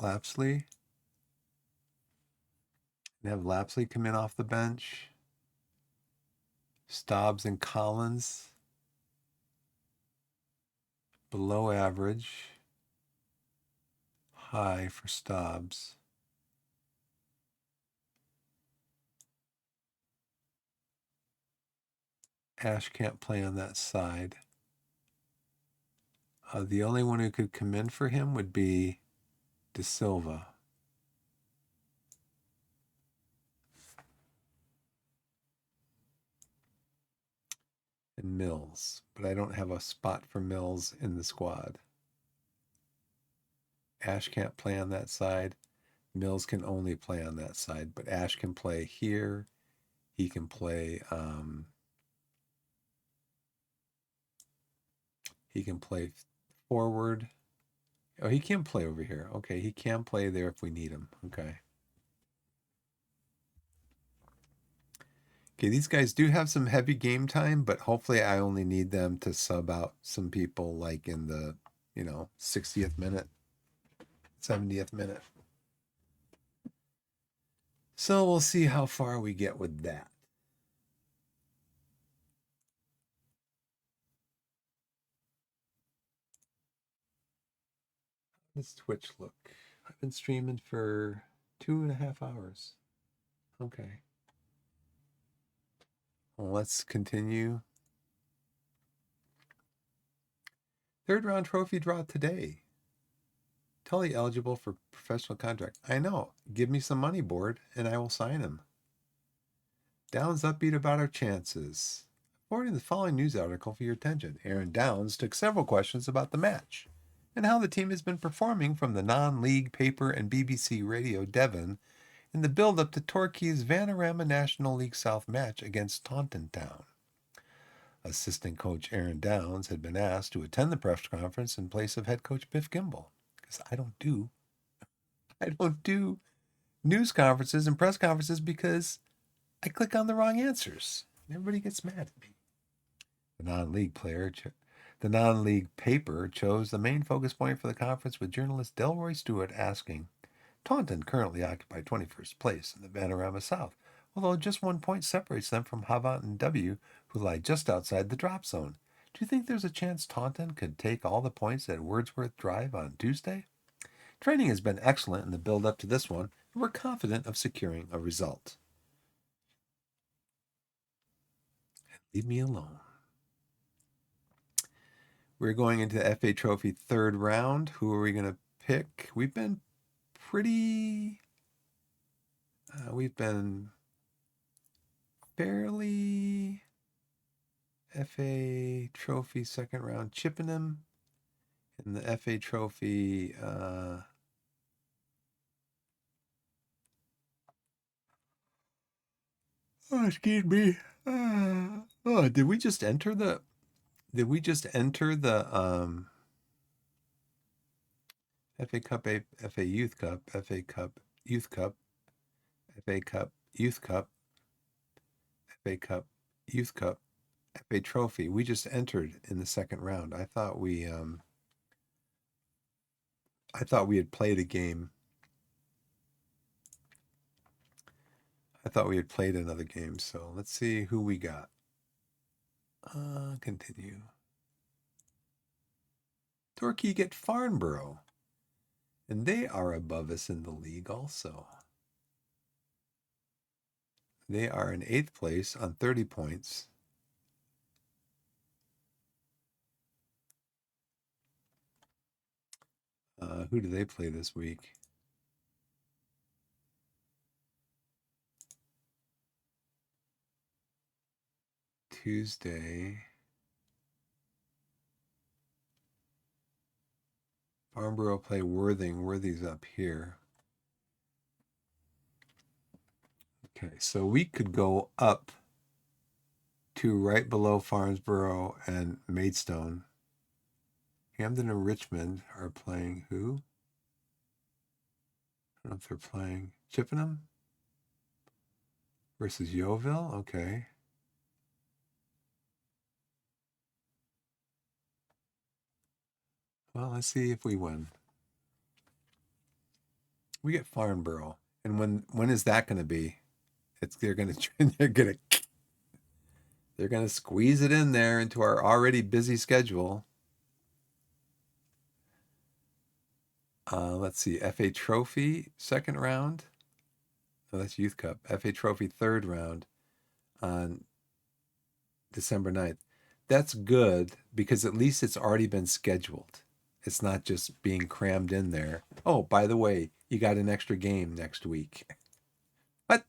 Lapsley and have Lapsley come in off the bench. Stobbs and Collins, below average. High for Stobbs. Ash can't play on that side. The only one who could come in for him would be De Silva. And Mills, but I don't have a spot for Mills in the squad. Ash can't play on that side. Mills can only play on that side, but Ash can play here. He can play forward. Oh, he can play over here. Okay, he can play there if we need him. Okay. Okay, these guys do have some heavy game time, but hopefully I only need them to sub out some people like in the, 60th minute, 70th minute. So we'll see how far we get with that. How does Twitch look? I've been streaming for 2.5 hours. Okay. Well, let's continue. Third round trophy draw today. Tully eligible for professional contract. I know. Give me some money, board, and I will sign him. Downs upbeat about our chances. Forwarding the following news article for your attention. Aaron Downs took several questions about the match. and how the team has been performing from the non-league paper and BBC Radio Devon in the build-up to Torquay's Vanarama National League South match against Taunton Town. Assistant coach Aaron Downs had been asked to attend the press conference in place of head coach Biff Gimbel, because I don't do news conferences and press conferences because I click on the wrong answers. And everybody gets mad at me. The non-league paper chose the main focus point for the conference with journalist Delroy Stewart asking, Taunton currently occupy 21st place in the Vanarama South, although just 1 point separates them from Havant and W, who lie just outside the drop zone. Do you think there's a chance Taunton could take all the points at Wordsworth Drive on Tuesday? Training has been excellent in the build-up to this one, and we're confident of securing a result. Leave me alone. We're going into the FA Trophy third round. Who are we going to pick? We've been fairly FA Trophy second round Chippenham. In the FA Trophy, excuse me. Did we just enter the FA Cup, FA Youth Cup, FA Cup, Youth Cup, FA Cup, Youth Cup, FA Cup, Youth Cup, FA Trophy? We just entered in the second round. I thought we had played a game. I thought we had played another game. So let's see who we got. Continue. Torquay get Farnborough, and they are above us in the league also. They are in 8th place on 30 points. Who do they play this week? Tuesday. Farnborough play Worthing. Worthing's up here. Okay, so we could go up to right below Farnborough and Maidstone. Hamden and Richmond are playing who? I don't know if they're playing Chippenham versus Yeovil. Okay. Well, let's see if we win. We get Farnborough, and when is that going to be? They're going to squeeze it in there into our already busy schedule. Let's see, FA Trophy second round. No, that's Youth Cup. FA Trophy third round on December 9th. That's good because at least it's already been scheduled. It's not just being crammed in there. Oh, by the way, you got an extra game next week. What?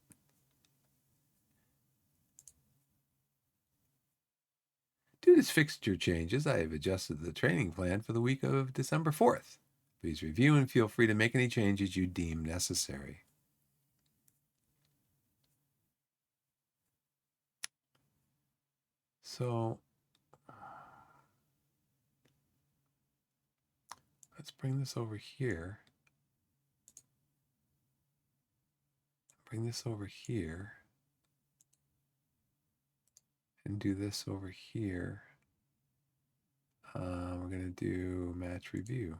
Due to fixture changes, I have adjusted the training plan for the week of December 4th. Please review and feel free to make any changes you deem necessary. So let's bring this over here. Bring this over here. And do this over here. We're going to do match review.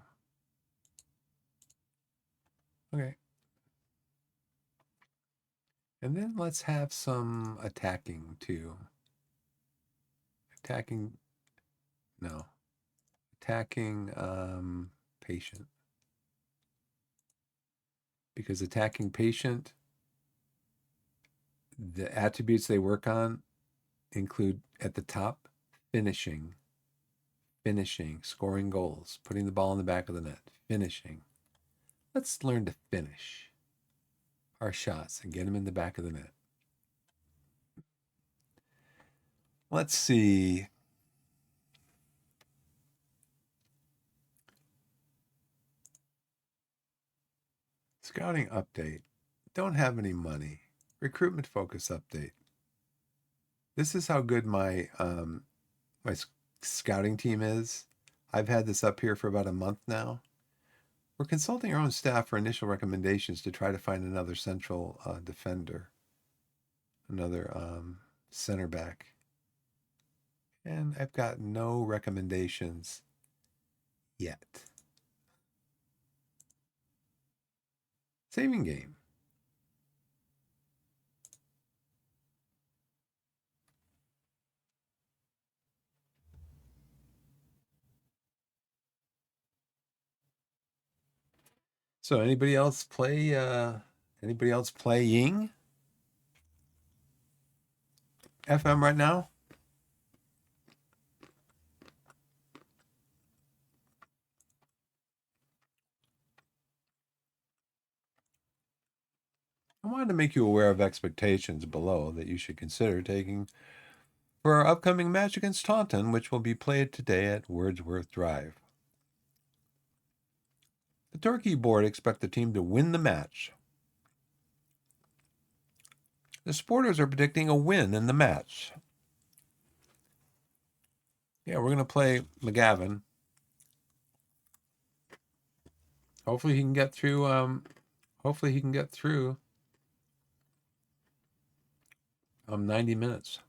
Okay. And then let's have some attacking too. Attacking patient. Because attacking patient, the attributes they work on include at the top, finishing, scoring goals, putting the ball in the back of the net, finishing. Let's learn to finish our shots and get them in the back of the net. Let's see. Scouting update. Don't have any money. Recruitment focus update. This is how good my my scouting team is. I've had this up here for about a month now. We're consulting our own staff for initial recommendations to try to find another central defender, another center back. And I've got no recommendations yet. Saving game. So anybody else playing FM right now? I wanted to make you aware of expectations below that you should consider taking for our upcoming match against Taunton, which will be played today at Wordsworth Drive. The Torquay board expect the team to win the match. The supporters are predicting a win in the match. Yeah, we're going to play McGavin. Hopefully he can get through. Hopefully he can get through 90 minutes.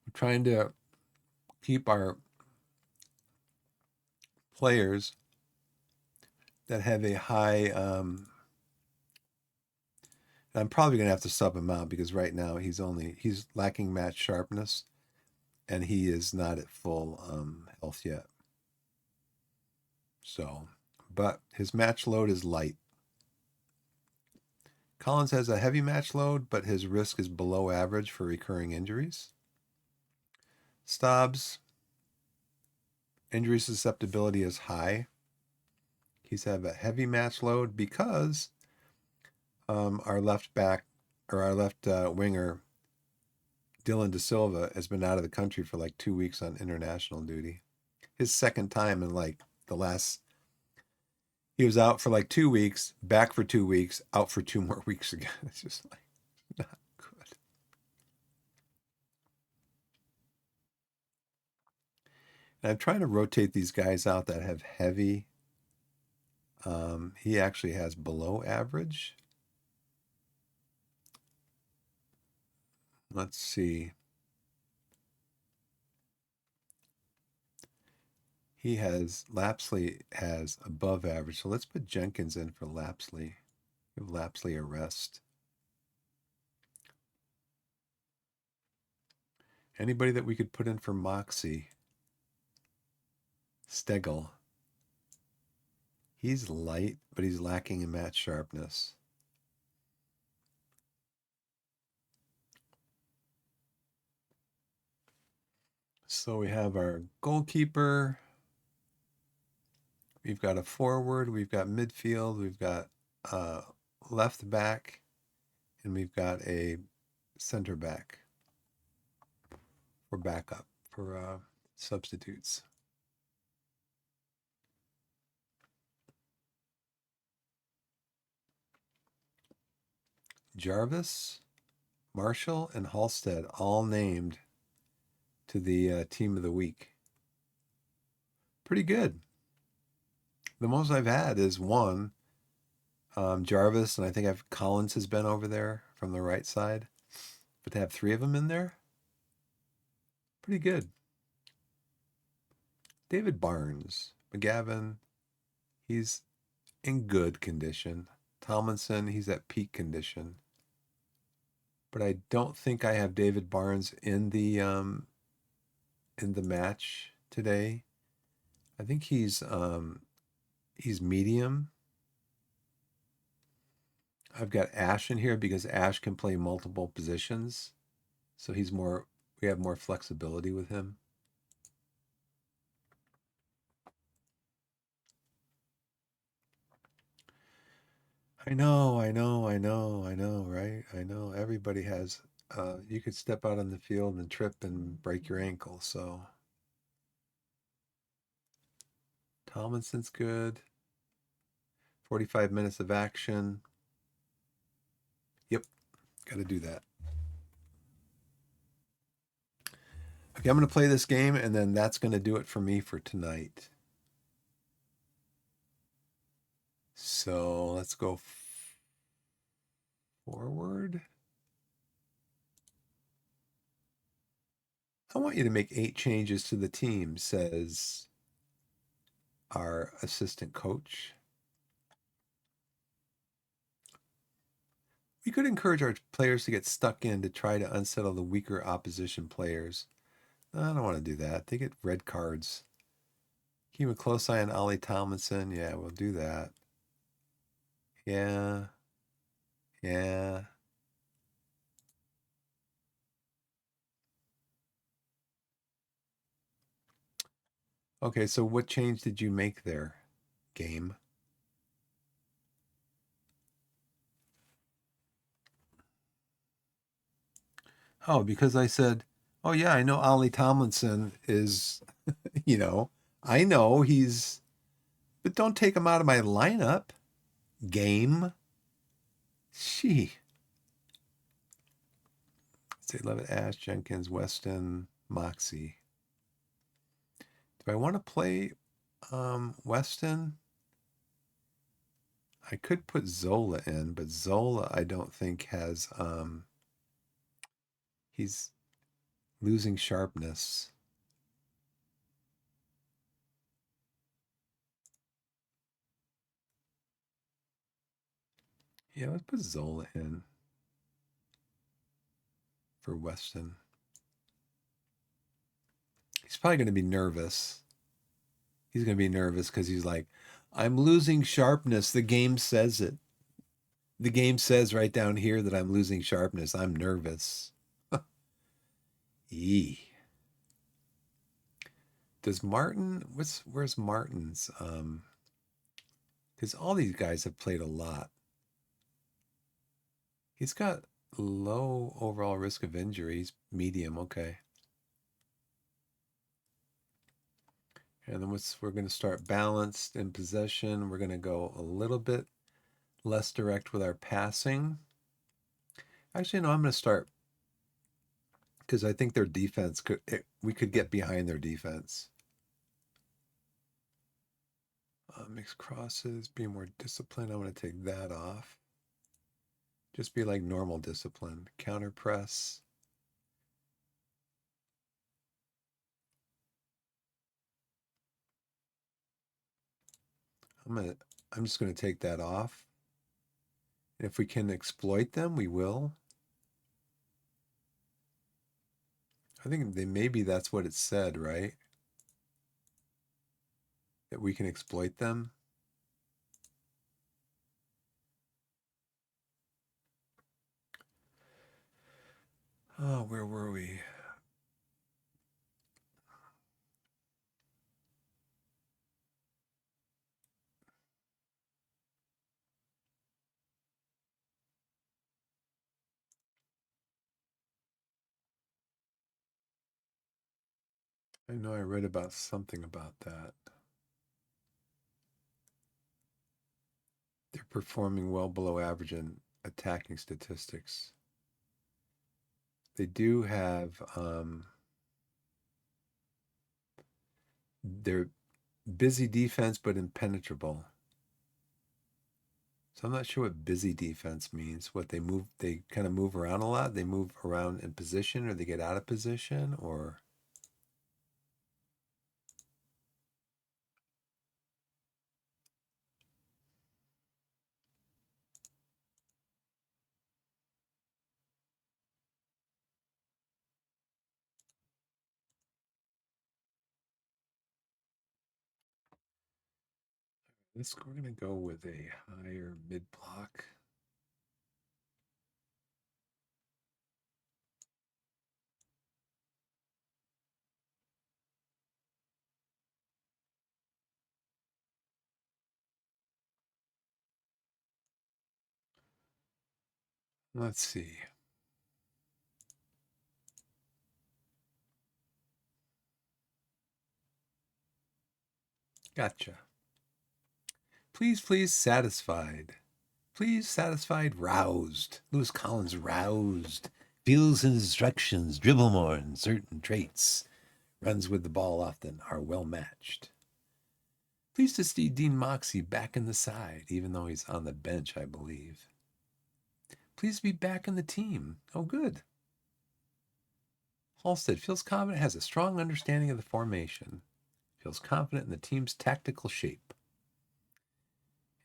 We're trying to keep our players that have a high. I'm probably going to have to sub him out because right now he's lacking match sharpness, and he is not at full health yet. So, but his match load is light. Collins has a heavy match load, but his risk is below average for recurring injuries. Stobbs, injury susceptibility is high. He's have a heavy match load because our left back or our left winger, Dylan De Silva, has been out of the country for like 2 weeks on international duty. His second time in like the last. He was out for like 2 weeks, back for 2 weeks, out for 2 more weeks again. It's just like not good. And I'm trying to rotate these guys out that have heavy. He actually has below average. Let's see. Lapsley has above average. So let's put Jenkins in for Lapsley. Give Lapsley a rest. Anybody that we could put in for Moxie? Stegel. He's light, but he's lacking in match sharpness. So we have our goalkeeper. We've got a forward. We've got midfield. We've got left back. And we've got a center back for backup, for substitutes. Jarvis, Marshall, and Halstead all named to the team of the week. Pretty good. The most I've had is one. Jarvis, and I think Collins has been over there from the right side. But to have 3 of them in there, pretty good. David Barnes, McGavin, he's in good condition. Tomlinson, he's at peak condition. But I don't think I have David Barnes in the match today. I think he's medium. I've got Ash in here because Ash can play multiple positions. So we have more flexibility with him. I know, right? I know everybody has, you could step out on the field and trip and break your ankle. So Tomlinson's good. 45 minutes of action. Yep, got to do that. Okay, I'm going to play this game, and then that's going to do it for me for tonight. So let's go forward. I want you to make 8 changes to the team, says our assistant coach. We could encourage our players to get stuck in to try to unsettle the weaker opposition players. I don't want to do that. They get red cards. Keep a close eye on Ollie Tomlinson. Yeah, we'll do that. Yeah. Yeah. Okay, so what change did you make there, game? Oh, because I said, oh yeah, I know Ollie Tomlinson is, you know, I know he's, but don't take him out of my lineup, game. She. Say Levitt, Ash, Jenkins, Weston, Moxie. Do I want to play Weston? I could put Zola in, but Zola I don't think has he's losing sharpness. Yeah, let's put Zola in for Weston. He's probably going to be nervous. He's going to be nervous because he's like, I'm losing sharpness. The game says it. The game says right down here that I'm losing sharpness. I'm nervous. Eee. Does Martin, where's Martin's? Because all these guys have played a lot. He's got low overall risk of injuries, medium, okay. And then we're going to start balanced in possession. We're going to go a little bit less direct with our passing. Actually, no, I'm going to start because I think their defense we could get behind their defense. Mix crosses, be more disciplined. I'm going to take that off. Just be like normal discipline. Counter press. I'm just going to take that off. If we can exploit them, we will. I think maybe that's what it said, right? That we can exploit them. Oh, where were we? I know I read about something about that. They're performing well below average in attacking statistics. They do have they're busy defense but impenetrable. So I'm not sure what busy defense means. What they kind of move around a lot. They move around in position or they get out of position or we're gonna go with a higher mid block. Let's see. Gotcha. Please, please, satisfied. Please, satisfied, roused. Lewis Collins roused. Feels instructions, dribble more in certain traits. Runs with the ball often, are well matched. Pleased to see Dean Moxey back in the side, even though he's on the bench, I believe. Pleased to be back in the team. Oh, good. Halstead feels confident, has a strong understanding of the formation. Feels confident in the team's tactical shape.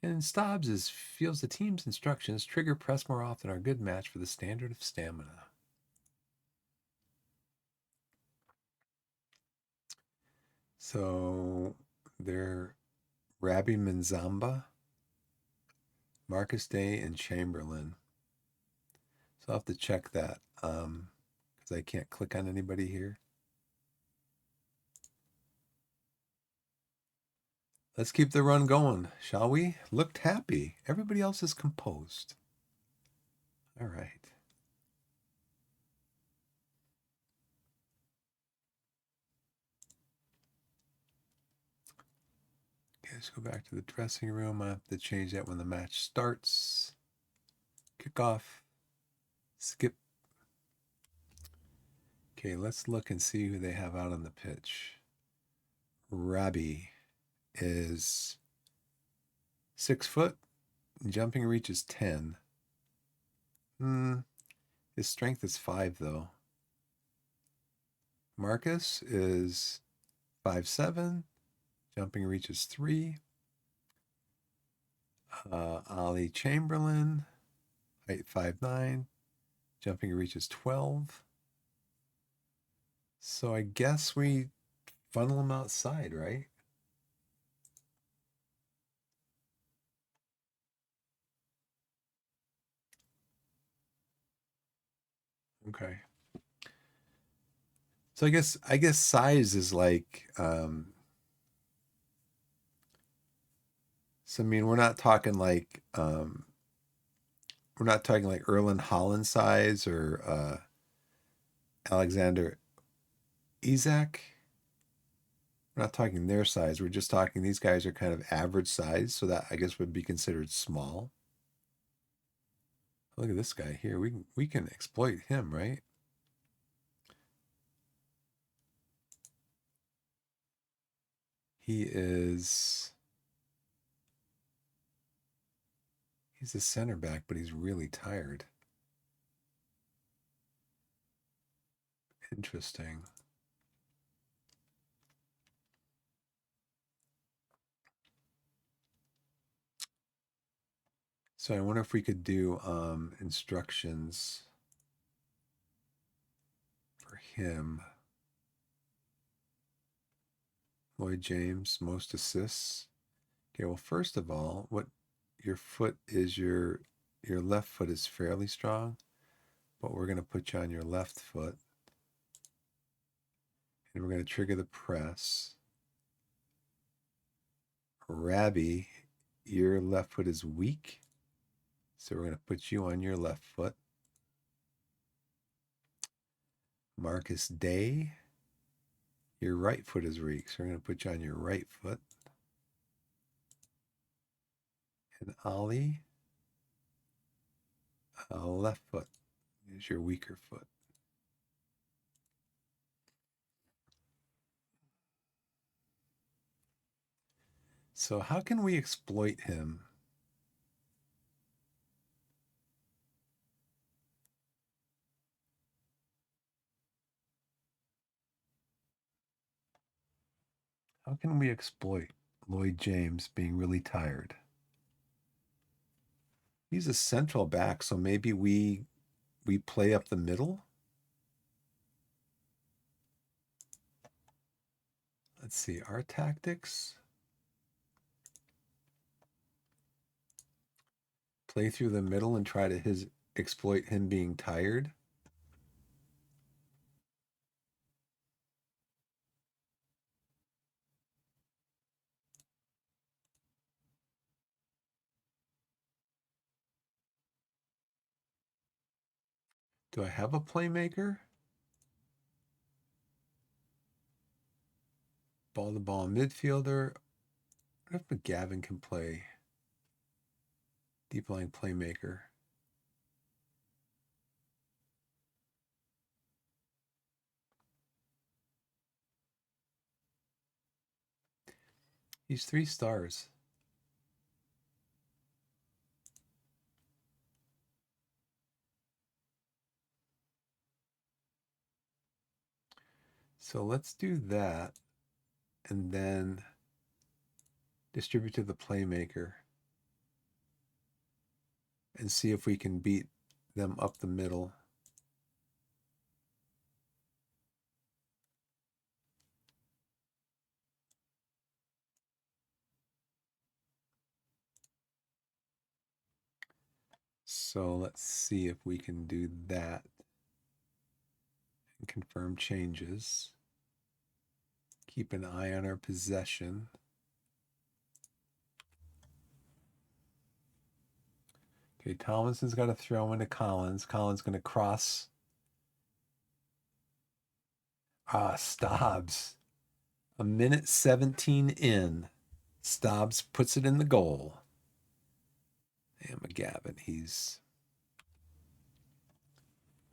And Stobbs feels the team's instructions, trigger press more often, are a good match for the standard of stamina. So they're Rabbi Manzamba, Marcus Day, and Chamberlain. So I'll have to check that because I can't click on anybody here. Let's keep the run going, shall we? Looked happy. Everybody else is composed. All right. Okay, let's go back to the dressing room. I have to change that when the match starts. Kickoff. Skip. Okay, let's look and see who they have out on the pitch. Rabbi is 6 foot. Jumping reach is 10. His strength is 5, though. Marcus is 5'7". Jumping reach is 3. Ollie Chamberlain, height 5'9". Jumping reach is 12. So I guess we funnel him outside, right? Okay. So I guess size is like so I mean we're not talking like Erlen Holland size or Alexander Isak. We're not talking their size. We're just talking these guys are kind of average size, so that I guess would be considered small. Look at this guy here. We can exploit him, right? He's a center back, but he's really tired. Interesting. So I wonder if we could do instructions for him. Lloyd James, most assists. Okay, well, first of all, what your foot is your left foot is fairly strong, but we're going to put you on your left foot. And we're going to trigger the press. Rabbi, your left foot is weak. So we're going to put you on your left foot. Marcus Day, your right foot is weak. So we're going to put you on your right foot. And Ollie, left foot is your weaker foot. So how can we exploit him? How can we exploit Lloyd James being really tired? He's a central back, so maybe we play up the middle. Let's see, our tactics. Play through the middle and try to exploit him being tired. Do I have a playmaker? Ball to ball midfielder. What if McGavin can play? Deep lying playmaker. He's 3 stars. So let's do that and then distribute to the playmaker and see if we can beat them up the middle. So let's see if we can do that and confirm changes. Keep an eye on our possession. Okay, Tomlinson's got to throw into Collins. Collins going to cross. Stobbs. A minute 17 in. Stobbs puts it in the goal. And McGavin, he's...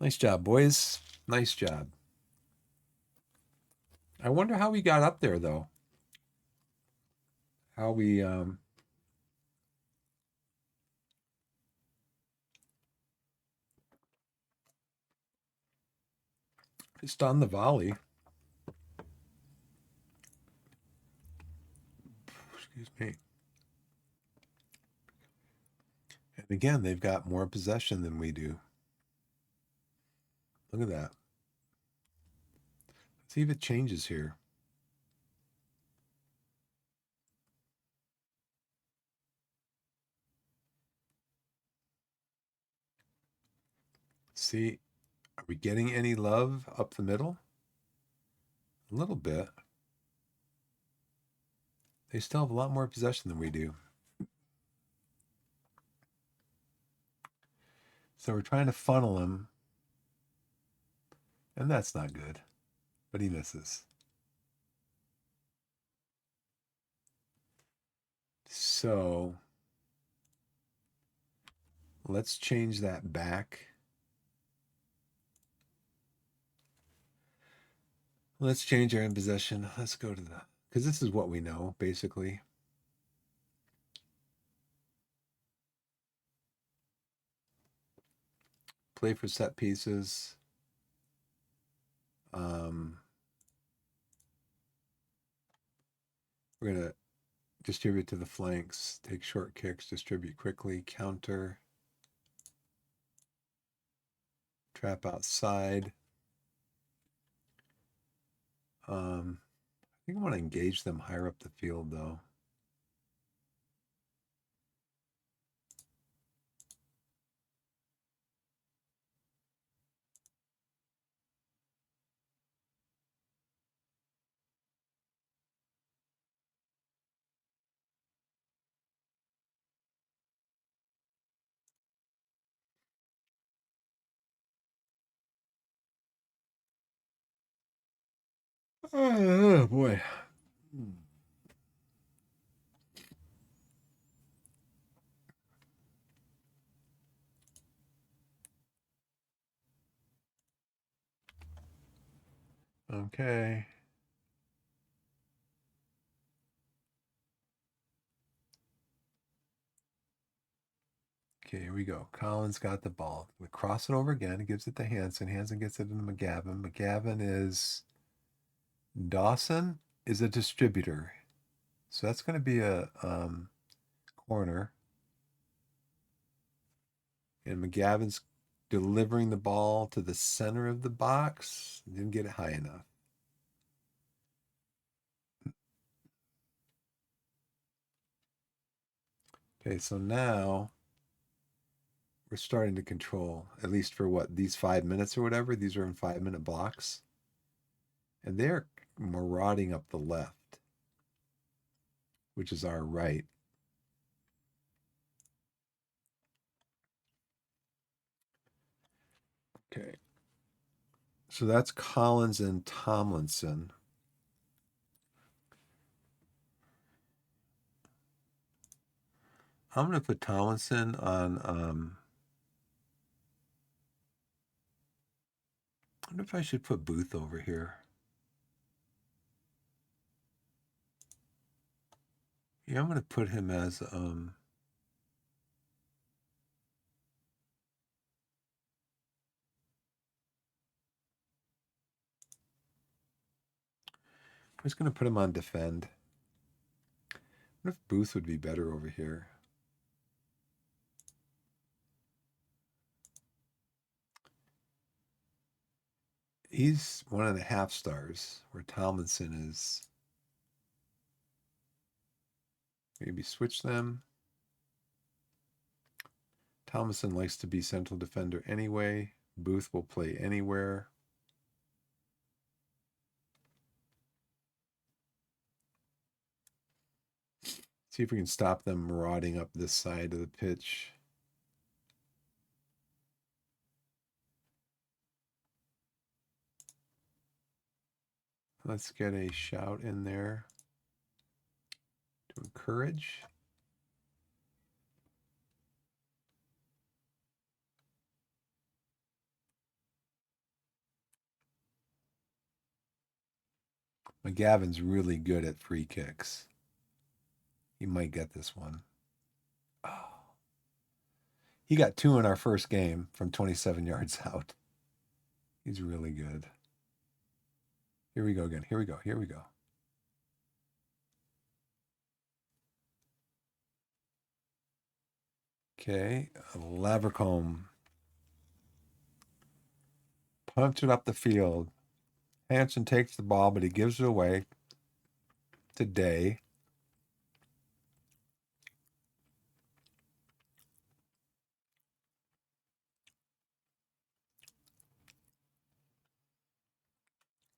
Nice job, boys. Nice job. I wonder how we got up there, though. How we... Just on the volley. Excuse me. And again, they've got more possession than we do. Look at that. Let's see if it changes here. See, are we getting any love up the middle? A little bit. They still have a lot more possession than we do. So we're trying to funnel him. And that's not good. But he misses. So let's change that back. Let's change our in possession. Let's go to the... Because this is what we know, basically. Play for set pieces. We're going to distribute to the flanks, take short kicks, distribute quickly, counter, trap outside. I think I want to engage them higher up the field, though. Oh, boy. Okay. Okay, here we go. Collins got the ball. We cross it over again. He gives it to Hansen. Hansen gets it into McGavin. McGavin is... Dawson is a distributor. So that's going to be a corner. And McGavin's delivering the ball to the center of the box. Didn't get it high enough. Okay, so now we're starting to control, at least for what, these 5 minutes or whatever. These are in 5-minute blocks. And they're marauding up the left, which is our right. Okay. So that's Collins and Tomlinson. I'm going to put Tomlinson on. I wonder if I should put Booth over here. Yeah, I'm going to put him as. I'm just going to put him on defend. I wonder if Booth would be better over here. He's 1.5 stars, where Tomlinson is. Maybe switch them. Tomlinson likes to be central defender anyway. Booth will play anywhere. See if we can stop them marauding up this side of the pitch. Let's get a shout in there to encourage. McGavin's really good at free kicks. He might get this one. Oh. He got 2 in our first game from 27 yards out. He's really good. Here we go again. Here we go. Here we go. Okay, Lavercombe. Punch it up the field. Hanson takes the ball, but he gives it away to Day.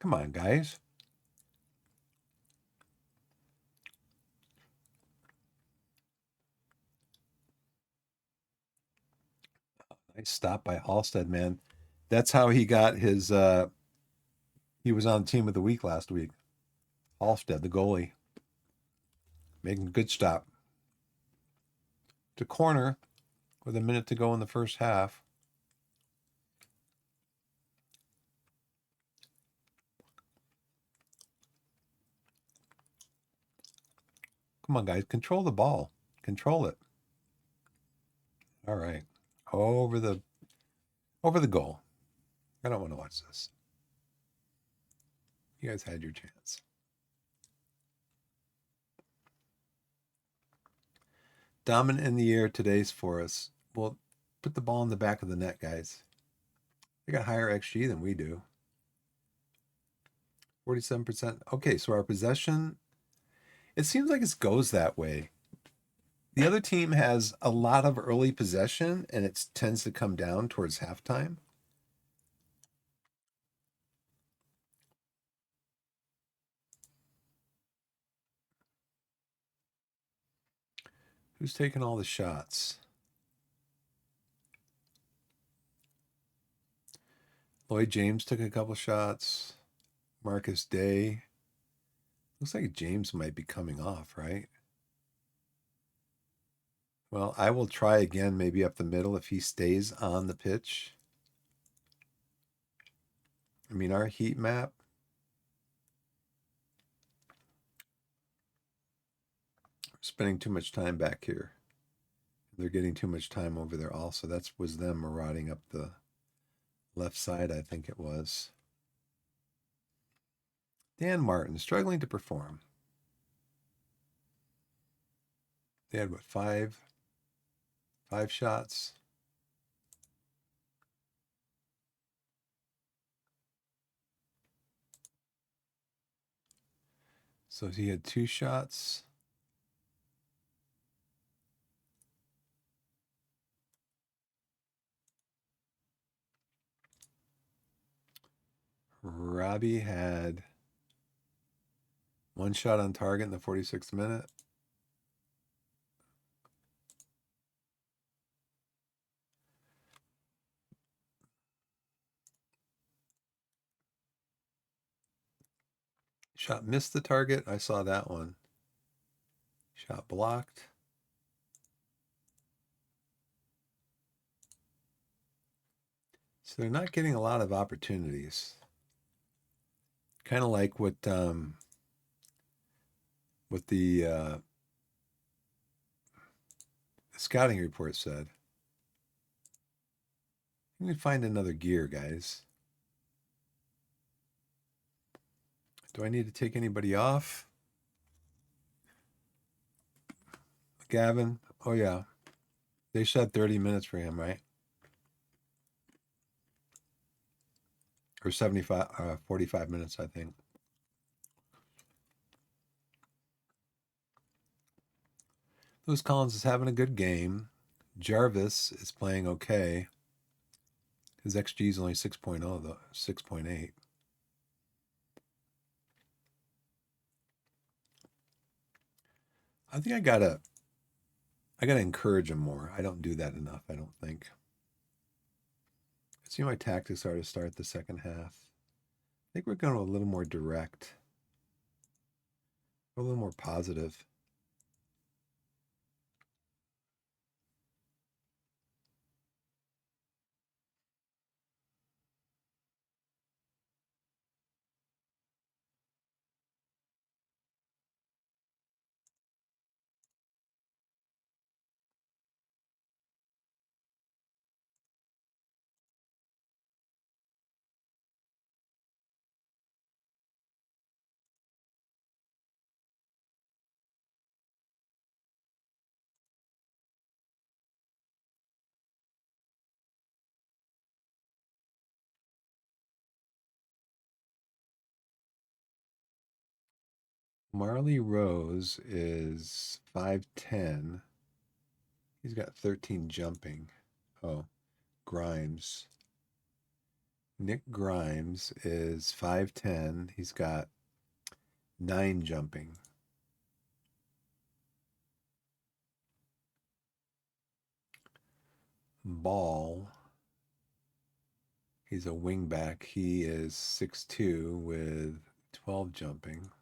Come on, guys. Nice stop by Halstead, man. That's how he got his he was on team of the week last week. Halstead, the goalie. Making a good stop. To corner with a minute to go in the first half. Come on, guys. Control the ball. Control it. All right. Over the goal. I don't want to watch this. You guys had your chance. Dominant in the air today's for us. Well, put the ball in the back of the net, guys. They got higher XG than we do. 47%. Okay, so our possession, it seems like it goes that way. The other team has a lot of early possession, and it tends to come down towards halftime. Who's taking all the shots? Lloyd James took a couple shots. Marcus Day. Looks like James might be coming off, right? Well, I will try again, maybe up the middle if he stays on the pitch. I mean, our heat map. Spending too much time back here. They're getting too much time over there also. That was them marauding up the left side, I think it was. Dan Martin, struggling to perform. They had what, five shots? So he had 2 shots. Robbie had 1 shot on target in the 46th minute. Shot missed the target. I saw that one. Shot blocked. So they're not getting a lot of opportunities. Kind of like what the scouting report said. Let me find another gear, guys. Do I need to take anybody off? Gavin? Oh, yeah. They said 30 minutes for him, right? Or 45 minutes, I think. Lewis Collins is having a good game. Jarvis is playing okay. His XG is only 6.0, though, 6.8. I think I gotta encourage him more. I don't do that enough, I don't think. See, my tactics are to start the second half. I think we're going a little more direct, a little more positive. Marley Rose is 5'10". He's got 13 jumping. Oh, Grimes. Nick Grimes is 5'10". He's got 9 jumping. Ball. He's a wingback. He is 6'2" with 12 jumping.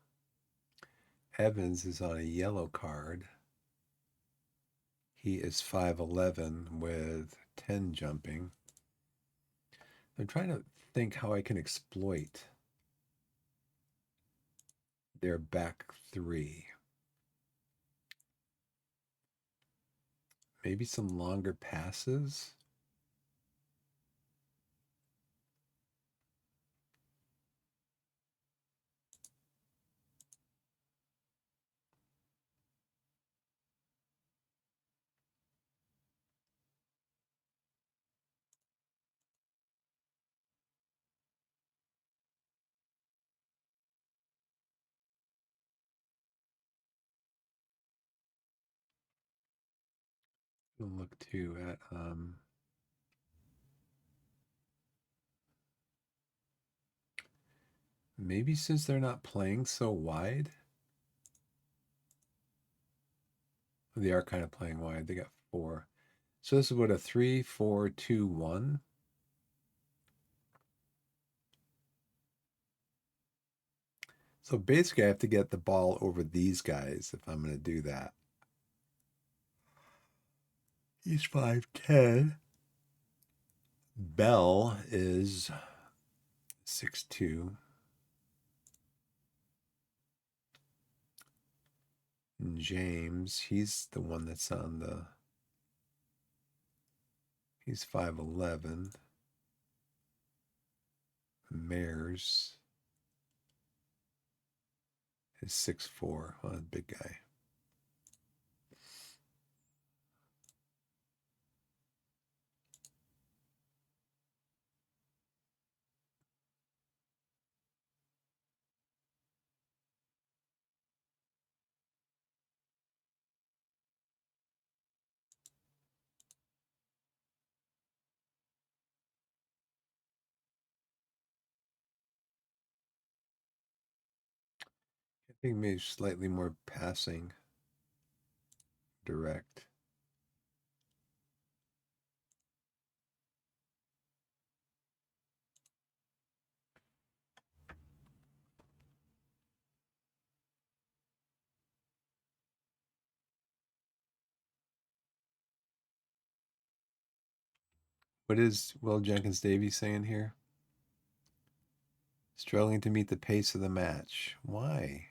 Evans is on a yellow card. He is 5'11" with 10 jumping. I'm trying to think how I can exploit their back three. Maybe some longer passes. We'll look too at maybe since they're not playing so wide, they are kind of playing wide. They got 4. So this is what, a 3-4-2-1. So basically, I have to get the ball over these guys if I'm going to do that. He's 5'10". Bell is 6'2". And James, he's the one that's on the. He's 5'11". Mares is 6'4". Oh, big guy. I think maybe slightly more passing, direct. What is Will Jenkins Davies saying here? Struggling to meet the pace of the match. Why?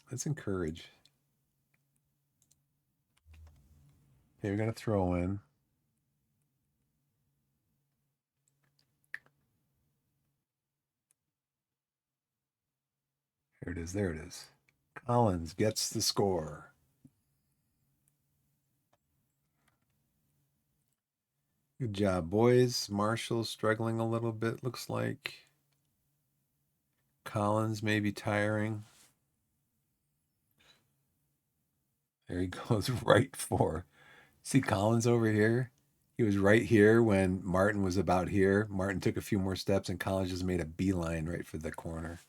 Let's encourage. Okay, we're going to throw in. Here it is. There it is. Collins gets the score. Good job, boys. Marshall struggling a little bit, looks like. Collins may be tiring. There he goes right for. See Collins over here? He was right here when Martin was about here. Martin took a few more steps and Collins just made a beeline right for the corner.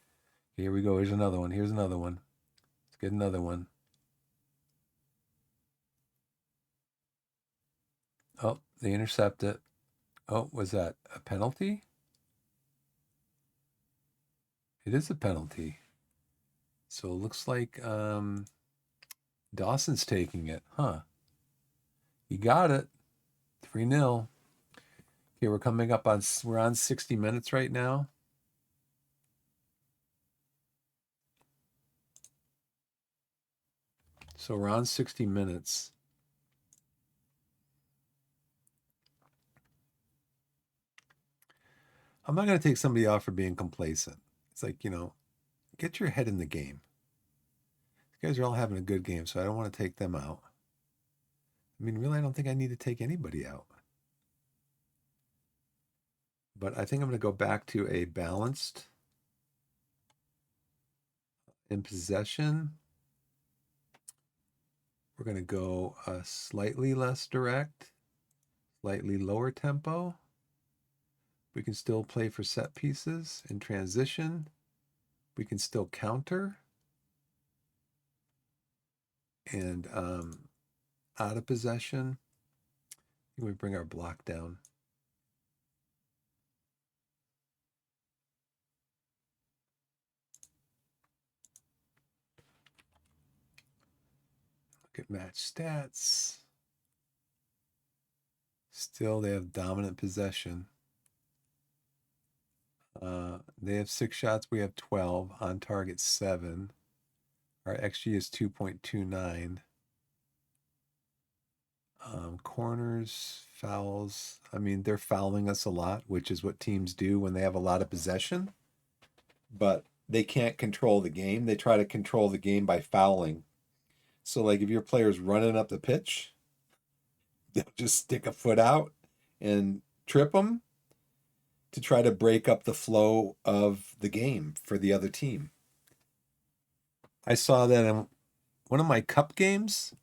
Here we go. Here's another one. Here's another one. Let's get another one. Oh, they intercept it. Oh, was that a penalty? It is a penalty. So it looks like Dawson's taking it, huh? You got it. 3-0. Okay, we're on 60 minutes right now. So we're on 60 minutes. I'm not going to take somebody off for being complacent. It's like, get your head in the game. You guys are all having a good game, so I don't want to take them out. I mean, really, I don't think I need to take anybody out. But I think I'm going to go back to a balanced in possession. We're going to go slightly less direct, slightly lower tempo. We can still play for set pieces in transition. We can still counter. And out of possession, I think we bring our block down. Look at match stats. Still, they have dominant possession. They have 6 shots. We have 12. On target 7. Our XG is 2.29. Corners, fouls. I mean, they're fouling us a lot, which is what teams do when they have a lot of possession. But they can't control the game. They try to control the game by fouling. So, like, if your player's running up the pitch, they'll just stick a foot out and trip them to try to break up the flow of the game for the other team. I saw that in one of my cup games.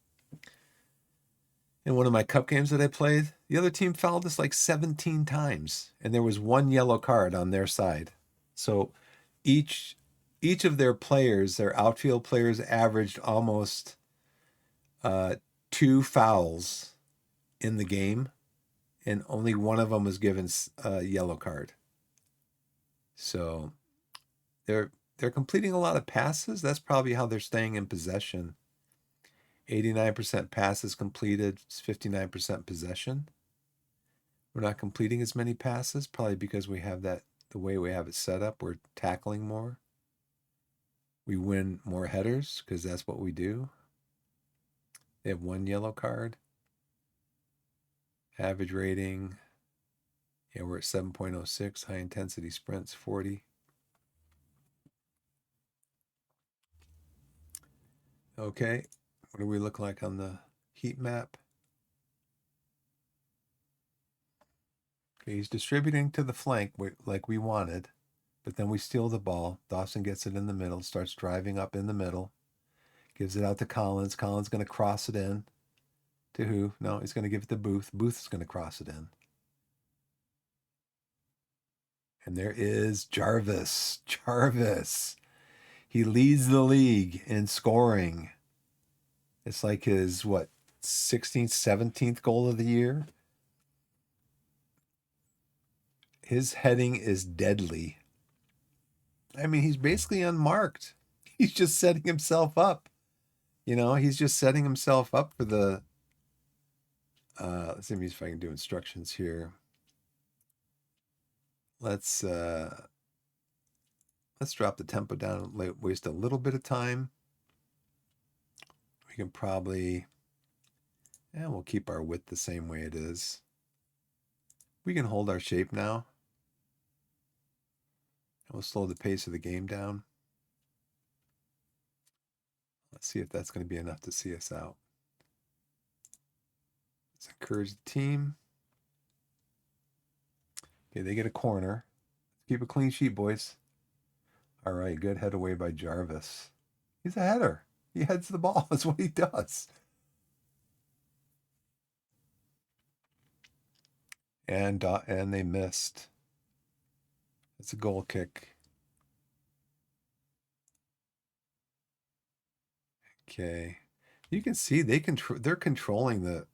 In one of my cup games that I played, the other team fouled us like 17 times, and there was one yellow card on their side. So each of their players, their outfield players, averaged almost 2 fouls in the game, and only one of them was given a yellow card. So they're completing a lot of passes. That's probably how they're staying in possession. 89% passes completed, 59% possession. We're not completing as many passes, probably because we have the way we have it set up, we're tackling more. We win more headers because that's what we do. They have 1 yellow card. Average rating, yeah, we're at 7.06. High intensity sprints, 40. Okay, what do we look like on the heat map? Okay, he's distributing to the flank like we wanted, but then we steal the ball. Dawson gets it in the middle, starts driving up in the middle, gives it out to Collins. Collins going to cross it in. To who? No, he's going to give it to Booth. Booth's going to cross it in. And there is Jarvis. Jarvis. He leads the league in scoring. It's like his, 16th, 17th goal of the year? His heading is deadly. I mean, he's basically unmarked. He's just setting himself up. He's just setting himself up for the Let's see if I can do instructions here. Let's drop the tempo down, waste a little bit of time. We can probably, and we'll keep our width the same way it is. We can hold our shape now. We'll slow the pace of the game down. Let's see if that's going to be enough to see us out. Let's encourage the team. Okay, they get a corner. Keep a clean sheet, boys. All right, good head away by Jarvis. He's a header. He heads the ball. That's what he does. And they missed. It's a goal kick. Okay, you can see they're controlling the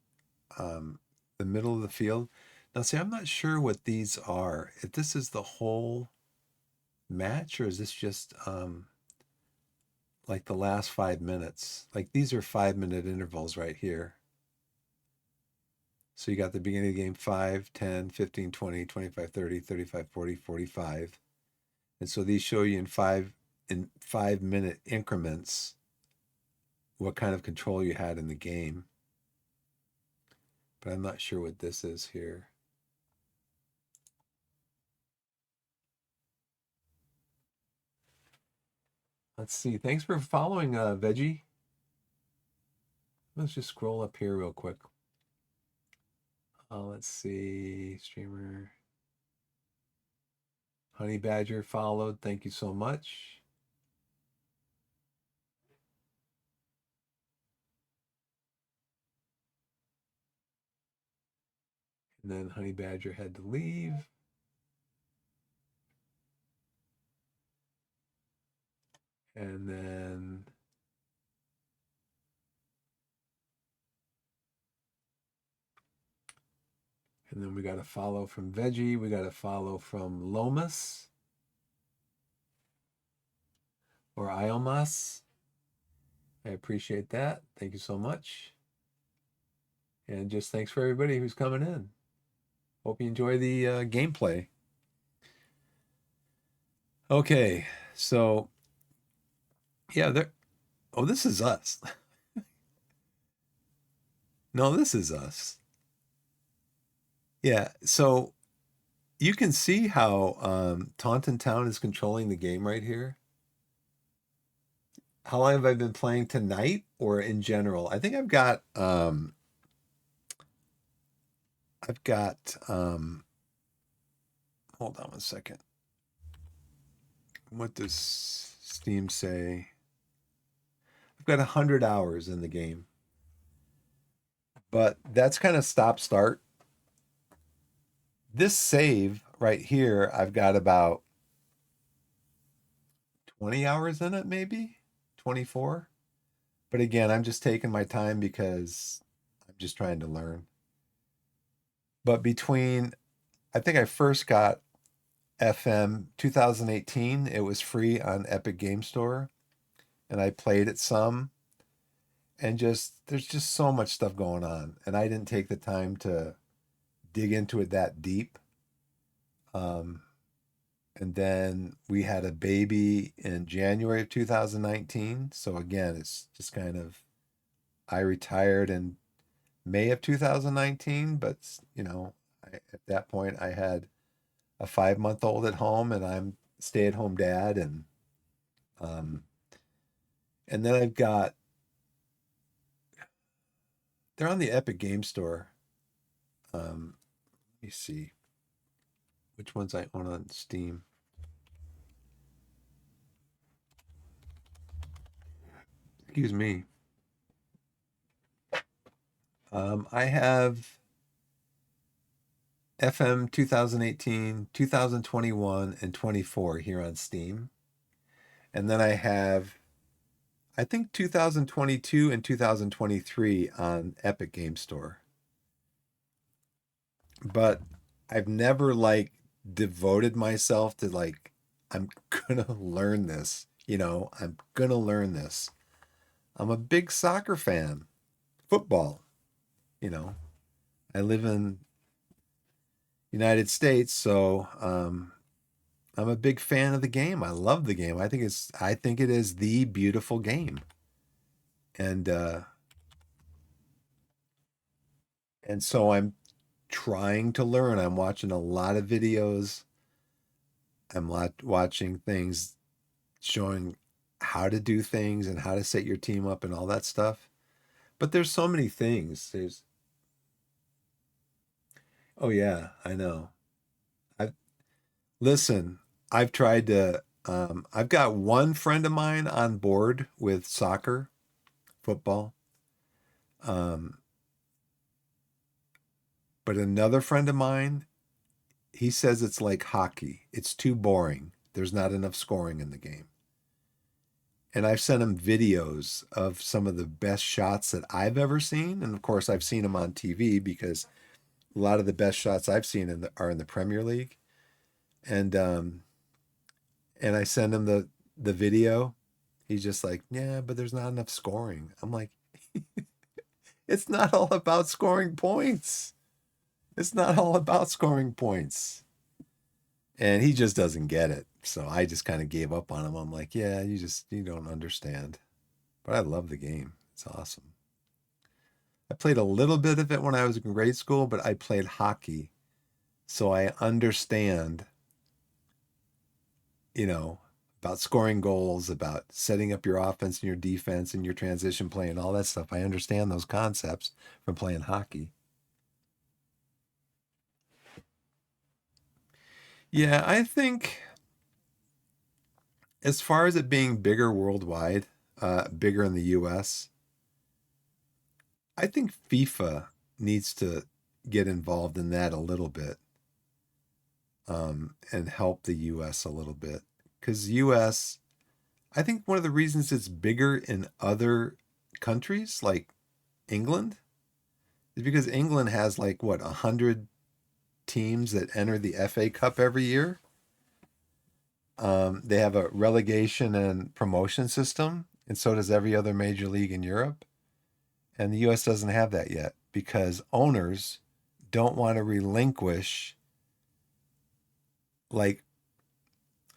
middle of the field. Now, see, I'm not sure what these are. If this is the whole match or is this just like the last 5 minutes? Like these are 5-minute intervals right here. So you got the beginning of the game 5, 10, 15, 20, 25, 30, 35, 40, 45. And so these show you in 5-minute increments what kind of control you had in the game. But I'm not sure what this is here. Let's see. Thanks for following, Veggie. Let's just scroll up here real quick. Let's see. Streamer. Honey Badger followed. Thank you so much. And then Honey Badger had to leave. And then we got a follow from Veggie. We got a follow from Lomas or Iomas. I appreciate that. Thank you so much. And just thanks for everybody who's coming in. Hope you enjoy the gameplay. Okay, so yeah, there. Oh, this is us. No, this is us. Yeah, so you can see how Taunton Town is controlling the game right here. How long have I been playing tonight or in general? I think I've got hold on one second. What does Steam say? I've got 100 hours in the game. But that's kind of stop start. This save right here, I've got about 20 hours in it, maybe 24. But again, I'm just taking my time because I'm just trying to learn. But I think I first got FM 2018. It was free on Epic Game Store, and I played it some. And there's just so much stuff going on, and I didn't take the time to dig into it that deep. And then we had a baby in January of 2019. So again, it's just kind of, I retired in May of 2019, but at that point I had a 5-month-old at home and I'm stay-at-home dad. And then they're on the Epic Game Store. Let me see which ones I own on Steam. Excuse me. I have FM 2018, 2021, and 24 here on Steam. And then I have, I think 2022 and 2023 on Epic Game Store. But I've never devoted myself to I'm gonna learn this. I'm gonna learn this. I'm a big soccer fan. Football, you know. I live in United States, so I'm a big fan of the game. I love the game. I think it is the beautiful game. And and so I'm trying to learn. I'm watching a lot of videos. Watching things showing how to do things and how to set your team up and all that stuff. But there's so many things. There's Oh yeah, I know. I Listen, I've tried to I've got one friend of mine on board with soccer, football. Um, but another friend of mine, he says it's like hockey. It's too boring. There's not enough scoring in the game. And I've sent him videos of some of the best shots that I've ever seen. And of course, I've seen them on TV because a lot of the best shots I've seen are in the Premier League. And and I send him the video. He's just like, yeah, but there's not enough scoring. I'm like, it's not all about scoring points. It's not all about scoring points. And he just doesn't get it. So I just kind of gave up on him. I'm like, yeah, you don't understand. But I love the game. It's awesome. I played a little bit of it when I was in grade school, but I played hockey. So I understand, you know, about scoring goals, about setting up your offense and your defense and your transition play and all that stuff. I understand those concepts from playing hockey. Yeah, I think as far as it being bigger worldwide, bigger in the US, I think FIFA needs to get involved in that a little bit, and help the US a little bit. Because US, I think one of the reasons it's bigger in other countries like England is because England has like what 100 teams that enter the FA Cup every year. They have a relegation and promotion system, and so does every other major league in Europe. And the US doesn't have that yet because owners don't want to relinquish, like,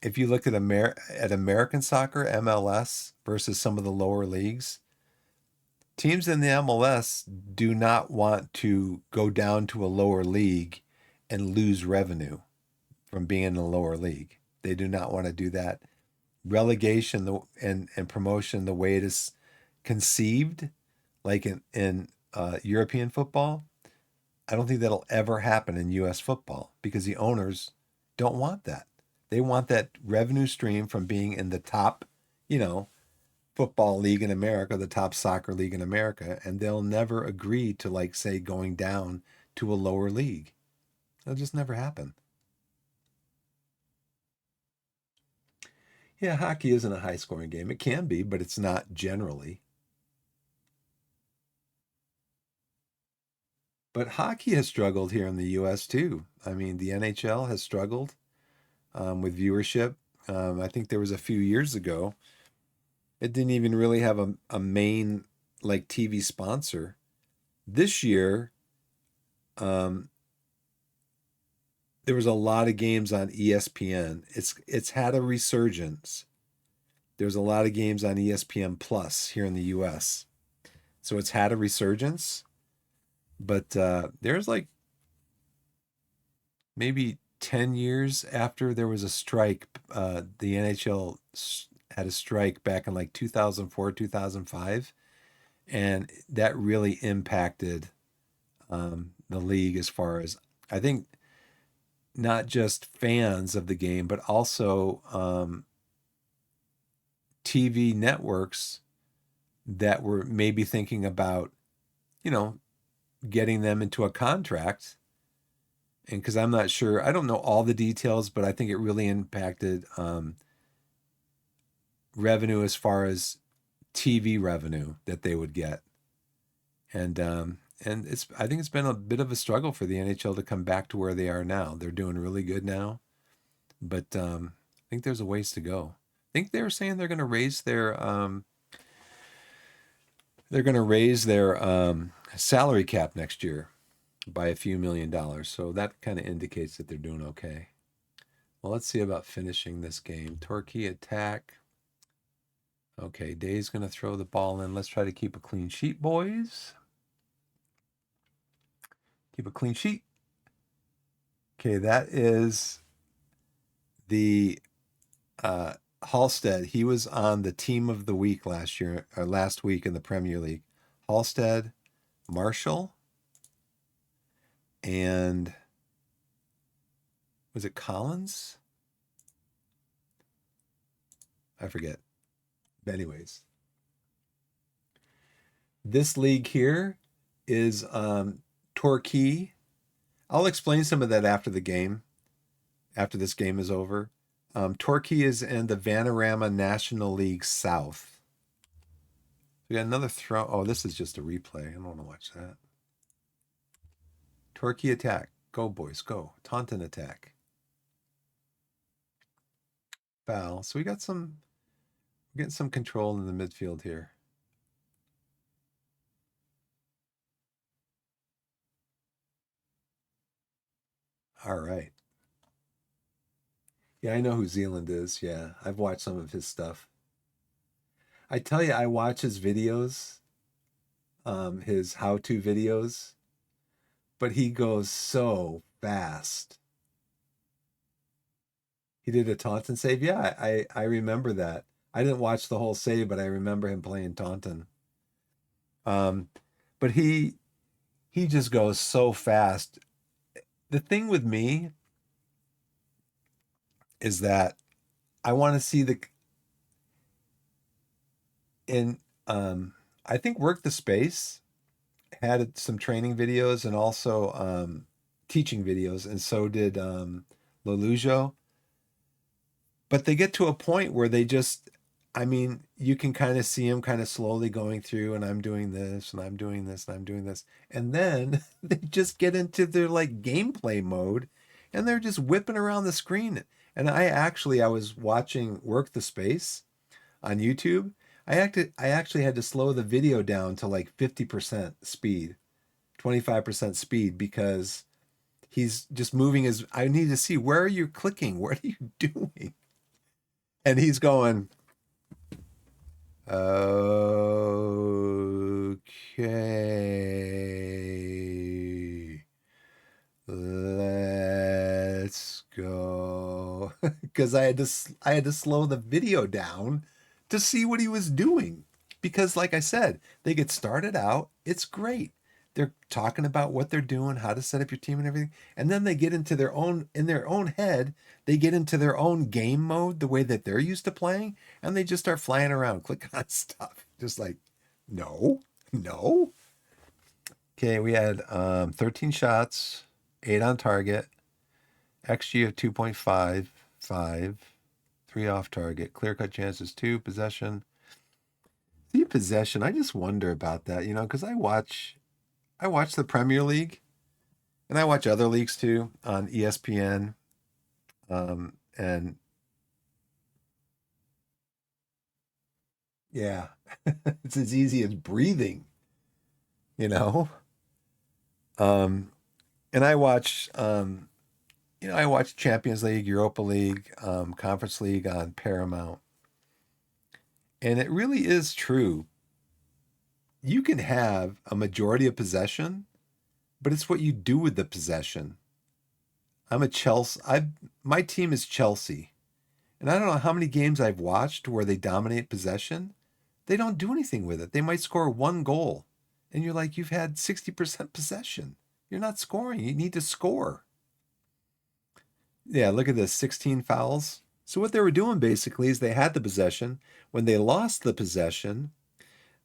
if you look at American soccer, MLS versus some of the lower leagues, teams in the MLS do not want to go down to a lower league and lose revenue from being in the lower league. They do not want to do that. Relegation and promotion, the way it is conceived, like in European football, I don't think that'll ever happen in U.S. football because the owners don't want that. They want that revenue stream from being in the top, you know, football league in America, the top soccer league in America, and they'll never agree to, like, say, going down to a lower league. It'll just never happen. Yeah, hockey isn't a high scoring game. It can be, but it's not generally. But hockey has struggled here in the US too. I mean, the NHL has struggled with viewership. I think there was a few years ago, it didn't even really have a main like TV sponsor. This year, um, there was a lot of games on ESPN. It's had a resurgence. There's a lot of games on ESPN Plus here in the US. So it's had a resurgence, but there's like maybe 10 years after there was a strike, the NHL had a strike back in like 2004, 2005, and that really impacted the league as far as, I think, not just fans of the game, but also TV networks that were maybe thinking about, you know, getting them into a contract. And because I'm not sure, I don't know all the details, but I think it really impacted revenue as far as TV revenue that they would get. And I think it's been a bit of a struggle for the NHL to come back to where they are now. They're doing really good now, but I think there's a ways to go. I think they were saying they're going to raise their salary cap next year, by a few $1,000,000. So that kind of indicates that they're doing okay. Well, let's see about finishing this game. Torquay attack. Okay, Day's going to throw the ball in. Let's try to keep a clean sheet, boys. Keep a clean sheet. Okay, that is the Halstead. He was on the team of the week last week in the Premier League. Halstead, Marshall, and was it Collins? I forget. But anyways, this league here is Torquay. I'll explain some of that after the game, after this game is over. Torquay is in the Vanarama National League South. We got another throw. Oh, this is just a replay. I don't want to watch that. Torquay attack. Go, boys, go. Taunton attack. Foul. So we got some, we're getting some control in the midfield here. All right. Yeah, I know who Zealand is. Yeah, I've watched some of his stuff. I tell you, I watch his videos, his how-to videos, but he goes so fast. He did a Taunton save. Yeah, I remember that. I didn't watch the whole save, but I remember him playing Taunton. But he just goes so fast. The thing with me is that I want to see I think Work the Space had some training videos and also teaching videos, and so did Lelujo. But they get to a point where they just, I mean, you can kind of see them kind of slowly going through, and I'm doing this, and I'm doing this, and I'm doing this. And then they just get into their like gameplay mode, and they're just whipping around the screen. And I was watching Work the Space on YouTube. I actually had to slow the video down to like 50% speed, 25% speed, because he's just moving his, I need to see, where are you clicking? What are you doing? And he's going, okay, let's go. Because I had to slow the video down to see what he was doing. Because like I said, they get started out, it's great. They're talking about what they're doing, how to set up your team and everything. And then they get into their own, in their own head, they get into their own game mode, the way that they're used to playing, and they just start flying around, clicking on stuff. Just like, no, no. Okay, we had 13 shots, 8 on target, XG of 2.55, 3 off target, clear cut chances 2, possession. See, possession, I just wonder about that, because I watch the Premier League, and I watch other leagues too on ESPN. And yeah, it's as easy as breathing, you know. And I watch Champions League, Europa League, Conference League on Paramount. And it really is true. You can have a majority of possession, but it's what you do with the possession. I'm a Chelsea. My team is Chelsea. And I don't know how many games I've watched where they dominate possession. They don't do anything with it. They might score 1 goal. And you're like, you've had 60% possession. You're not scoring. You need to score. Yeah, look at this, 16 fouls. So what they were doing basically is they had the possession. When they lost the possession,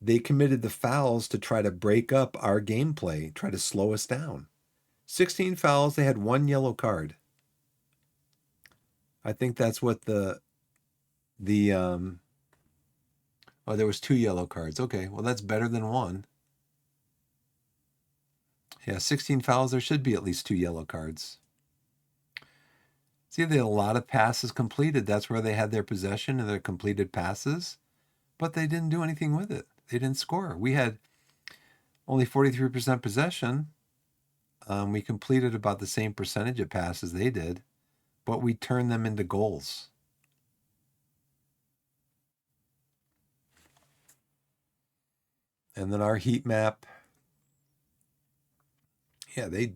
they committed the fouls to try to break up our gameplay, try to slow us down. 16 fouls, they had 1 yellow card. I think that's what there was 2 yellow cards. Okay, well that's better than 1. Yeah, 16 fouls, there should be at least 2 yellow cards. See, they had a lot of passes completed. That's where they had their possession and their completed passes, but they didn't do anything with it. They didn't score. We had only 43% possession. We completed about the same percentage of passes they did, but we turned them into goals. And then our heat map, yeah, they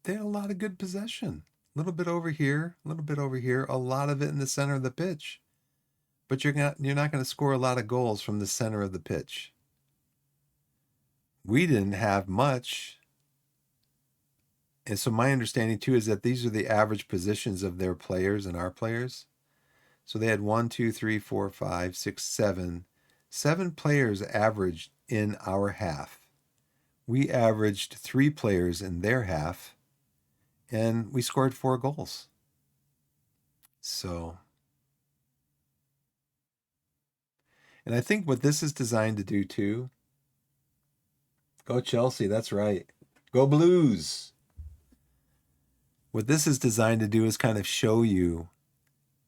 had a lot of good possession. A little bit over here, a little bit over here, a lot of it in the center of the pitch. But you're not going to score a lot of goals from the center of the pitch. We didn't have much. And so my understanding too is that these are the average positions of their players and our players. So they had 1, 2, 3, 4, 5, 6, 7. 7 players averaged in our half. We averaged 3 players in their half, and we scored 4 goals. So, and I think what this is designed to do too, go Chelsea, that's right. Go Blues. What this is designed to do is kind of show you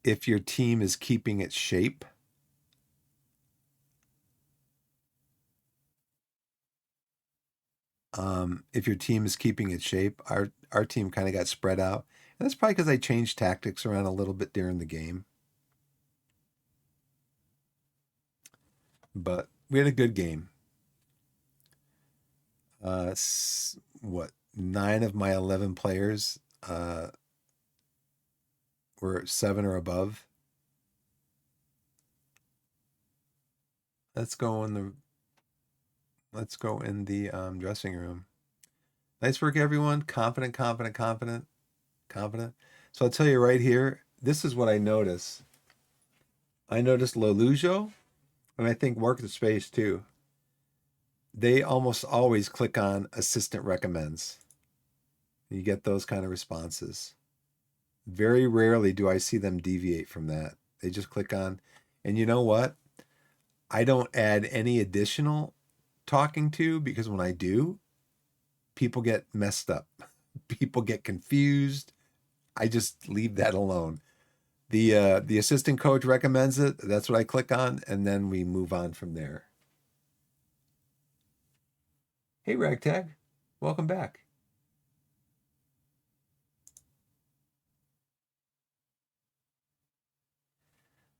if your team is keeping its shape. If your team is keeping its shape, our team kind of got spread out. And that's probably because I changed tactics around a little bit during the game. But we had a good game. What, 9 of my 11 players were 7 or above. Let's go in the dressing room. Nice work, everyone. Confident, confident, confident, confident. So I'll tell you right here, this is what I notice. I noticed Lelujo, and I think Work the Space too. They almost always click on assistant recommends. You get those kind of responses. Very rarely do I see them deviate from that. They just click on, and you know what? I don't add any additional talking to, because when I do, people get messed up. People get confused. I just leave that alone. The assistant coach recommends it. That's what I click on, and then we move on from there. Hey, Ragtag, welcome back.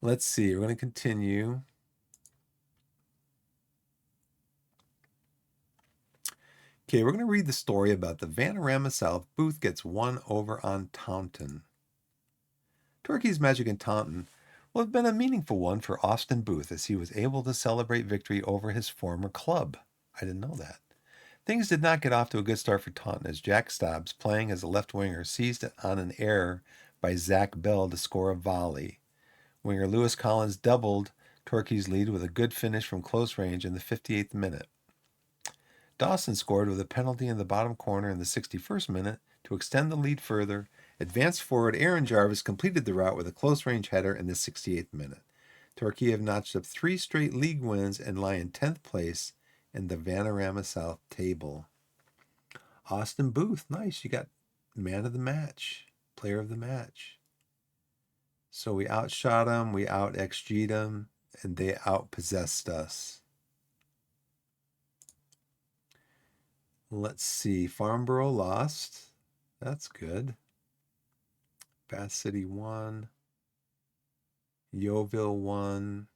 Let's see. We're going to continue. Okay, we're going to read the story about the Vanarama South. Booth gets 1 over on Taunton. Torquay's magic in Taunton will have been a meaningful one for Austin Booth, as he was able to celebrate victory over his former club. I didn't know that. Things did not get off to a good start for Taunton, as Jack Stobbs, playing as a left winger, seized on an error by Zach Bell to score a volley. Winger Lewis Collins doubled Torquay's lead with a good finish from close range in the 58th minute. Dawson scored with a penalty in the bottom corner in the 61st minute to extend the lead further. Advanced forward Aaron Jarvis completed the route with a close-range header in the 68th minute. Torquay have notched up 3 straight league wins and lie in 10th place in the Vanarama South table. Austin Booth, nice. You got man of the match, player of the match. So we outshot them, we out-XG'd them, and they outpossessed us. Let's see. Farnborough lost. That's good. Bath City won. Yeovil won.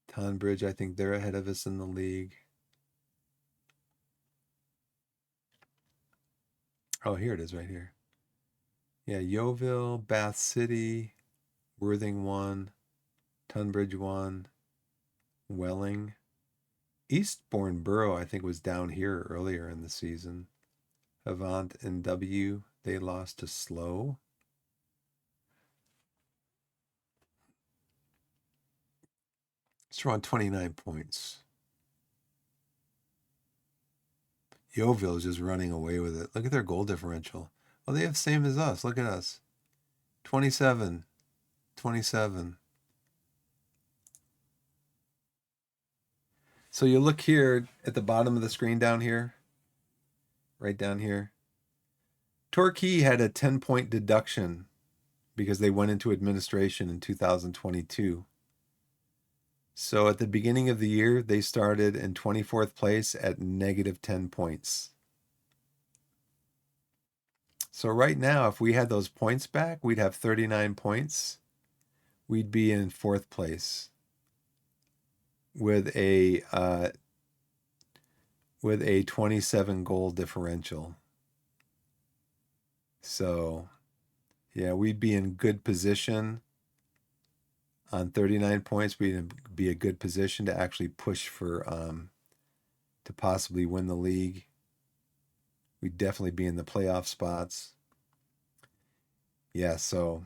Tonbridge, I think they're ahead of us in the league. Oh, here it is right here. Yeah, Yeovil, Bath City, Worthing won. Tonbridge won. Welling. Eastbourne Borough, I think, was down here earlier in the season. Avant and W, they lost to Slow. It's around 29 points. Yeovil is just running away with it. Look at their goal differential. Well, they have the same as us. Look at us. 27. 27. So you look here at the bottom of the screen down here. Right down here. Torquay had a 10-point deduction because they went into administration in 2022. So at the beginning of the year, they started in 24th place at negative 10 points. So right now, if we had those points back, we'd have 39 points. We'd be in 4th place with a 27 goal differential. So yeah, we'd be in good position on 39 points. We'd be a good position to actually push for to possibly win the league. We'd definitely be in the playoff spots. Yeah, so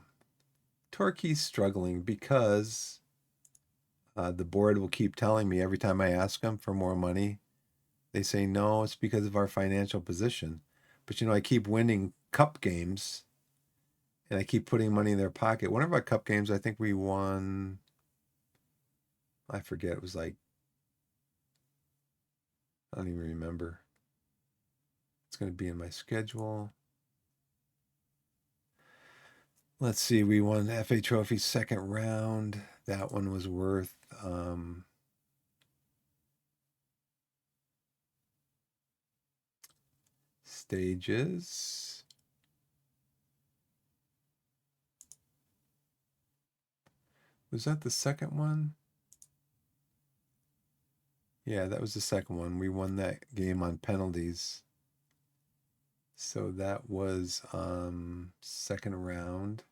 Torquay's struggling because the board will keep telling me every time I ask them for more money, they say, no, it's because of our financial position. But, I keep winning cup games and I keep putting money in their pocket. One of our cup games, I think we won, I forget, it was like, I don't even remember. It's going to be in my schedule. Let's see, we won the FA Trophy second round. That one was worth stages. Was that the second one? Yeah, that was the second one. We won that game on penalties. So that was second round.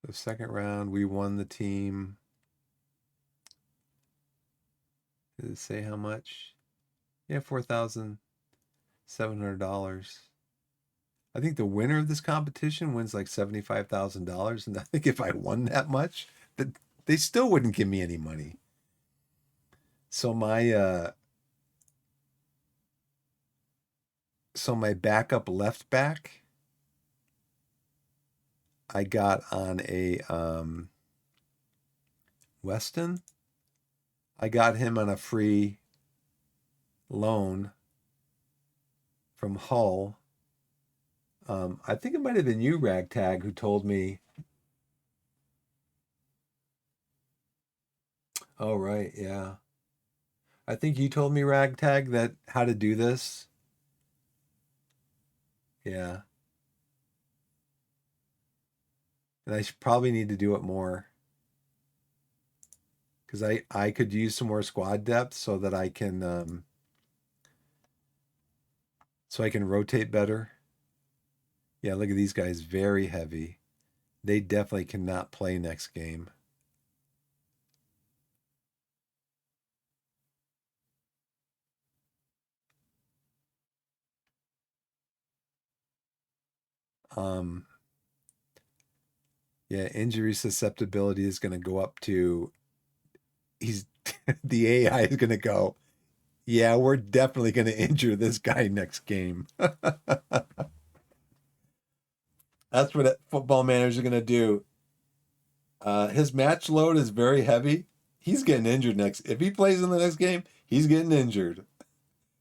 The second round, we won the team. Did it say how much? Yeah, $4,700. I think the winner of this competition wins like $75,000. And I think if I won that much, that they still wouldn't give me any money. So my backup left back, I got on a Weston. I got him on a free loan from Hull. I think it might have been you, Ragtag, who told me. Oh, right, yeah. I think you told me, Ragtag, that how to do this. Yeah. And I should probably need to do it more because I could use some more squad depth so that I can rotate better. Yeah, look at these guys, very heavy. They definitely cannot play next game. Um, yeah, injury susceptibility is going to go up to. He's the AI is going to go. Yeah, we're definitely going to injure this guy next game. That's what football managers are going to do. His match load is very heavy. He's getting injured next. If he plays in the next game, he's getting injured.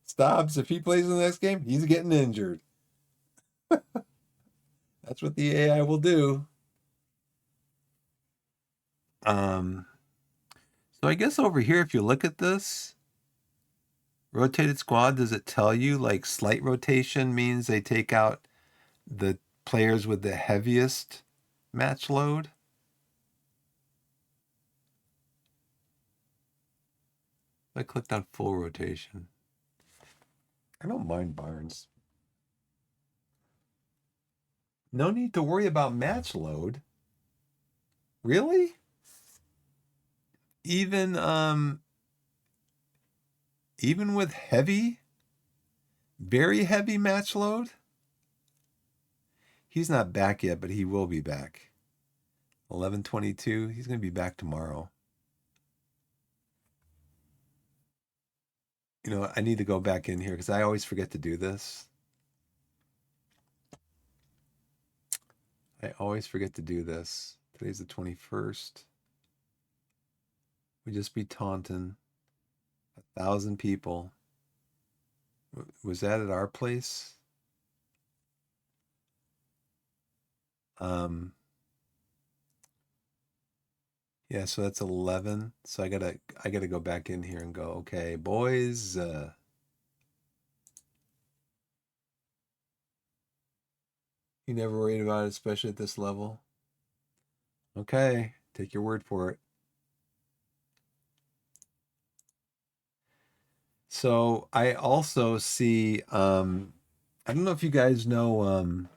Stops. If he plays in the next game, he's getting injured. That's what the AI will do. Um, so I guess over here, if you look at this rotated squad, does it tell you like slight rotation means they take out the players with the heaviest match load? I clicked on full rotation. I don't mind Barnes. No need to worry about match load. Really? Even even with heavy, very heavy match load? He's not back yet, but he will be back. 11:22. He's going to be back tomorrow. I need to go back in here because I always forget to do this. I always forget to do this. Today's the 21st. We just be taunting 1,000 people. Was that at our place? Yeah, so that's 11. So I gotta go back in here and go, okay, boys, you never worried about it, especially at this level. Okay, take your word for it. So I also see I don't know if you guys know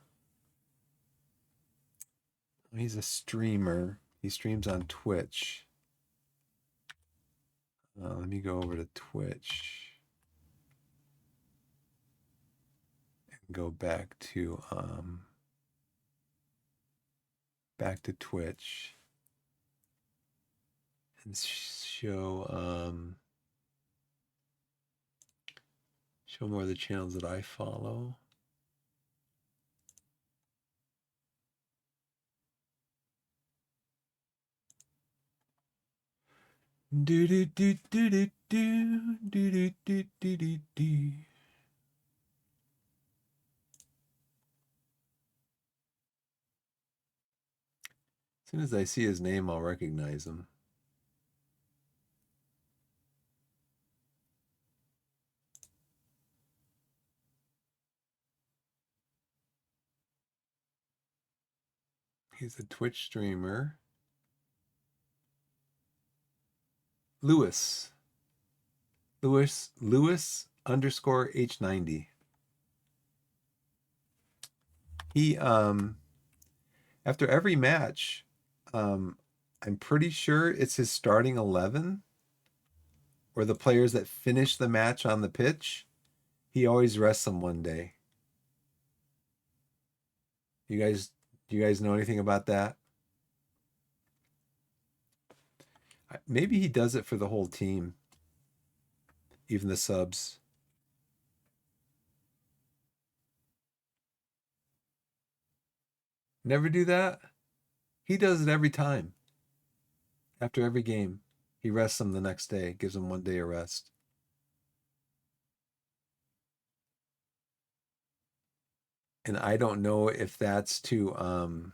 he's a streamer. He streams on Twitch. Let me go over to Twitch and go back to Twitch and show more of the channels that I follow. Do do do do do do do do do do do. As soon as I see his name, I'll recognize him. He's a Twitch streamer. Lewis. Lewis underscore H90. He after every match, I'm pretty sure it's his starting 11 or the players that finish the match on the pitch. He always rests them one day. You guys, do you guys know anything about that? Maybe he does it for the whole team, even the subs. Never do that? He does it every time. After every game, he rests them the next day, gives them one day of rest. And I don't know if that's to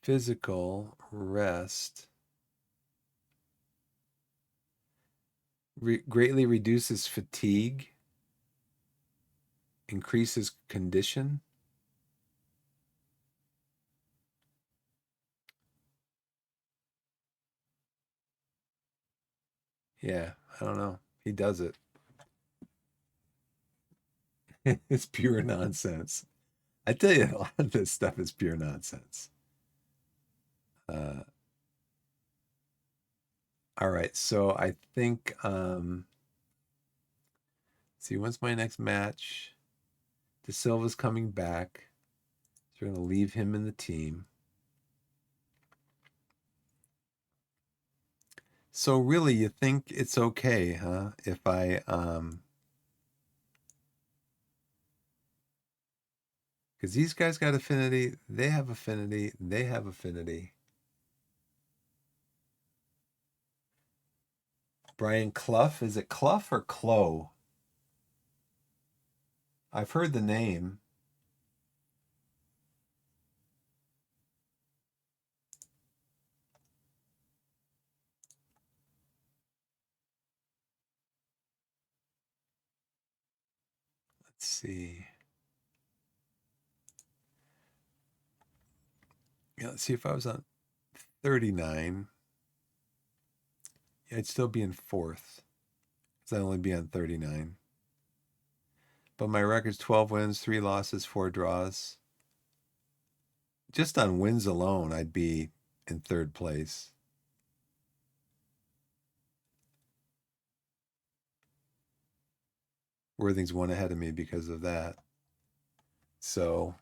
physical rest greatly reduces fatigue, increases condition. Yeah, I don't know. He does it. It's pure nonsense. I tell you, a lot of this stuff is pure nonsense. Uh, all right, so I think see, when's my next match? De Silva's coming back. So we're gonna leave him in the team. So really, you think it's okay, huh? If I because these guys got affinity, they have affinity, they have affinity. Brian Clough, is it Clough or Clough? I've heard the name. Let's see. Yeah, let's see if I was on 39. Yeah, I'd still be in fourth. Because I'd only be on 39. But my record's 12 wins, 3 losses, 4 draws. Just on wins alone, I'd be in third place. Worthing's one ahead of me because of that. So,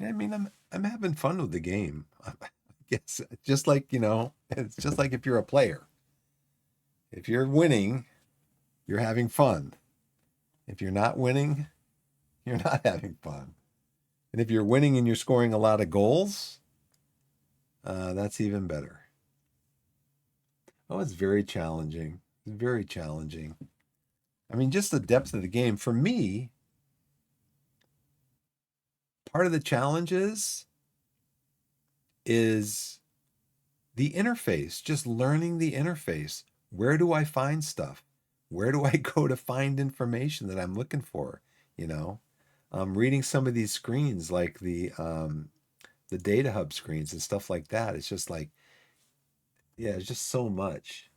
I mean, I'm having fun with the game. I guess just like, it's just like if you're a player. If you're winning, you're having fun. If you're not winning, you're not having fun. And if you're winning and you're scoring a lot of goals, that's even better. Oh, it's very challenging. It's very challenging. I mean, just the depth of the game. For me, part of the challenge is the interface, just learning the interface. Where do I find stuff? Where do I go to find information that I'm looking for? You know, reading some of these screens like the data hub screens and stuff like that. It's just like, yeah, it's just so much.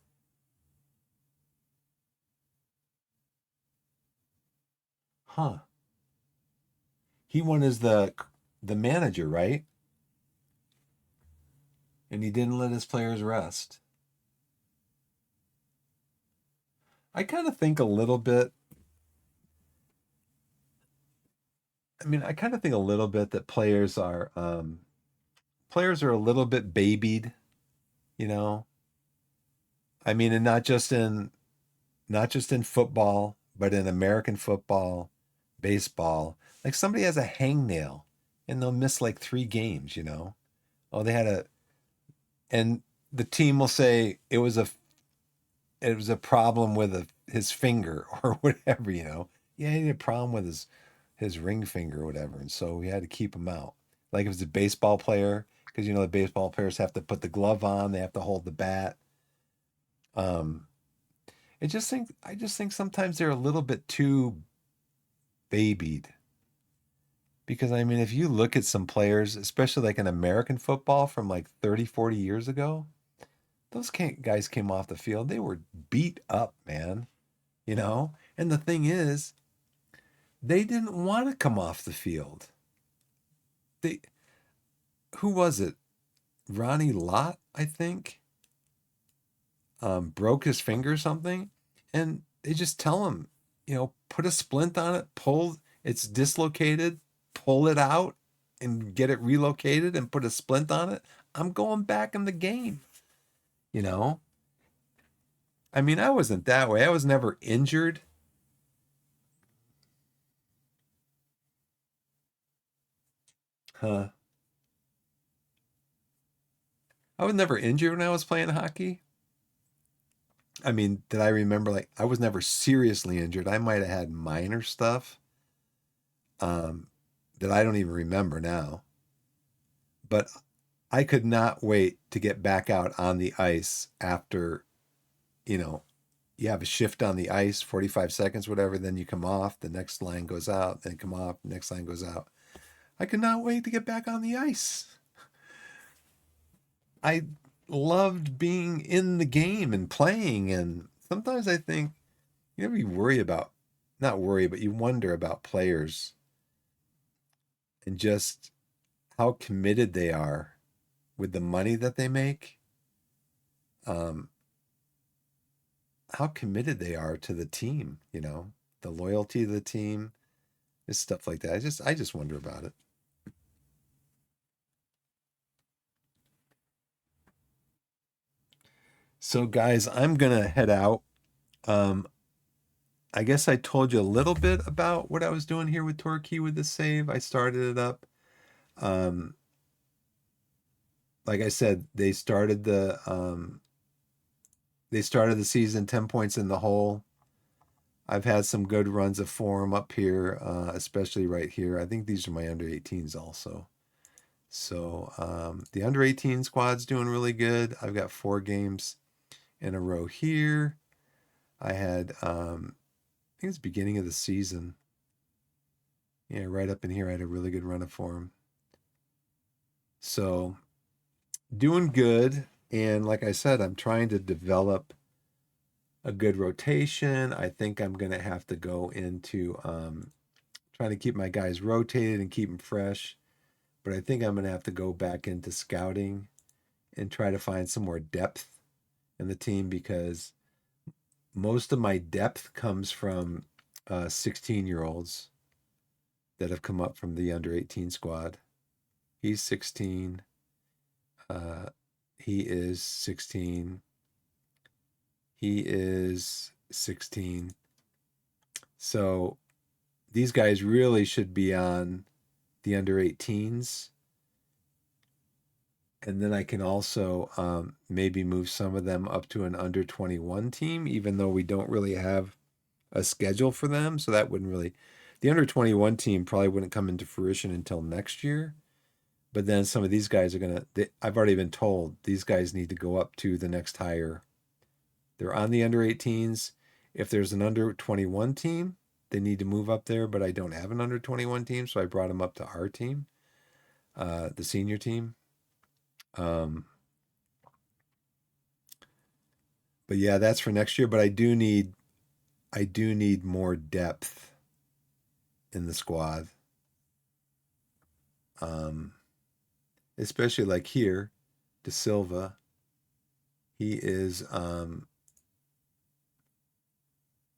Huh. He won as the manager, right? And he didn't let his players rest. I kind of think a little bit. I mean, I kind of think a little bit that players are a little bit babied, you know. I mean, and not just in football, but in American football, baseball. Like somebody has a hangnail and they'll miss like 3 games, you know. Oh, they had a and the team will say it was a problem with his finger or whatever, you know. Yeah, he had a problem with his ring finger or whatever, and so we had to keep him out. Like if it's a baseball player, because the baseball players have to put the glove on, they have to hold the bat. Um, I just think sometimes they're a little bit too babied. Because I mean, if you look at some players, especially like in American football from like 30, 40 years ago, those guys came off the field, they were beat up, man. You know? And the thing is, they didn't want to come off the field. They Who was it? Ronnie Lott, I think, broke his finger or something, and they just tell him, put a splint on it, pull it's dislocated, pull it out and get it relocated and put a splint on it. I'm going back in the game, you know? I mean, I wasn't that way. I was never injured. Huh. I was never injured when I was playing hockey. I mean, did I remember like I was never seriously injured. I might have had minor stuff um, that I don't even remember now. But I could not wait to get back out on the ice after, you know, you have a shift on the ice, 45 seconds, whatever, then you come off, the next line goes out, then come off, the next line goes out. I could not wait to get back on the ice. I loved being in the game and playing. And sometimes I think you worry about, not worry, but you wonder about players and just how committed they are with the money that they make, um, how committed they are to the team, the loyalty of the team, is stuff like that. I just wonder about it. So guys, I'm gonna head out. Um, I guess I told you a little bit about what I was doing here with Torquay with the save. I started it up. Um, like I said, they started the season 10 points in the hole. I've had some good runs of form up here, especially right here. I think these are my under 18s also. So the under 18 squad's doing really good. I've got 4 games in a row here. I had, I think it's beginning of the season. Yeah, right up in here, I had a really good run of form. So doing good. And like I said, I'm trying to develop a good rotation. I think I'm going to have to go into trying to keep my guys rotated and keep them fresh. But I think I'm going to have to go back into scouting and try to find some more depth in the team because most of my depth comes from 16-year-olds that have come up from the under 18 squad. He's 16. Uh, he is 16. He is 16. So these guys really should be on the under 18s. And then I can also maybe move some of them up to an under 21 team, even though we don't really have a schedule for them. So that wouldn't really. the under 21 team probably wouldn't come into fruition until next year. But then some of these guys are I've already been told these guys need to go up to the next higher. They're on the under 18s. If there's an under 21 team, they need to move up there. But I don't have an under 21 team, so I brought them up to our team, the senior team. But yeah, that's for next year. But I do need more depth in the squad. Especially like here, De Silva. He is I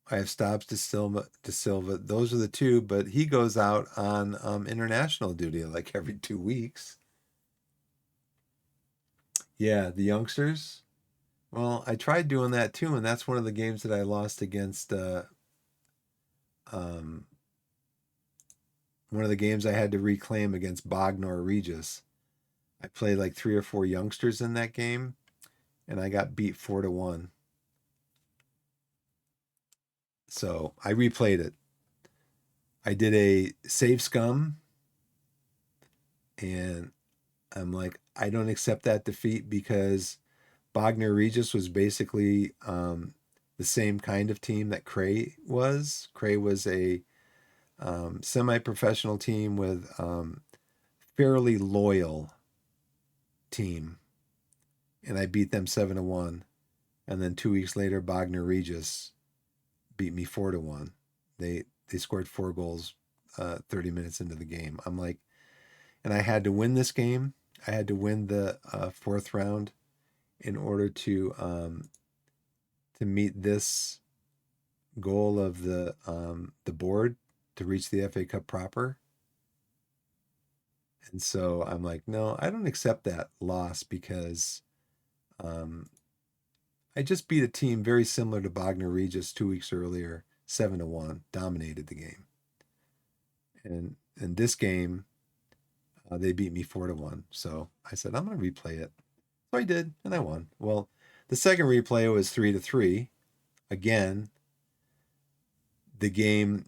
have Stobbs, De Silva. Those are the two, but he goes out on international duty like every 2 weeks. Yeah, the youngsters. Well, I tried doing that too, and that's one of the games that I lost against. One of the games I had to reclaim against Bognor Regis. I played like 3 or 4 youngsters in that game, and I got beat 4-1. So I replayed it. I did a save scum, and I'm like, I don't accept that defeat because Bognor Regis was basically the same kind of team that Cray was. Cray was a semi-professional team with fairly loyal team, and I beat them 7-1. And then 2 weeks later, Bognor Regis beat me 4-1. They scored 4 goals 30 minutes into the game. I'm like, and I had to win this game. I had to win the 4th round in order to meet this goal of the board to reach the FA Cup proper. And so I'm like, no, I don't accept that loss because I just beat a team very similar to Bognor Regis 2 weeks earlier, 7-1, dominated the game. And in this game, they beat me 4-1. So I said, I'm going to replay it. So I did, and I won. Well, the second replay was 3-3. Again, the game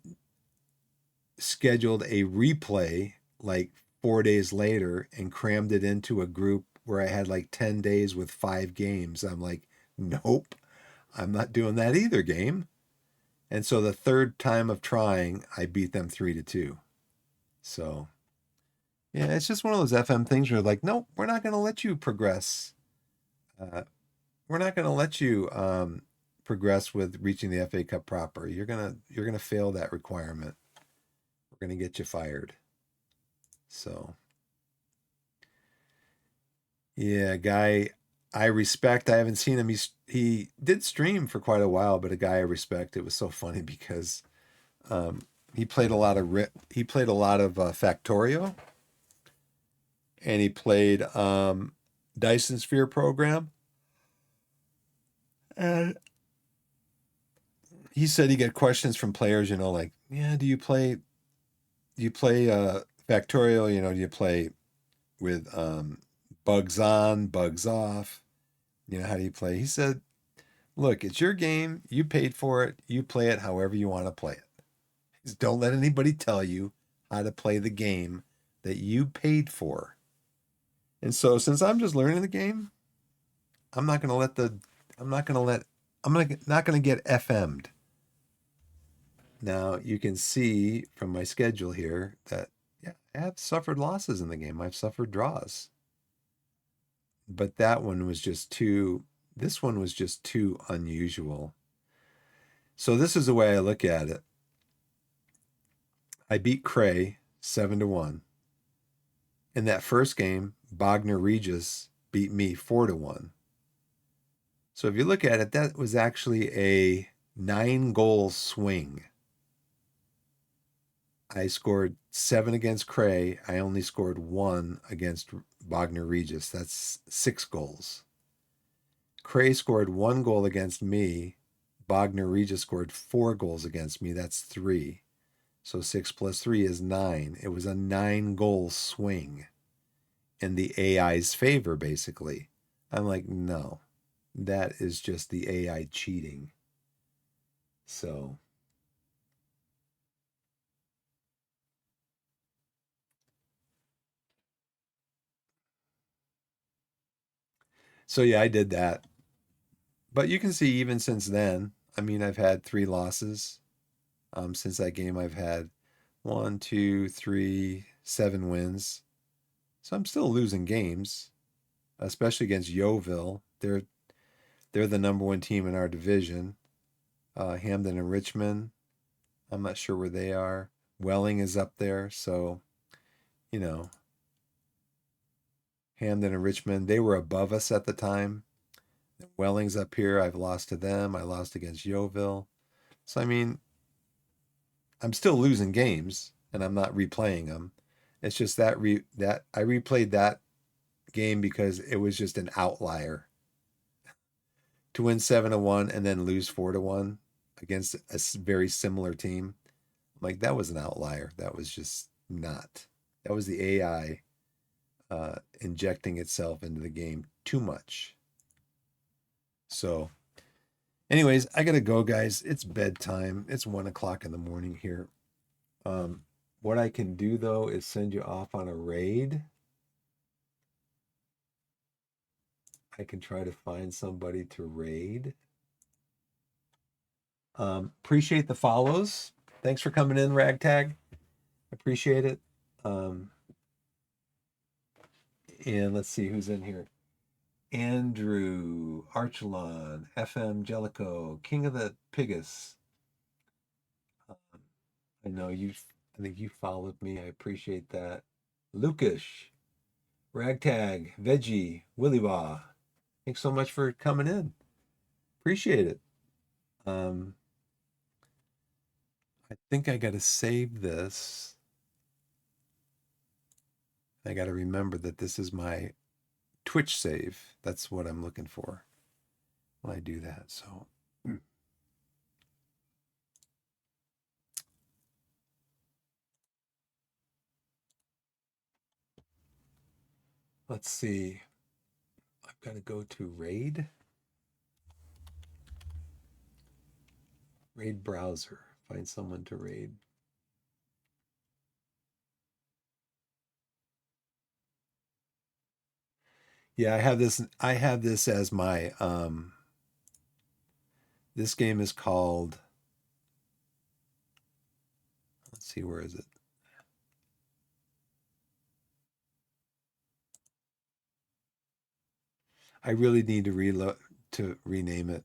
scheduled a replay like 4 days later and crammed it into a group where I had like 10 days with 5 games. I'm like, nope, I'm not doing that either, game. And so the third time of trying, I beat them 3-2. So yeah, it's just one of those FM things where like, nope, we're not going to let you progress. We're not going to let you progress with reaching the FA Cup proper. You're gonna fail that requirement. We're gonna get you fired. So yeah, guy I respect. I haven't seen him. He did stream for quite a while, but a guy I respect. It was so funny because he played a lot of Factorio, and he played Dyson Sphere program, and he said he got questions from players, like, yeah, do you play Factorial, do you play with bugs on, bugs off? How do you play? He said, look, it's your game. You paid for it. You play it however you want to play it. Just don't let anybody tell you how to play the game that you paid for. And so since I'm just learning the game, I'm not going to get FM'd. Now you can see from my schedule here that yeah, I have suffered losses in the game. I've suffered draws. But this one was just too unusual. So this is the way I look at it. I beat Cray 7-1. In that first game, Bognor Regis beat me 4-1. So if you look at it, that was actually a 9-goal swing. I scored 7 against Cray. I only scored 1 against Bognor Regis. That's 6 goals. Cray scored 1 goal against me. Bognor Regis scored 4 goals against me. That's 3. So 6 plus 3 is 9. It was a 9-goal swing in the AI's favor, basically. I'm like, no, that is just the AI cheating. So So yeah, I did that. But you can see even since then, I mean, I've had 3 losses. Since that game, I've had one, two, three, 7 wins. So I'm still losing games, especially against Yeovil. They're the number 1 team in our division. Hamden and Richmond, I'm not sure where they are. Welling is up there, so you know, Hamden and Richmond, they were above us at the time. Welling's up here. I've lost to them. I lost against Yeovil. So I mean, I'm still losing games and I'm not replaying them. It's just that I replayed that game because it was just an outlier to win 7-1 and then lose 4-1 against a very similar team. I'm like, that was an outlier. That was just not. That was the AI injecting itself into the game too much. So, anyways, I gotta go, guys. It's bedtime. It's 1 o'clock in the morning here. What I can do though is send you off on a raid. I can try to find somebody to raid. Appreciate the follows. Thanks for coming in, Ragtag. Appreciate it. And let's see who's in here. Andrew, Archelon, FM Jellico, King of the Pigus. I know you, I think you followed me. I appreciate that. Lucas, Ragtag, Veggie, Willywaw. Thanks so much for coming in. Appreciate it. I think I got to save this. I got to remember that this is my Twitch save. That's what I'm looking for when I do that. So let's see. I've got to go to raid. Raid browser. Find someone to raid. Yeah, I have this as my this game is called, let's see, where is it? I really need to rename it.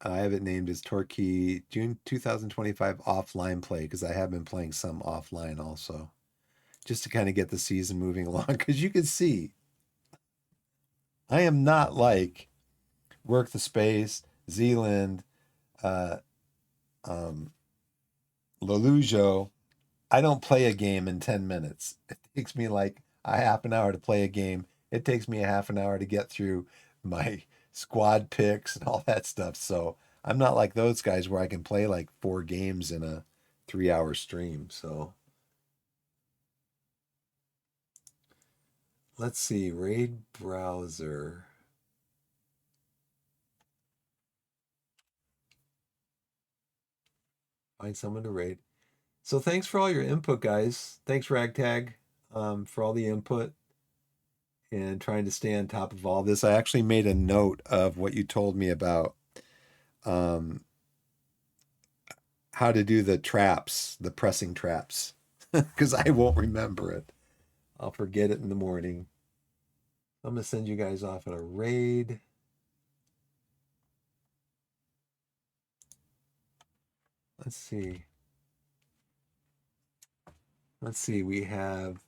I have it named as Torquay June 2025 offline play because I have been playing some offline also, just to kind of get the season moving along. Because you can see, I am not like Work the Space, Zealand, uh, um, Lelujo. I don't play a game in 10 minutes. It takes me like a half an hour to play a game. It takes me a half an hour to get through my squad picks and all that stuff. So I'm not like those guys where I can play like 4 games in a 3-hour stream. So let's see, raid browser. Find someone to raid. So thanks for all your input, guys. Thanks, Ragtag, for all the input and trying to stay on top of all this. I actually made a note of what you told me about um, how to do the traps, the pressing traps, because I won't remember it. I'll forget it in the morning. I'm gonna send you guys off on a raid. Let's see. Let's see. We have.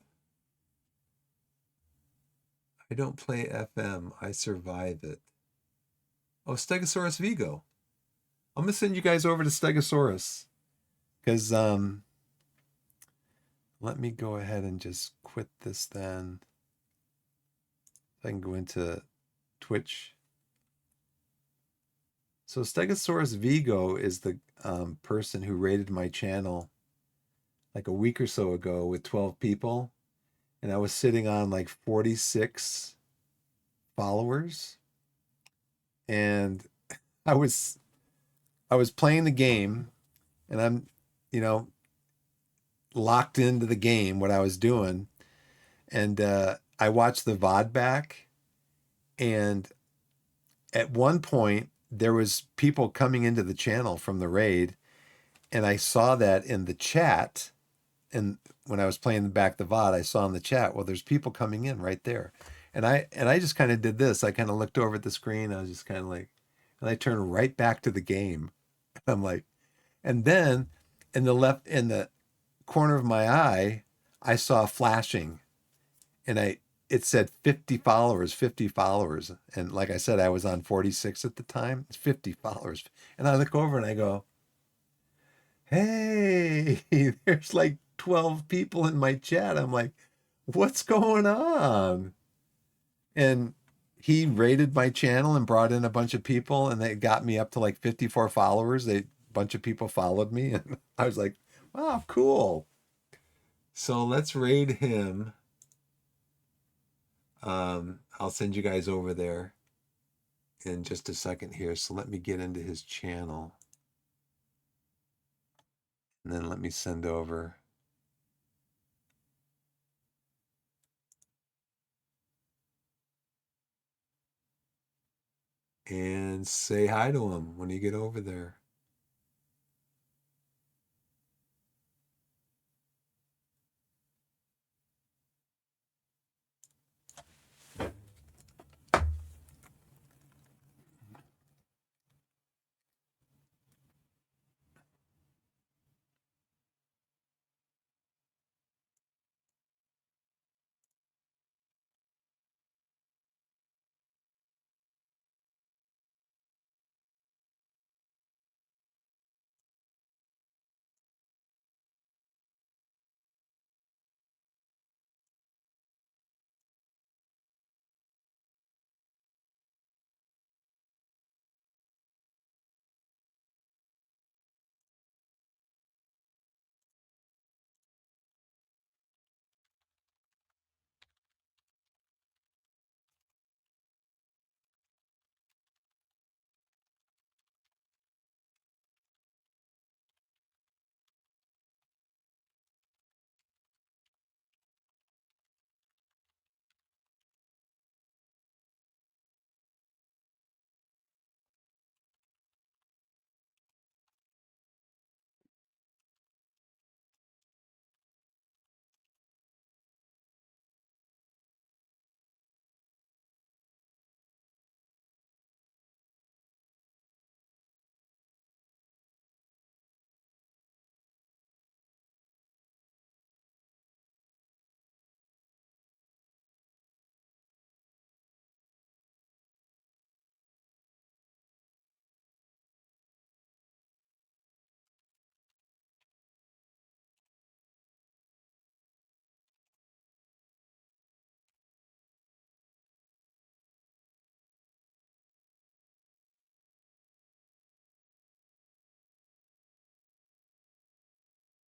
I don't play FM. I survive it. Oh, Stegosaurus Vigo. I'm gonna send you guys over to Stegosaurus because let me go ahead and just quit this then. I can go into Twitch. So Stegosaurus Vigo is the person who raided my channel like a week or so ago with 12 people, and I was sitting on like 46 followers, and I was I was playing the game, and I'm you know locked into the game what I was doing, and I watched the VOD back, And at one point, there was people coming into the channel from the raid, and I saw that in the chat. And when I was playing back the VOD, I saw in the chat, well, there's people coming in right there. And I just kind of did this. I kind of looked over at the screen. I was just kind of like, and I turned right back to the game. I'm like, and then in the corner of my eye, I saw flashing, and it said 50 followers, 50 followers. And like I said, I was on 46 at the time. It's 50 followers. And I look over and I go, hey, there's like 12 people in my chat. I'm like, what's going on? And he raided my channel and brought in a bunch of people, and they got me up to like 54 followers. A bunch of people followed me, and I was like, wow, cool. So let's raid him. I'll send you guys over there in just a second here. So let me get into his channel, and then let me send over. And say hi to him when you get over there.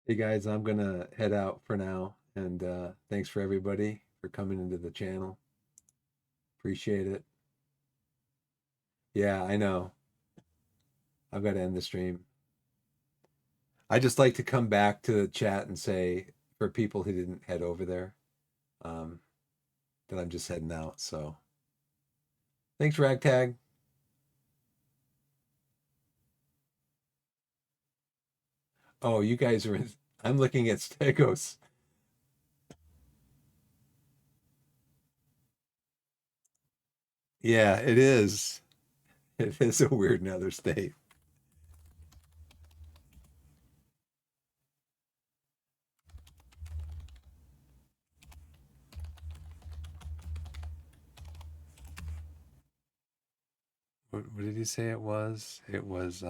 Hey guys, I'm gonna head out for now, and thanks for everybody for coming into the channel. Appreciate it. Yeah, I know. I've got to end the stream. I just like to come back to the chat and say, for people who didn't head over there, um, that I'm just heading out. So thanks, Ragtag. Oh, you guys are in. I'm looking at Stegos. Yeah, it is. It is a weird nether state. What did he say it was? It was